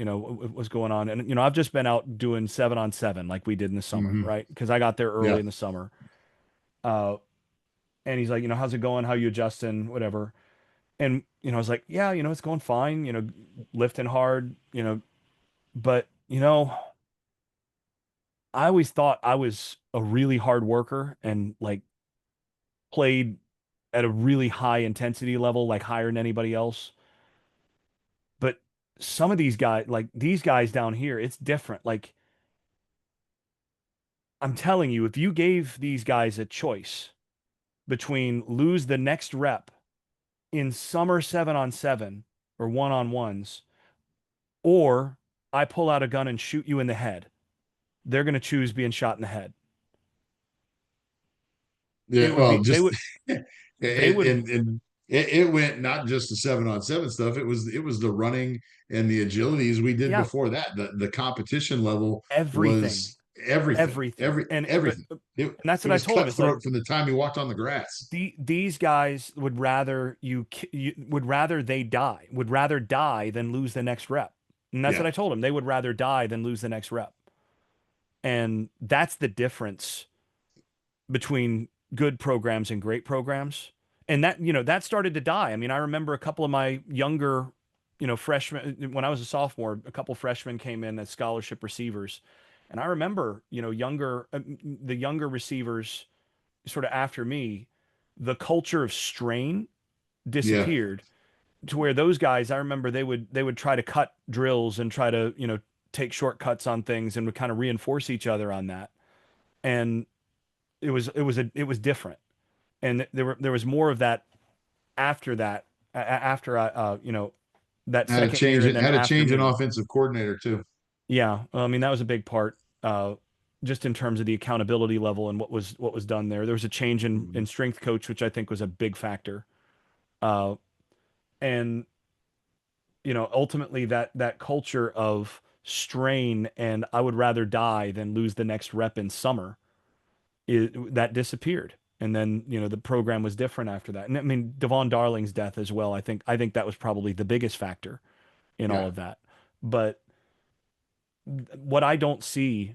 Speaker 1: What's going on? And I've just been out doing 7-on-7 like we did in the summer,
Speaker 2: Hmm.
Speaker 1: right? Because I got there early
Speaker 2: Yeah.
Speaker 1: in the summer. Uh, and he's like, how's it going? How you adjusting? Whatever. And I was like, yeah, it's going fine. Lifting hard. But I always thought I was a really hard worker and like played at a really high intensity level, like higher than anybody else. But some of these guys, like these guys down here, it's different. Like I'm telling you, if you gave these guys a choice between lose the next rep in summer 7-on-7 or 1-on-1s, or I pull out a gun and shoot you in the head, they're going to choose being shot in the head. It
Speaker 2: Yeah.
Speaker 1: would
Speaker 2: Well,
Speaker 1: be,
Speaker 2: just
Speaker 1: they would,
Speaker 2: and it went not just the 7-on-7 stuff. It was the running and the agilities we did
Speaker 1: yeah,
Speaker 2: before that. The competition level
Speaker 1: everything,
Speaker 2: was everything,
Speaker 1: everything. And
Speaker 2: everything. It
Speaker 1: and that's
Speaker 2: it
Speaker 1: what I
Speaker 2: was
Speaker 1: told him. It's like,
Speaker 2: cutthroat from the time he walked on the grass.
Speaker 1: these guys would rather would rather they die, would rather die than lose the next rep. And that's what
Speaker 2: Yeah.
Speaker 1: I told him. They would rather die than lose the next rep. And that's the difference between good programs and great programs. And that started to die. I mean, I remember a couple of my younger, freshmen when I was a sophomore, a couple freshmen came in as scholarship receivers. And I remember, the younger receivers sort of after me, the culture of strain
Speaker 2: Yeah.
Speaker 1: disappeared to where those guys, I remember they would try to cut drills and try to, take shortcuts on things and would kind of reinforce each other on that. And it was different. And there was more of that after that, after I, that second year and then
Speaker 2: Had a
Speaker 1: after
Speaker 2: change in
Speaker 1: me.
Speaker 2: offensive coordinator too.
Speaker 1: Yeah. I mean, that was a big part, just in terms of the accountability level and what was done there. There was a change in
Speaker 2: Mhm.
Speaker 1: strength coach, which I think was a big factor. Uh, and ultimately that culture of strain and I would rather die than lose the next rep in summer that disappeared. And then the program was different after that. And I mean Devon Darling's death as well. I think that was probably the biggest factor in all
Speaker 2: Yeah.
Speaker 1: of that. But what I don't see,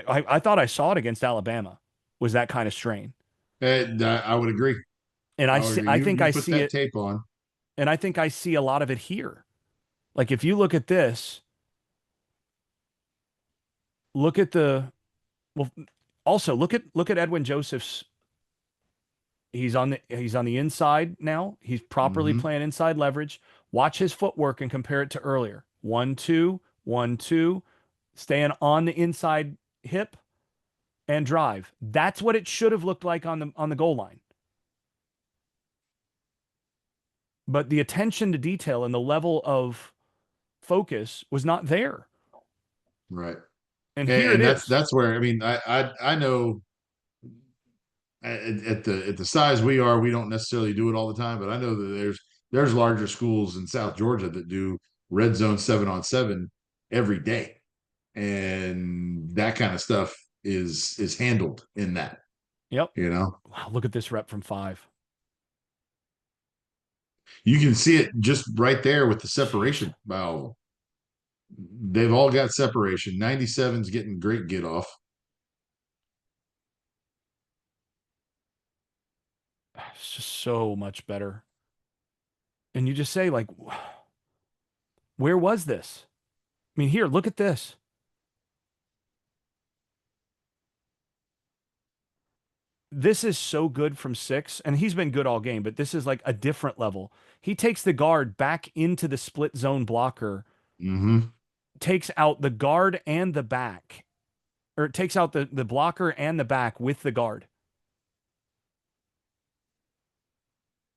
Speaker 1: I thought I saw it against Alabama was that kind of strain.
Speaker 2: I would agree.
Speaker 1: And
Speaker 2: I would agree.
Speaker 1: I
Speaker 2: You
Speaker 1: think
Speaker 2: you
Speaker 1: I
Speaker 2: put
Speaker 1: see
Speaker 2: that
Speaker 1: it,
Speaker 2: tape on.
Speaker 1: and I think I see a lot of it here. Like if you look at this, look at the well, also look at Edwin Joseph's. He's on the inside now. He's properly
Speaker 2: Hmm.
Speaker 1: playing inside leverage. Watch his footwork and compare it to earlier. 1-2, 1-2, staying on the inside hip and drive. That's what it should have looked like on the goal line. But the attention to detail and the level of focus was not there.
Speaker 2: Right.
Speaker 1: And
Speaker 2: And,
Speaker 1: here it
Speaker 2: and that's
Speaker 1: is.
Speaker 2: that's where I mean I know at the size we are, we don't necessarily do it all the time, but I know that there's larger schools in South Georgia that do red zone 7-on-7 every day, and that kind of stuff is handled in that.
Speaker 1: Yep.
Speaker 2: You know,
Speaker 1: Wow, look at this rep from 5.
Speaker 2: you can see it just right there with the
Speaker 1: Jeez.
Speaker 2: separation. Wow, they've all got separation. 97's getting great get off.
Speaker 1: It's just so much better. And you just say, like, where was this? I mean, here, look at this. This is so good from 6, and he's been good all game, but this is like a different level. He takes the guard back into the split zone blocker,
Speaker 2: Mm-hmm.
Speaker 1: takes out the guard and the back, or it takes out the blocker and the back with the guard.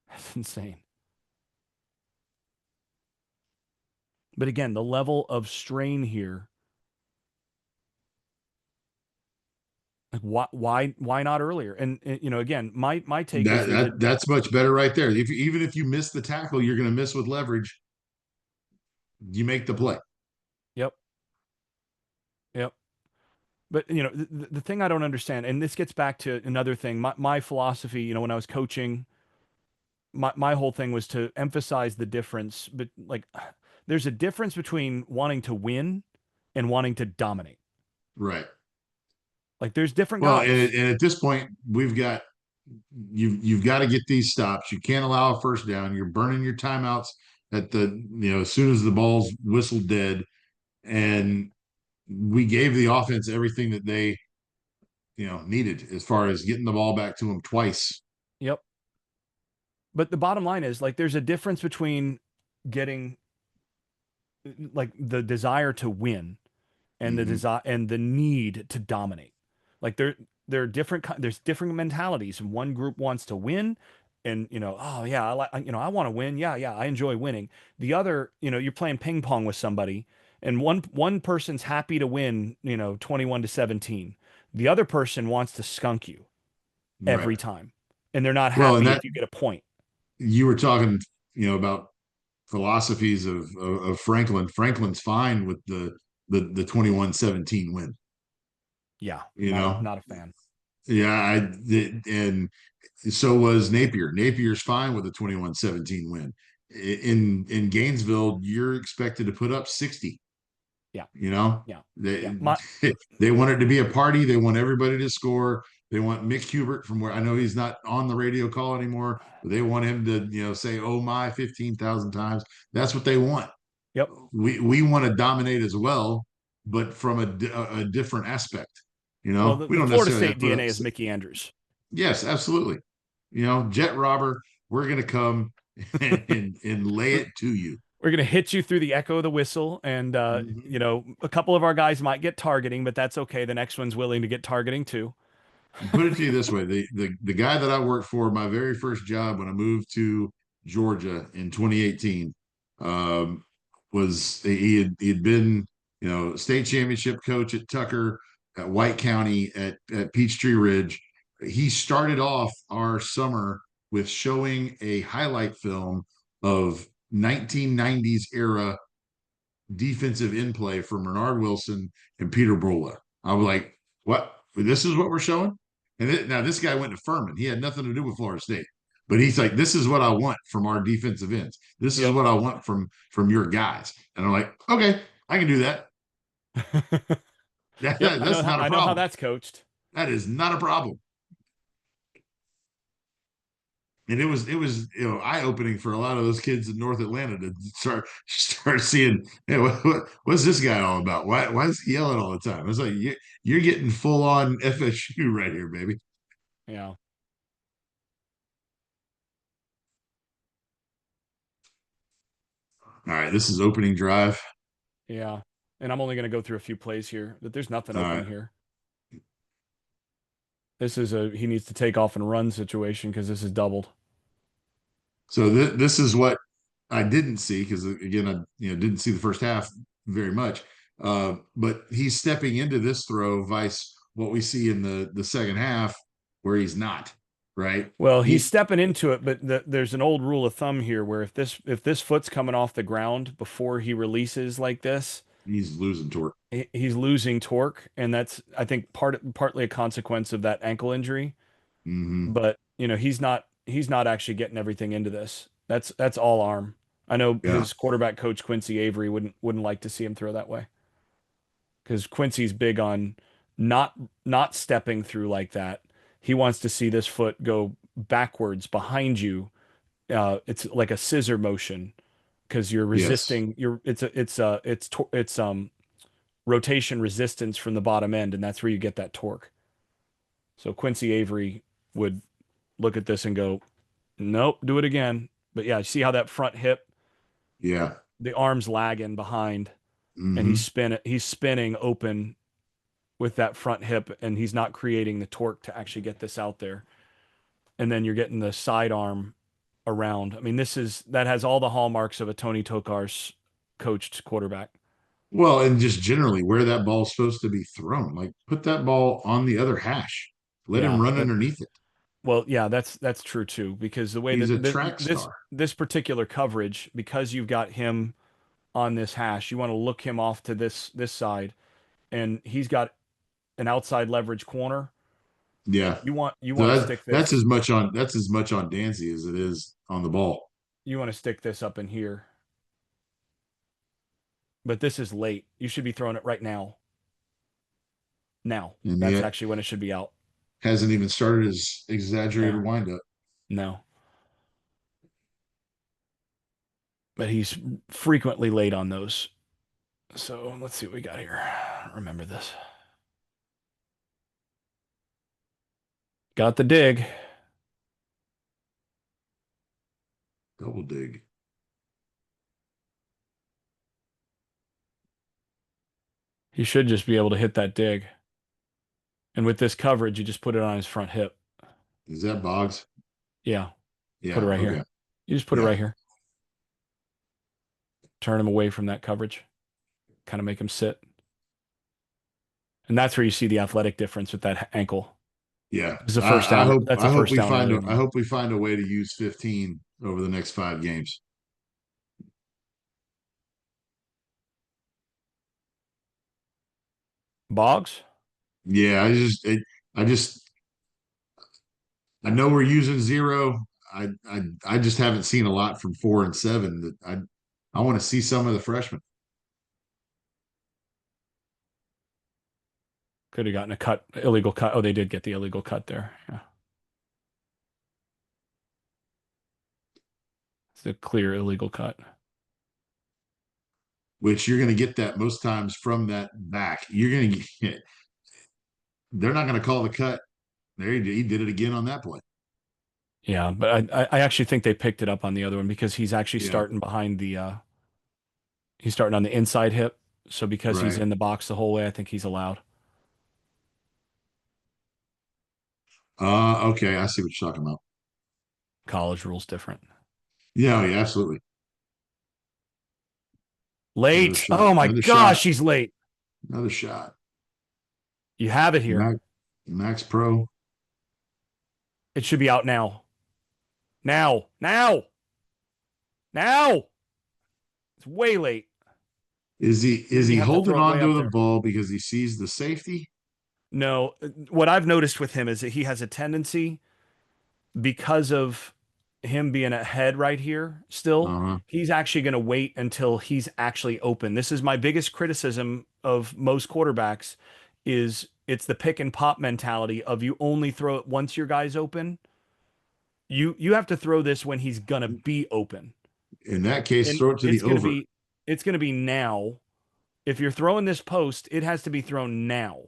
Speaker 1: That's insane. But again, the level of strain here, like why not earlier? And you know, again, my take is there's a
Speaker 2: That's much better right there. If even if you miss the tackle, you're going to miss with leverage. You make the play.
Speaker 1: yep, yep. But you know, the thing I don't understand, and this gets back to another thing, my philosophy, you know, when I was coaching, my whole thing was to emphasize the difference, but like there's a difference between wanting to win and wanting to dominate.
Speaker 2: Right.
Speaker 1: Like there's different
Speaker 2: Well,
Speaker 1: guys.
Speaker 2: and at this point, we've got you've got to get these stops. You can't allow a first down. You're burning your timeouts at the as soon as the ball's whistled dead. And we gave the offense everything that they needed as far as getting the ball back to them twice.
Speaker 1: Yep. But the bottom line is like there's a difference between getting like the desire to win and the
Speaker 2: Mm-hmm.
Speaker 1: desire and the need to dominate. Like there are there's different mentalities. One group wants to win, and you know, oh yeah, I like I want to win. Yeah, yeah, I enjoy winning. The other, you know, you're playing ping pong with somebody, and one person's happy to win, you know, 21-17. The other person wants to skunk you
Speaker 2: Right.
Speaker 1: every time, and they're not
Speaker 2: Well, and
Speaker 1: happy
Speaker 2: that
Speaker 1: if you get a point.
Speaker 2: you were talking, about philosophies of Franklin. Franklin's fine with the 21-17 win.
Speaker 1: Yeah,
Speaker 2: You know,
Speaker 1: not a fan.
Speaker 2: yeah, and so was Napier. Napier's fine with a 21-17 win. In Gainesville, you're expected to put up 60.
Speaker 1: Yeah,
Speaker 2: You know,
Speaker 1: yeah, yeah.
Speaker 2: they they want it to be a party. They want everybody to score. They want Mick Hubert, from where I know he's not on the radio call anymore, but they want him to say "oh my" 15,000 times. That's what they want.
Speaker 1: Yep.
Speaker 2: We want to dominate as well, but from a different aspect.
Speaker 1: Well,
Speaker 2: We
Speaker 1: the
Speaker 2: don't
Speaker 1: Florida
Speaker 2: necessarily have
Speaker 1: State
Speaker 2: to put up.
Speaker 1: DNA is Mickey Andrews.
Speaker 2: Yes, absolutely. Jet robber, we're gonna come and lay
Speaker 1: We're,
Speaker 2: it to you.
Speaker 1: we're gonna hit you through the echo of the whistle, and
Speaker 2: Mhm.
Speaker 1: you know, a couple of our guys might get targeting, but that's okay. The next one's willing to get targeting too.
Speaker 2: Put it to you this way: the guy that I worked for, my very first job when I moved to Georgia in 2018, um, was he had been state championship coach at Tucker, at White County, at Peachtree Ridge. He started off our summer with showing a highlight film of 1990s era defensive in play from Bernard Wilson and Peter Brola. I was like, what? This is what we're showing? And now this guy went to Furman. He had nothing to do with Florida State. But he's like, this is what I want from our defensive ends. This is
Speaker 1: Yep.
Speaker 2: what I want from your guys. And I'm like, okay, I can do that.
Speaker 1: Yep.
Speaker 2: That's not a
Speaker 1: I know how
Speaker 2: problem.
Speaker 1: that's coached.
Speaker 2: That is not a problem. And it was eye opening for a lot of those kids in North Atlanta to start seeing, hey, what's this guy all about? Why is he yelling all the time? I was like, you're getting full on FSU right here, baby.
Speaker 1: Yeah.
Speaker 2: All right, this is opening drive.
Speaker 1: Yeah. And I'm only gonna go through a few plays here, but there's nothing
Speaker 2: All
Speaker 1: open
Speaker 2: right,
Speaker 1: here. This is a he needs to take off and run situation because this is doubled.
Speaker 2: so this is what I didn't see, because again, I didn't see the first half very much. But he's stepping into this throw, vice what we see in the second half, where he's not. right?
Speaker 1: Well, he's
Speaker 2: He
Speaker 1: stepping into it, but there's an old rule of thumb here where if this foot's coming off the ground before he releases like this,
Speaker 2: he's losing torque.
Speaker 1: he's losing torque, and that's I think partly a consequence of that ankle injury.
Speaker 2: Hmm.
Speaker 1: But he's not actually getting everything into this. That's all arm. I know
Speaker 2: Yeah.
Speaker 1: his quarterback coach Quincy Avery wouldn't like to see him throw that way because Quincy's big on not not stepping through like that. He wants to see this foot go backwards behind you. It's like a scissor motion because you're
Speaker 2: Yes.
Speaker 1: resisting. It's rotation resistance from the bottom end, and that's where you get that torque. So Quincy Avery would look at this and go, "Nope, do it again." But yeah, see how that front hip,
Speaker 2: Yeah.
Speaker 1: the arm's lagging behind, and
Speaker 2: Hmm.
Speaker 1: he's spinning open with that front hip, and he's not creating the torque to actually get this out there. And then you're getting the side arm around. I mean, that has all the hallmarks of a Tony Tokar's coached quarterback.
Speaker 2: Well, and just generally where that ball's supposed to be thrown, like put that ball on the other hash, let him
Speaker 1: Yeah,
Speaker 2: run underneath it.
Speaker 1: well, yeah, that's true too, because the way
Speaker 2: He's
Speaker 1: that
Speaker 2: a track
Speaker 1: this
Speaker 2: star.
Speaker 1: this particular coverage, because you've got him on this hash, you want to look him off to this side, and he's got an outside leverage corner.
Speaker 2: Yeah.
Speaker 1: You
Speaker 2: So
Speaker 1: want to stick
Speaker 2: that's
Speaker 1: this
Speaker 2: as much on Dancy as it is on the ball.
Speaker 1: you want to stick this up in here, but this is late. You should be throwing it right now. Now,
Speaker 2: And
Speaker 1: that's
Speaker 2: yet
Speaker 1: actually when it should be out.
Speaker 2: hasn't even started his exaggerated
Speaker 1: Yeah,
Speaker 2: windup.
Speaker 1: no, but he's frequently late on those. So let's see what we got here. Remember this. Got the dig.
Speaker 2: Double dig.
Speaker 1: He should just be able to hit that dig. And with this coverage, you just put it on his front hip.
Speaker 2: Is that Boggs?
Speaker 1: Yeah, put it
Speaker 2: Yeah.
Speaker 1: right
Speaker 2: Okay.
Speaker 1: here. You just put it
Speaker 2: Yeah.
Speaker 1: right here. Turn him away from that coverage. Kind of make him sit. And that's where you see the athletic difference with that ankle.
Speaker 2: Yeah.
Speaker 1: This is a first down. That's a first down early
Speaker 2: I
Speaker 1: now.
Speaker 2: hope we find a way to use 15 over the next 5 games.
Speaker 1: Boggs?
Speaker 2: Yeah, I just I know we're using zero. I just haven't seen a lot from 4 and 7 that I want to see some of the freshmen.
Speaker 1: Could have gotten a cut, illegal cut. Oh, they did get the illegal cut there. Yeah. It's a clear illegal cut.
Speaker 2: Which you're going to get that most times from that back. You're going to get, they're not going to call the cut. There he did it again on that play.
Speaker 1: Yeah, but I actually think they picked it up on the other one because he's actually
Speaker 2: Yeah,
Speaker 1: starting behind he's starting on the inside hip. So because he's
Speaker 2: right.
Speaker 1: in the box the whole way, I think he's allowed.
Speaker 2: Okay, I see what you're talking about.
Speaker 1: College rules different.
Speaker 2: Yeah, yeah, absolutely. Another
Speaker 1: Late.
Speaker 2: shot.
Speaker 1: Oh my
Speaker 2: Another shot.
Speaker 1: gosh, he's late.
Speaker 2: Another shot.
Speaker 1: You have it here.
Speaker 2: Max Pro.
Speaker 1: It should be out now. Now. Now. Now. It's way late.
Speaker 2: Is
Speaker 1: Didn't
Speaker 2: he
Speaker 1: you have to
Speaker 2: holding
Speaker 1: throw it
Speaker 2: on
Speaker 1: way
Speaker 2: to
Speaker 1: up
Speaker 2: the
Speaker 1: there?
Speaker 2: ball because he sees the safety?
Speaker 1: No. What I've noticed with him is that he has a tendency because of him being ahead right here still,
Speaker 2: Uh-huh.
Speaker 1: he's actually going to wait until he's actually open. This is my biggest criticism of most quarterbacks is it's the pick and pop mentality of you only throw it once your guy's open. You have to throw this when he's going to be open.
Speaker 2: In that case,
Speaker 1: And
Speaker 2: throw it to the over.
Speaker 1: it's going to be now. If you're throwing this post, it has to be thrown now.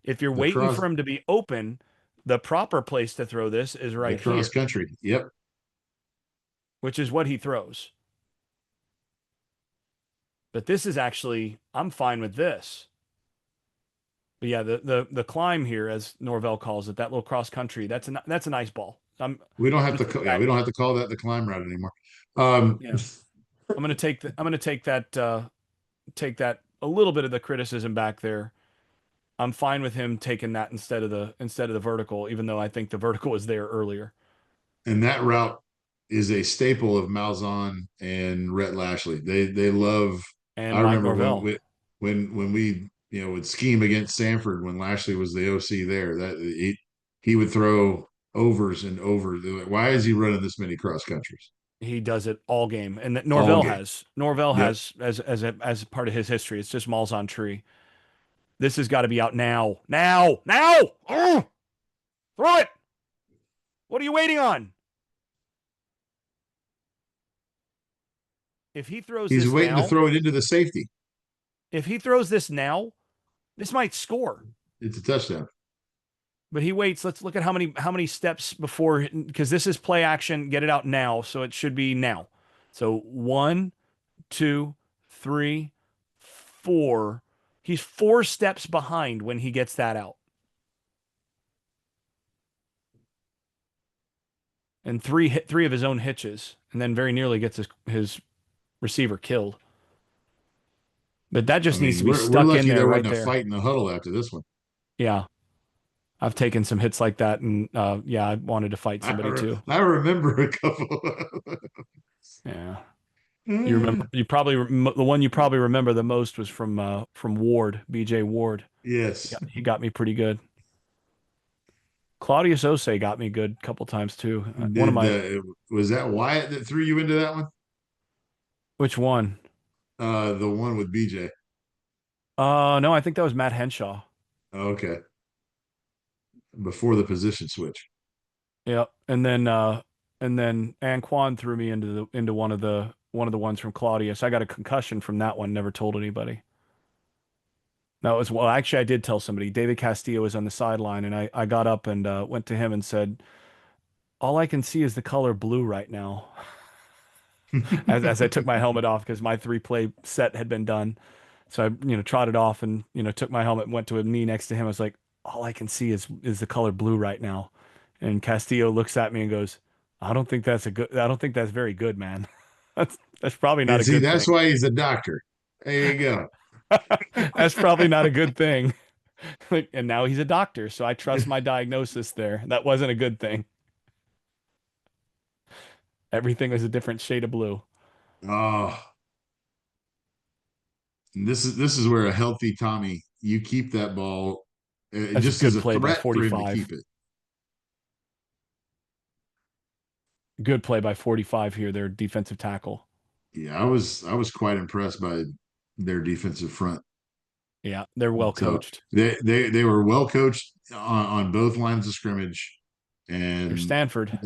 Speaker 1: If you're
Speaker 2: The
Speaker 1: waiting
Speaker 2: cross
Speaker 1: for him to be open, the proper place to throw this is
Speaker 2: the
Speaker 1: right
Speaker 2: cross
Speaker 1: here,
Speaker 2: country. Yep.
Speaker 1: which is what he throws. But this is actually, I'm fine with this. But yeah, the climb here, as Norvell calls it, that little cross country, that's a nice ball.
Speaker 2: We don't
Speaker 1: I'm
Speaker 2: have
Speaker 1: gonna
Speaker 2: to
Speaker 1: take
Speaker 2: yeah,
Speaker 1: that.
Speaker 2: we don't have to call that the climb route anymore. Um
Speaker 1: Yeah, I'm gonna take that a little bit of the criticism back there. I'm fine with him taking that instead of the vertical, even though I think the vertical was there earlier.
Speaker 2: And that route is a staple of Malzahn and Rhett Lashley. They love.
Speaker 1: And
Speaker 2: I
Speaker 1: Mike
Speaker 2: remember
Speaker 1: Norvell,
Speaker 2: when we would scheme against Stanford when Lashley was the OC there. That he would throw overs and overs. They're like, why is he running this many cross countries
Speaker 1: he does it all game, and that
Speaker 2: all
Speaker 1: Norvell
Speaker 2: game?
Speaker 1: has Norvell
Speaker 2: Yep.
Speaker 1: has as part of his history. It's just Malls on tree. This has got to be out now, now, now. Oh, throw it. What are you waiting on? If he throws
Speaker 2: He's
Speaker 1: this
Speaker 2: waiting to
Speaker 1: now,
Speaker 2: throw it into the safety.
Speaker 1: if he throws this now, this might score.
Speaker 2: It's a touchdown.
Speaker 1: But he waits. Let's look at how many steps before, because this is play action. Get it out now, so it should be now. So 1, 2, 3, 4. He's 4 steps behind when he gets that out, and three of his own hitches, and then very nearly gets his receiver killed. But that
Speaker 2: I
Speaker 1: just needs to
Speaker 2: mean,
Speaker 1: be
Speaker 2: we're
Speaker 1: stuck in
Speaker 2: lucky
Speaker 1: there
Speaker 2: there
Speaker 1: right
Speaker 2: wasn't a
Speaker 1: there.
Speaker 2: fight in the huddle after this one.
Speaker 1: Yeah, I've taken some hits like that, and yeah, I wanted to fight somebody too.
Speaker 2: I remember a couple.
Speaker 1: Yeah. You remember? You probably the one you probably remember the most was from Ward, BJ Ward.
Speaker 2: Yes.
Speaker 1: He got me pretty good. Claudius Ose got me good a couple times too. One of
Speaker 2: Did
Speaker 1: my
Speaker 2: was that Wyatt that threw you into that one?
Speaker 1: which one?
Speaker 2: The one with BJ.
Speaker 1: No, I think that was Matt Henshaw.
Speaker 2: Okay. Before the position switch.
Speaker 1: Yep. And then Anquan threw me into one of the ones from Claudius. I got a concussion from that one. Never told anybody. That was well. Actually, I did tell somebody. David Castillo was on the sideline, and I got up and went to him and said, "All I can see is the color blue right now." As I took my helmet off because my 3 play set had been done. So I, trotted off and, took my helmet and went to a knee next to him. I was like, all I can see is the color blue right now. And Castillo looks at me and goes, I don't think that's very good, man. That's probably not
Speaker 2: And
Speaker 1: a
Speaker 2: see,
Speaker 1: good
Speaker 2: that's
Speaker 1: thing.
Speaker 2: why he's a doctor. There you go.
Speaker 1: That's probably not a good thing. And now he's a doctor, so I trust my diagnosis there. That wasn't a good thing. Everything was a different shade of blue.
Speaker 2: Oh, this is where a healthy Tommy, you keep that ball
Speaker 1: That's a
Speaker 2: just as
Speaker 1: good
Speaker 2: a
Speaker 1: play by
Speaker 2: threat for him to
Speaker 1: 45.
Speaker 2: keep it.
Speaker 1: Good play by 45 here, their defensive tackle.
Speaker 2: Yeah, I was quite impressed by their defensive front.
Speaker 1: Yeah, they're well
Speaker 2: So
Speaker 1: coached.
Speaker 2: they were well coached on both lines of scrimmage,
Speaker 1: They're
Speaker 2: and
Speaker 1: Stanford.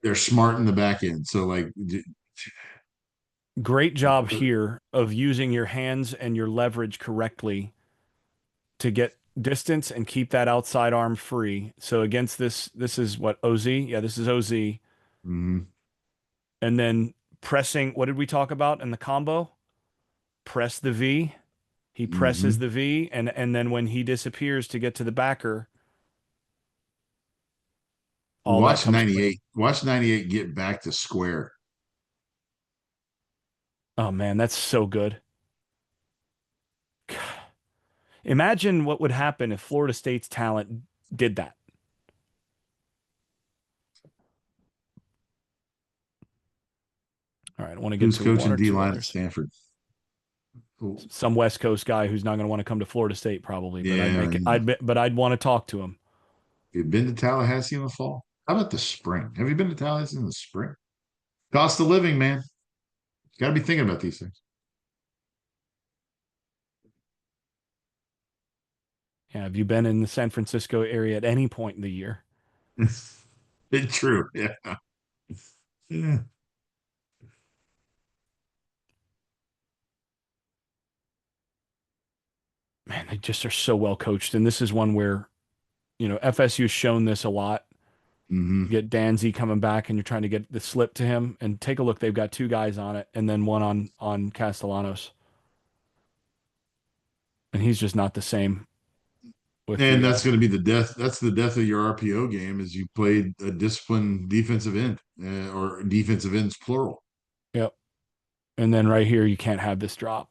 Speaker 2: they're smart in the back end. So like,
Speaker 1: Great job here of using your hands and your leverage correctly to get distance and keep that outside arm free. So against this is what OZ? Yeah, this is OZ.
Speaker 2: mhm,
Speaker 1: And then pressing, what did we talk about in the combo? Press the V. He presses
Speaker 2: mhm.
Speaker 1: the V, and then when he disappears to get to the backer, all that
Speaker 2: Watch
Speaker 1: comes clean.
Speaker 2: 98. Watch 98 get back to square.
Speaker 1: Oh man, that's so good. Imagine what would happen if Florida State's talent did that. All right, I want to get
Speaker 2: Who's
Speaker 1: to one
Speaker 2: coaching
Speaker 1: or
Speaker 2: D
Speaker 1: two
Speaker 2: line at
Speaker 1: others.
Speaker 2: Stanford? Cool.
Speaker 1: Some West Coast guy who's not going to want to come to Florida State probably, but I'd
Speaker 2: Yeah,
Speaker 1: make it. I'd want to talk to him.
Speaker 2: you've been to Tallahassee in the fall. How about the spring? Have you been to Tallahassee in the spring? Cost of living, man. You got to be thinking about these things.
Speaker 1: Yeah, have you been in the San Francisco area at any point in the year?
Speaker 2: It's true. Yeah. Yeah.
Speaker 1: Man, they just are so well coached, and this is one where FSU's shown this a lot.
Speaker 2: Hmm.
Speaker 1: You get Danzy coming back, and you're trying to get the slip to him, and take a look. They've got 2 guys on it, and then one on Castellanos, and he's just not the same with
Speaker 2: And
Speaker 1: the.
Speaker 2: that's going to be the death. That's the death of your RPO game is you played a disciplined defensive end or defensive ends plural.
Speaker 1: Yep. And then right here, you can't have this drop.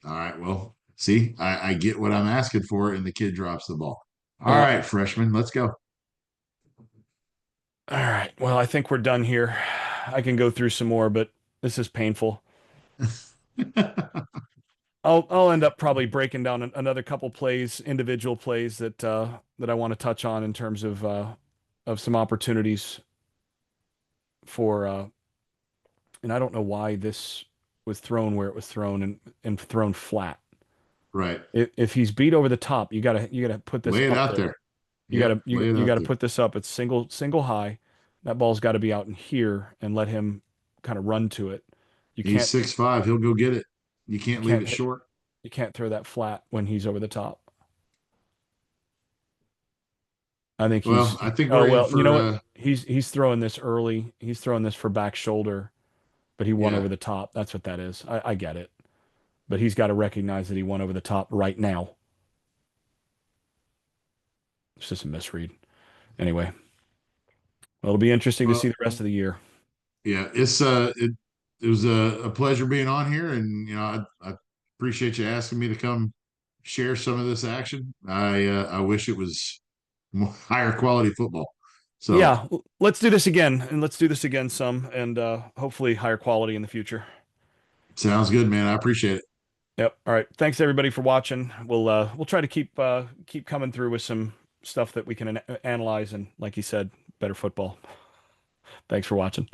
Speaker 2: All right. Well, see, I get what I'm asking for, and the kid drops the ball. All
Speaker 1: Yeah.
Speaker 2: right, freshman, let's go.
Speaker 1: All right. Well, I think we're done here. I can go through some more, but this is painful. I'll end up probably breaking down another couple plays, individual plays that I want to touch on in terms of some opportunities for and I don't know why this was thrown where it was thrown and thrown flat.
Speaker 2: Right.
Speaker 1: If he's beat over the top, you gotta put this
Speaker 2: Lay it
Speaker 1: up
Speaker 2: out
Speaker 1: there.
Speaker 2: there.
Speaker 1: You
Speaker 2: Yep.
Speaker 1: gotta you
Speaker 2: Lay it
Speaker 1: you
Speaker 2: out
Speaker 1: gotta
Speaker 2: there.
Speaker 1: put this up. It's single high. That ball's got to be out in here and let him kind of run to it. You
Speaker 2: He's
Speaker 1: can't
Speaker 2: 6'5". He'll go get it. You
Speaker 1: you
Speaker 2: can't leave
Speaker 1: can't
Speaker 2: it
Speaker 1: hit
Speaker 2: short.
Speaker 1: you can't throw that flat when he's over the top. I think
Speaker 2: Well, I think
Speaker 1: oh
Speaker 2: we're in
Speaker 1: well, you know
Speaker 2: for
Speaker 1: what? He's throwing this early. He's throwing this for back shoulder, but he won
Speaker 2: yeah.
Speaker 1: over the top. That's what that is. I get it. But he's got to recognize that he won over the top right now. It's just a misread. Anyway, well, it'll be interesting to see
Speaker 2: Well,
Speaker 1: the rest of the year.
Speaker 2: yeah, it was a pleasure being on here, and I appreciate you asking me to come share some of this action. I wish it was more higher quality football. So
Speaker 1: Yeah, let's do this again, and let's do this again some, and hopefully higher quality in the future.
Speaker 2: sounds good, man. I appreciate it.
Speaker 1: Yep. All right. Thanks everybody for watching. We'll try to keep coming through with some stuff that we can analyze and, like you said, better football. Thanks for watching.